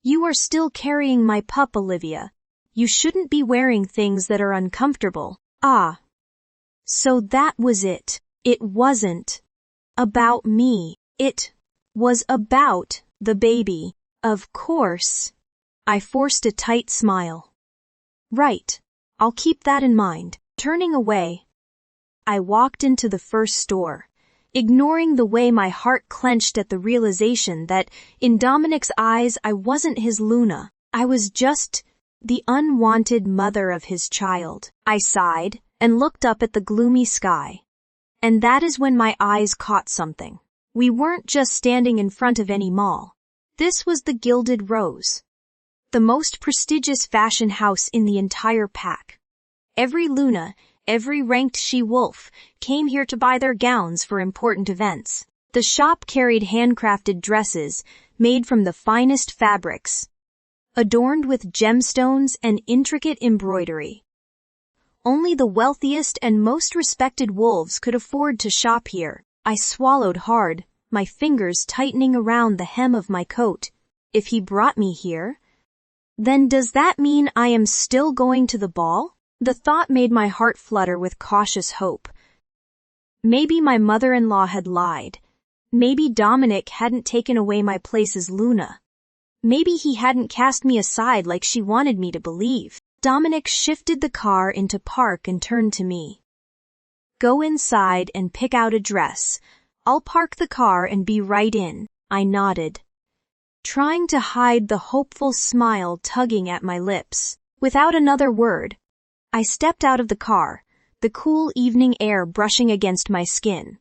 "You are still carrying my pup, Olivia. You shouldn't be wearing things that are uncomfortable." Ah. So that was it. It wasn't about me. It was about the baby. Of course. I forced a tight smile. Right. I'll keep that in mind. Turning away, I walked into the first store, ignoring the way my heart clenched at the realization that, in Dominic's eyes, I wasn't his Luna. I was just the unwanted mother of his child. I sighed and looked up at the gloomy sky. And that is when my eyes caught something. We weren't just standing in front of any mall. This was the Gilded Rose, the most prestigious fashion house in the entire pack. Every Luna, every ranked she-wolf, came here to buy their gowns for important events. The shop carried handcrafted dresses made from the finest fabrics, adorned with gemstones and intricate embroidery. Only the wealthiest and most respected wolves could afford to shop here. I swallowed hard, my fingers tightening around the hem of my coat. If he brought me here, then does that mean I am still going to the ball? The thought made my heart flutter with cautious hope. Maybe my mother-in-law had lied. Maybe Dominic hadn't taken away my place as Luna. Maybe he hadn't cast me aside like she wanted me to believe. Dominic shifted the car into park and turned to me. Go inside and pick out a dress. I'll park the car and be right in. I nodded, trying to hide the hopeful smile tugging at my lips. Without another word, I stepped out of the car, the cool evening air brushing against my skin.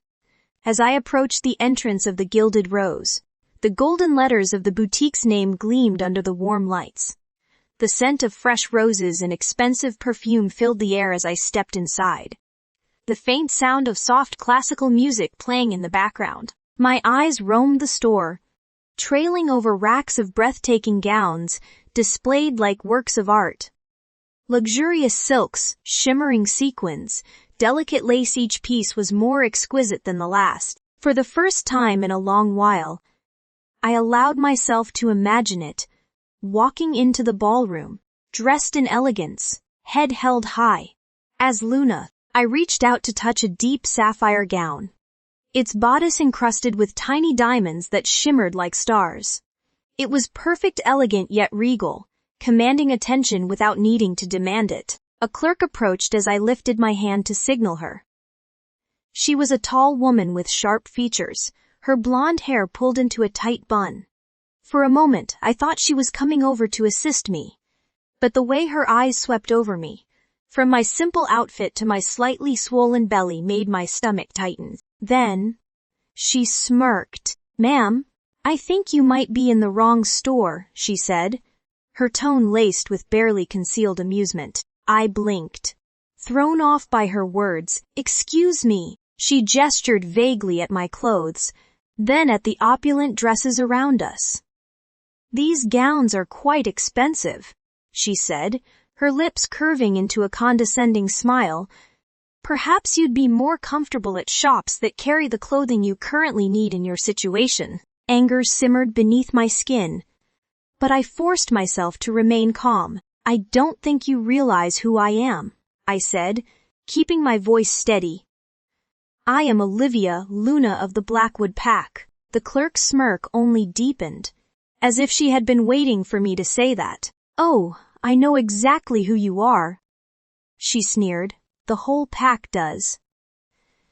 As I approached the entrance of the Gilded Rose, the golden letters of the boutique's name gleamed under the warm lights. The scent of fresh roses and expensive perfume filled the air as I stepped inside, the faint sound of soft classical music playing in the background. My eyes roamed the store, trailing over racks of breathtaking gowns displayed like works of art. Luxurious silks, shimmering sequins, delicate lace. Each piece was more exquisite than the last. For the first time in a long while, I allowed myself to imagine it, walking into the ballroom, dressed in elegance, head held high. As Luna, I reached out to touch a deep sapphire gown, its bodice encrusted with tiny diamonds that shimmered like stars. It was perfect, elegant yet regal, commanding attention without needing to demand it. A clerk approached as I lifted my hand to signal her. She was a tall woman with sharp features, her blonde hair pulled into a tight bun. For a moment, I thought she was coming over to assist me. But the way her eyes swept over me, from my simple outfit to my slightly swollen belly, made my stomach tighten. Then, she smirked. "Ma'am, I think you might be in the wrong store," she said, her tone laced with barely concealed amusement. I blinked, thrown off by her words. "Excuse me." She gestured vaguely at my clothes, then at the opulent dresses around us. "These gowns are quite expensive," she said, her lips curving into a condescending smile. "Perhaps you'd be more comfortable at shops that carry the clothing you currently need in your situation." Anger simmered beneath my skin, but I forced myself to remain calm. "I don't think you realize who I am," I said, keeping my voice steady. "I am Olivia, Luna of the Blackwood Pack." The clerk's smirk only deepened, as if she had been waiting for me to say that. "Oh, I know exactly who you are," she sneered. "The whole pack does."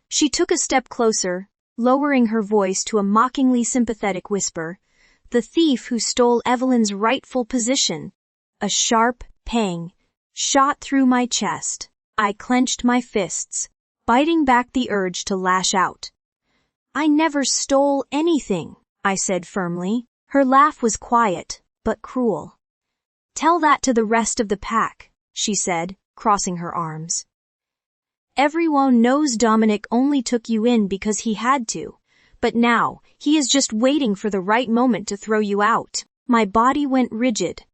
She took a step closer, lowering her voice to a mockingly sympathetic whisper. "The thief who stole Evelyn's rightful position." A sharp pang shot through my chest. I clenched my fists, biting back the urge to lash out. "I never stole anything," I said firmly. Her laugh was quiet, but cruel. "Tell that to the rest of the pack," she said, crossing her arms. "Everyone knows Dominic only took you in because he had to, but now he is just waiting for the right moment to throw you out." My body went rigid,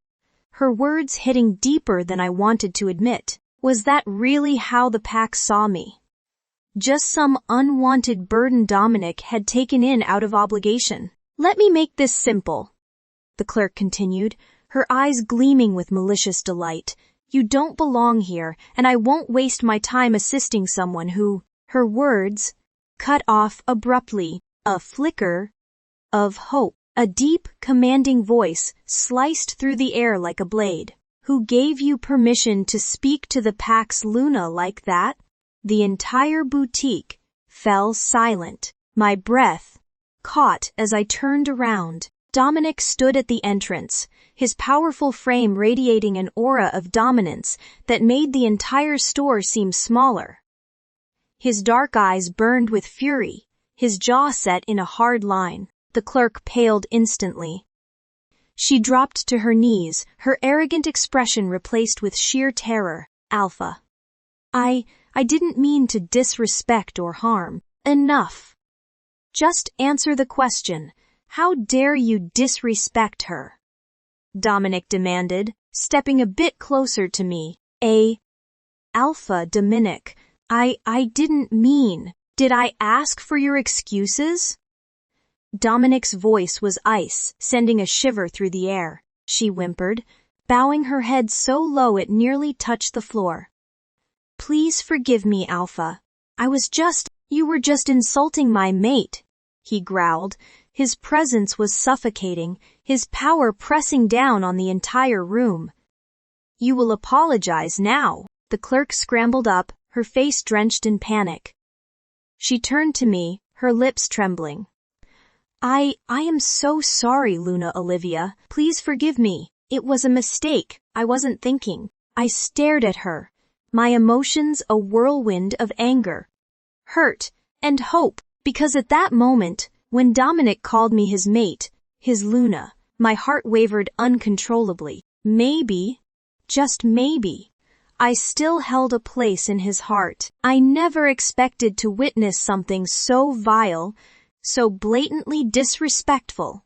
her words hitting deeper than I wanted to admit. Was that really how the pack saw me? Just some unwanted burden Dominic had taken in out of obligation? "Let me make this simple," the clerk continued, her eyes gleaming with malicious delight. "You don't belong here, and I won't waste my time assisting someone who—" Her words cut off abruptly. A flicker of hope, a deep, commanding voice sliced through the air like a blade. "Who gave you permission to speak to the pack's Luna like that?" The entire boutique fell silent. My breath caught as I turned around. Dominic stood at the entrance, his powerful frame radiating an aura of dominance that made the entire store seem smaller. His dark eyes burned with fury, his jaw set in a hard line. The clerk paled instantly. She dropped to her knees, her arrogant expression replaced with sheer terror. Alpha. I didn't mean to disrespect or harm. Enough. Just answer the question. How dare you disrespect her? Dominic demanded, stepping a bit closer to me. Alpha, Dominic, I didn't mean. Did I ask for your excuses? Dominic's voice was ice, sending a shiver through the air. She whimpered, bowing her head so low it nearly touched the floor. Please forgive me, Alpha. You were just insulting my mate, he growled. His presence was suffocating, his power pressing down on the entire room. You will apologize now. The clerk scrambled up, her face drenched in panic. She turned to me, her lips trembling. I am so sorry, Luna Olivia. Please forgive me. It was a mistake. I wasn't thinking. I stared at her, my emotions a whirlwind of anger, hurt, and hope, because at that moment, when Dominic called me his mate, his Luna, my heart wavered uncontrollably. Maybe, just maybe, I still held a place in his heart. I never expected to witness something so vile, so blatantly disrespectful.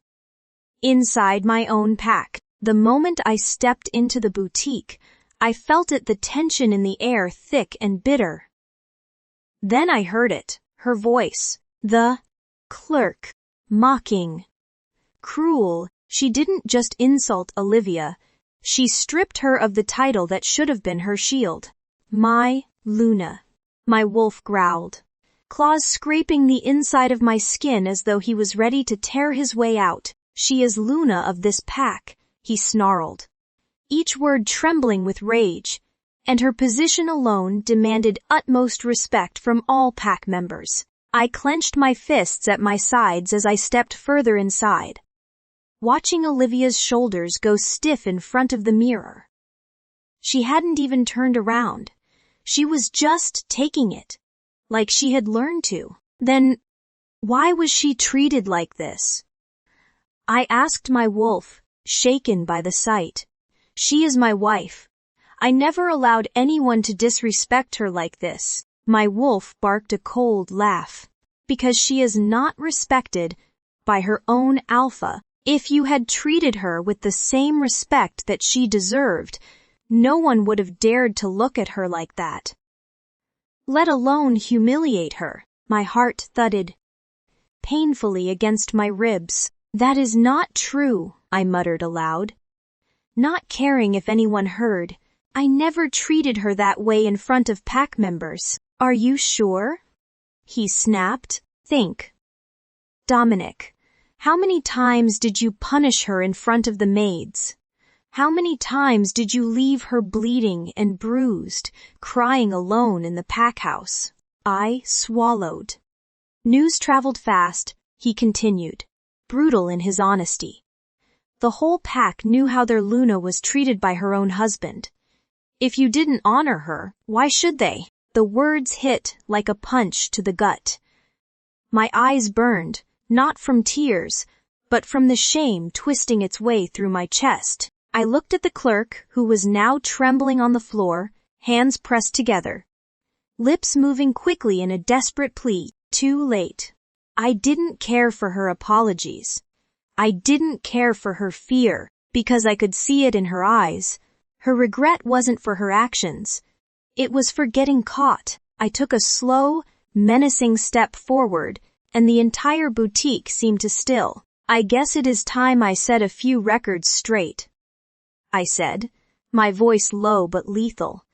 Inside my own pack, the moment I stepped into the boutique, I felt the tension in the air thick and bitter. Then I heard it, her voice, the clerk, mocking. Cruel, she didn't just insult Olivia, she stripped her of the title that should have been her shield. My Luna, my wolf growled, claws scraping the inside of my skin as though he was ready to tear his way out. She is Luna of this pack, he snarled, each word trembling with rage, and her position alone demanded utmost respect from all pack members. I clenched my fists at my sides as I stepped further inside, watching Olivia's shoulders go stiff in front of the mirror. She hadn't even turned around. She was just taking it, like she had learned to. Then, why was she treated like this? I asked my wolf, shaken by the sight. She is my wife. I never allowed anyone to disrespect her like this. My wolf barked a cold laugh. Because she is not respected by her own alpha. If you had treated her with the same respect that she deserved, no one would have dared to look at her like that. Let alone humiliate her. My heart thudded painfully against my ribs. That is not true, I muttered aloud. Not caring if anyone heard, I never treated her that way in front of pack members. Are you sure? He snapped. Think. Dominic, how many times did you punish her in front of the maids? How many times did you leave her bleeding and bruised, crying alone in the pack house? I swallowed. News traveled fast, he continued, brutal in his honesty. The whole pack knew how their Luna was treated by her own husband. If you didn't honor her, why should they? The words hit like a punch to the gut. My eyes burned, not from tears, but from the shame twisting its way through my chest. I looked at the clerk, who was now trembling on the floor, hands pressed together, lips moving quickly in a desperate plea. Too late. I didn't care for her apologies. I didn't care for her fear, because I could see it in her eyes. Her regret wasn't for her actions. It was for getting caught. I took a slow, menacing step forward, and the entire boutique seemed to still. I guess it is time I set a few records straight, I said, my voice low but lethal.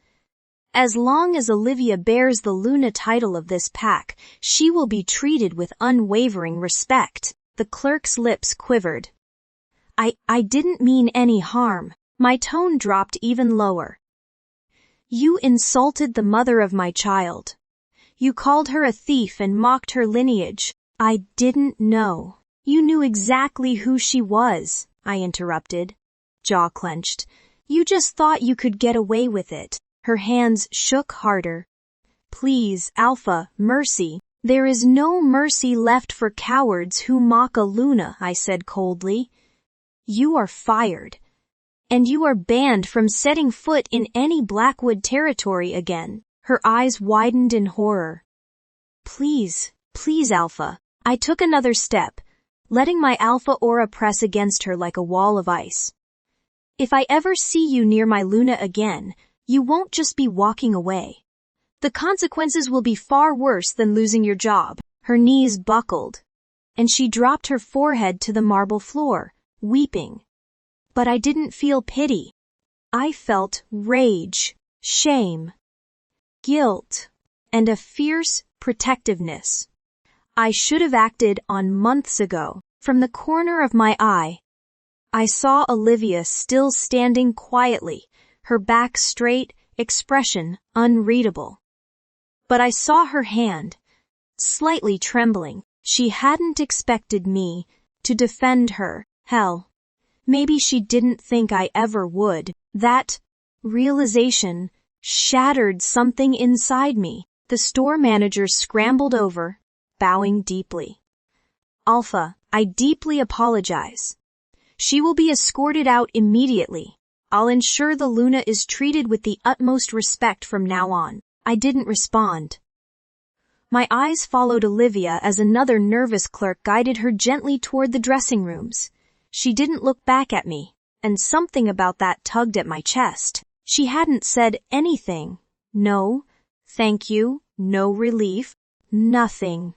As long as Olivia bears the Luna title of this pack, she will be treated with unwavering respect. The clerk's lips quivered. I didn't mean any harm. My tone dropped even lower. You insulted the mother of my child. You called her a thief and mocked her lineage. I didn't know. You knew exactly who she was, I interrupted. jaw clenched. You just thought you could get away with it. Her hands shook harder. Please, Alpha, mercy. There is no mercy left for cowards who mock a Luna, I said coldly. You are fired. And you are banned from setting foot in any Blackwood territory again. Her eyes widened in horror. Please, please, Alpha. I took another step, letting my Alpha aura press against her like a wall of ice. If I ever see you near my Luna again, you won't just be walking away. The consequences will be far worse than losing your job. Her knees buckled, and she dropped her forehead to the marble floor, weeping. But I didn't feel pity. I felt rage, shame, guilt, and a fierce protectiveness. I should have acted on months ago. From the corner of my eye, I saw Olivia still standing quietly, her back straight, expression unreadable. But I saw her hand, slightly trembling. She hadn't expected me to defend her. Hell, maybe she didn't think I ever would. That realization shattered something inside me. The store manager scrambled over, bowing deeply. Alpha, I deeply apologize. She will be escorted out immediately. I'll ensure the Luna is treated with the utmost respect from now on. I didn't respond. My eyes followed Olivia as another nervous clerk guided her gently toward the dressing rooms. She didn't look back at me, and something about that tugged at my chest. She hadn't said anything. No, thank you, no relief, nothing.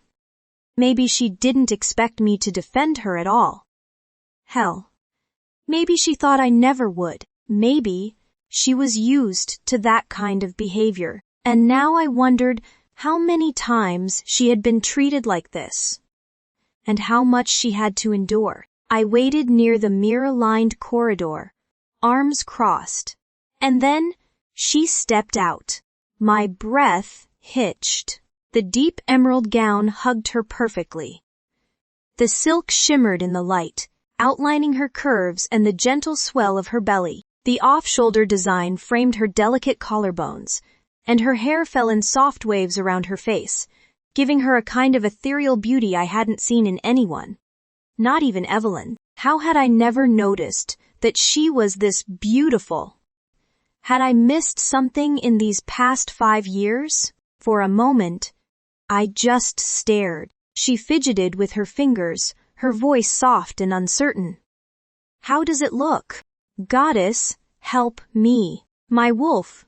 Maybe she didn't expect me to defend her at all. Hell, maybe she thought I never would. Maybe she was used to that kind of behavior. And now I wondered how many times she had been treated like this, and how much she had to endure. I waited near the mirror-lined corridor, arms crossed, and then she stepped out. My breath hitched. The deep emerald gown hugged her perfectly. The silk shimmered in the light, outlining her curves and the gentle swell of her belly. The off-shoulder design framed her delicate collarbones, and her hair fell in soft waves around her face, giving her a kind of ethereal beauty I hadn't seen in anyone. Not even Evelyn. How had I never noticed that she was this beautiful? Had I missed something in these past 5 years? For a moment, I just stared. She fidgeted with her fingers, her voice soft and uncertain. How does it look? Goddess, help me. My wolf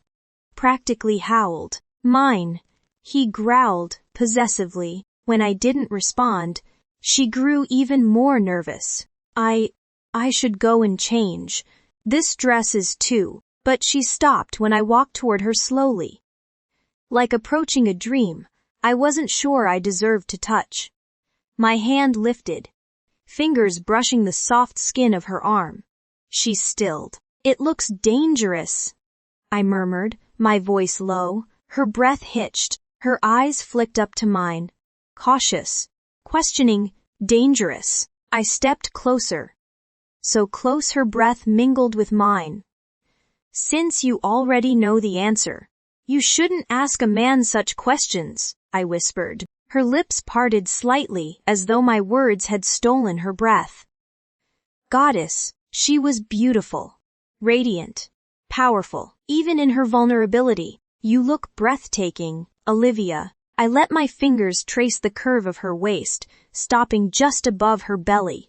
practically howled. Mine, he growled possessively. When I didn't respond, she grew even more nervous. I should go and change. This dress is too. But she stopped when I walked toward her slowly. Like approaching a dream, I wasn't sure I deserved to touch. My hand lifted, fingers brushing the soft skin of her arm. She stilled. It looks dangerous, I murmured, my voice low. Her breath hitched, her eyes flicked up to mine. Cautious, questioning, dangerous. I stepped closer. So close her breath mingled with mine. Since you already know the answer, you shouldn't ask a man such questions, I whispered. Her lips parted slightly as though my words had stolen her breath. Goddess, she was beautiful, radiant, powerful, even in her vulnerability. You look breathtaking, Olivia. I let my fingers trace the curve of her waist, stopping just above her belly.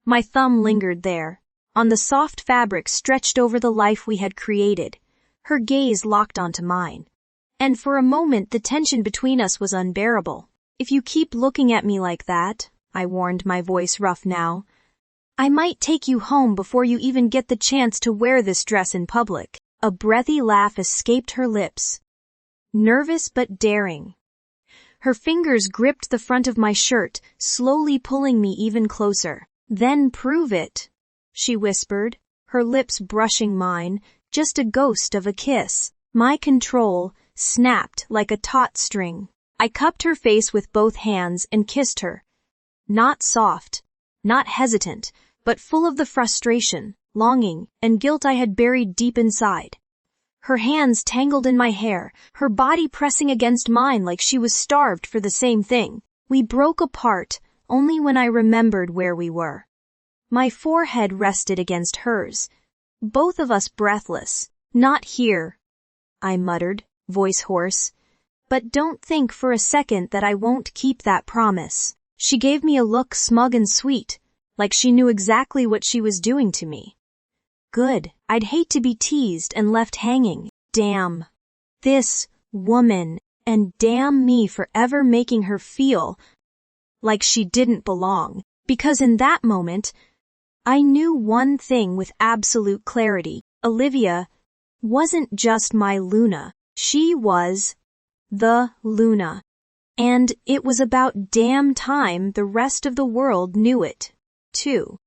My thumb lingered there, on the soft fabric stretched over the life we had created. Her gaze locked onto mine. And for a moment the tension between us was unbearable. If you keep looking at me like that, I warned, my voice rough now, I might take you home before you even get the chance to wear this dress in public. A breathy laugh escaped her lips. Nervous but daring. Her fingers gripped the front of my shirt, slowly pulling me even closer. Then prove it, she whispered, her lips brushing mine, just a ghost of a kiss. My control snapped like a taut string. I cupped her face with both hands and kissed her. Not soft, not hesitant, but full of the frustration, longing, and guilt I had buried deep inside. Her hands tangled in my hair, her body pressing against mine like she was starved for the same thing. We broke apart only when I remembered where we were. My forehead rested against hers, both of us breathless. "Not here," I muttered, voice hoarse. "But don't think for a second that I won't keep that promise." She gave me a look smug and sweet, like she knew exactly what she was doing to me. Good. I'd hate to be teased and left hanging. Damn this woman, and damn me for ever making her feel like she didn't belong. Because in that moment, I knew one thing with absolute clarity. Olivia wasn't just my Luna. She was the Luna. And it was about damn time the rest of the world knew it, too.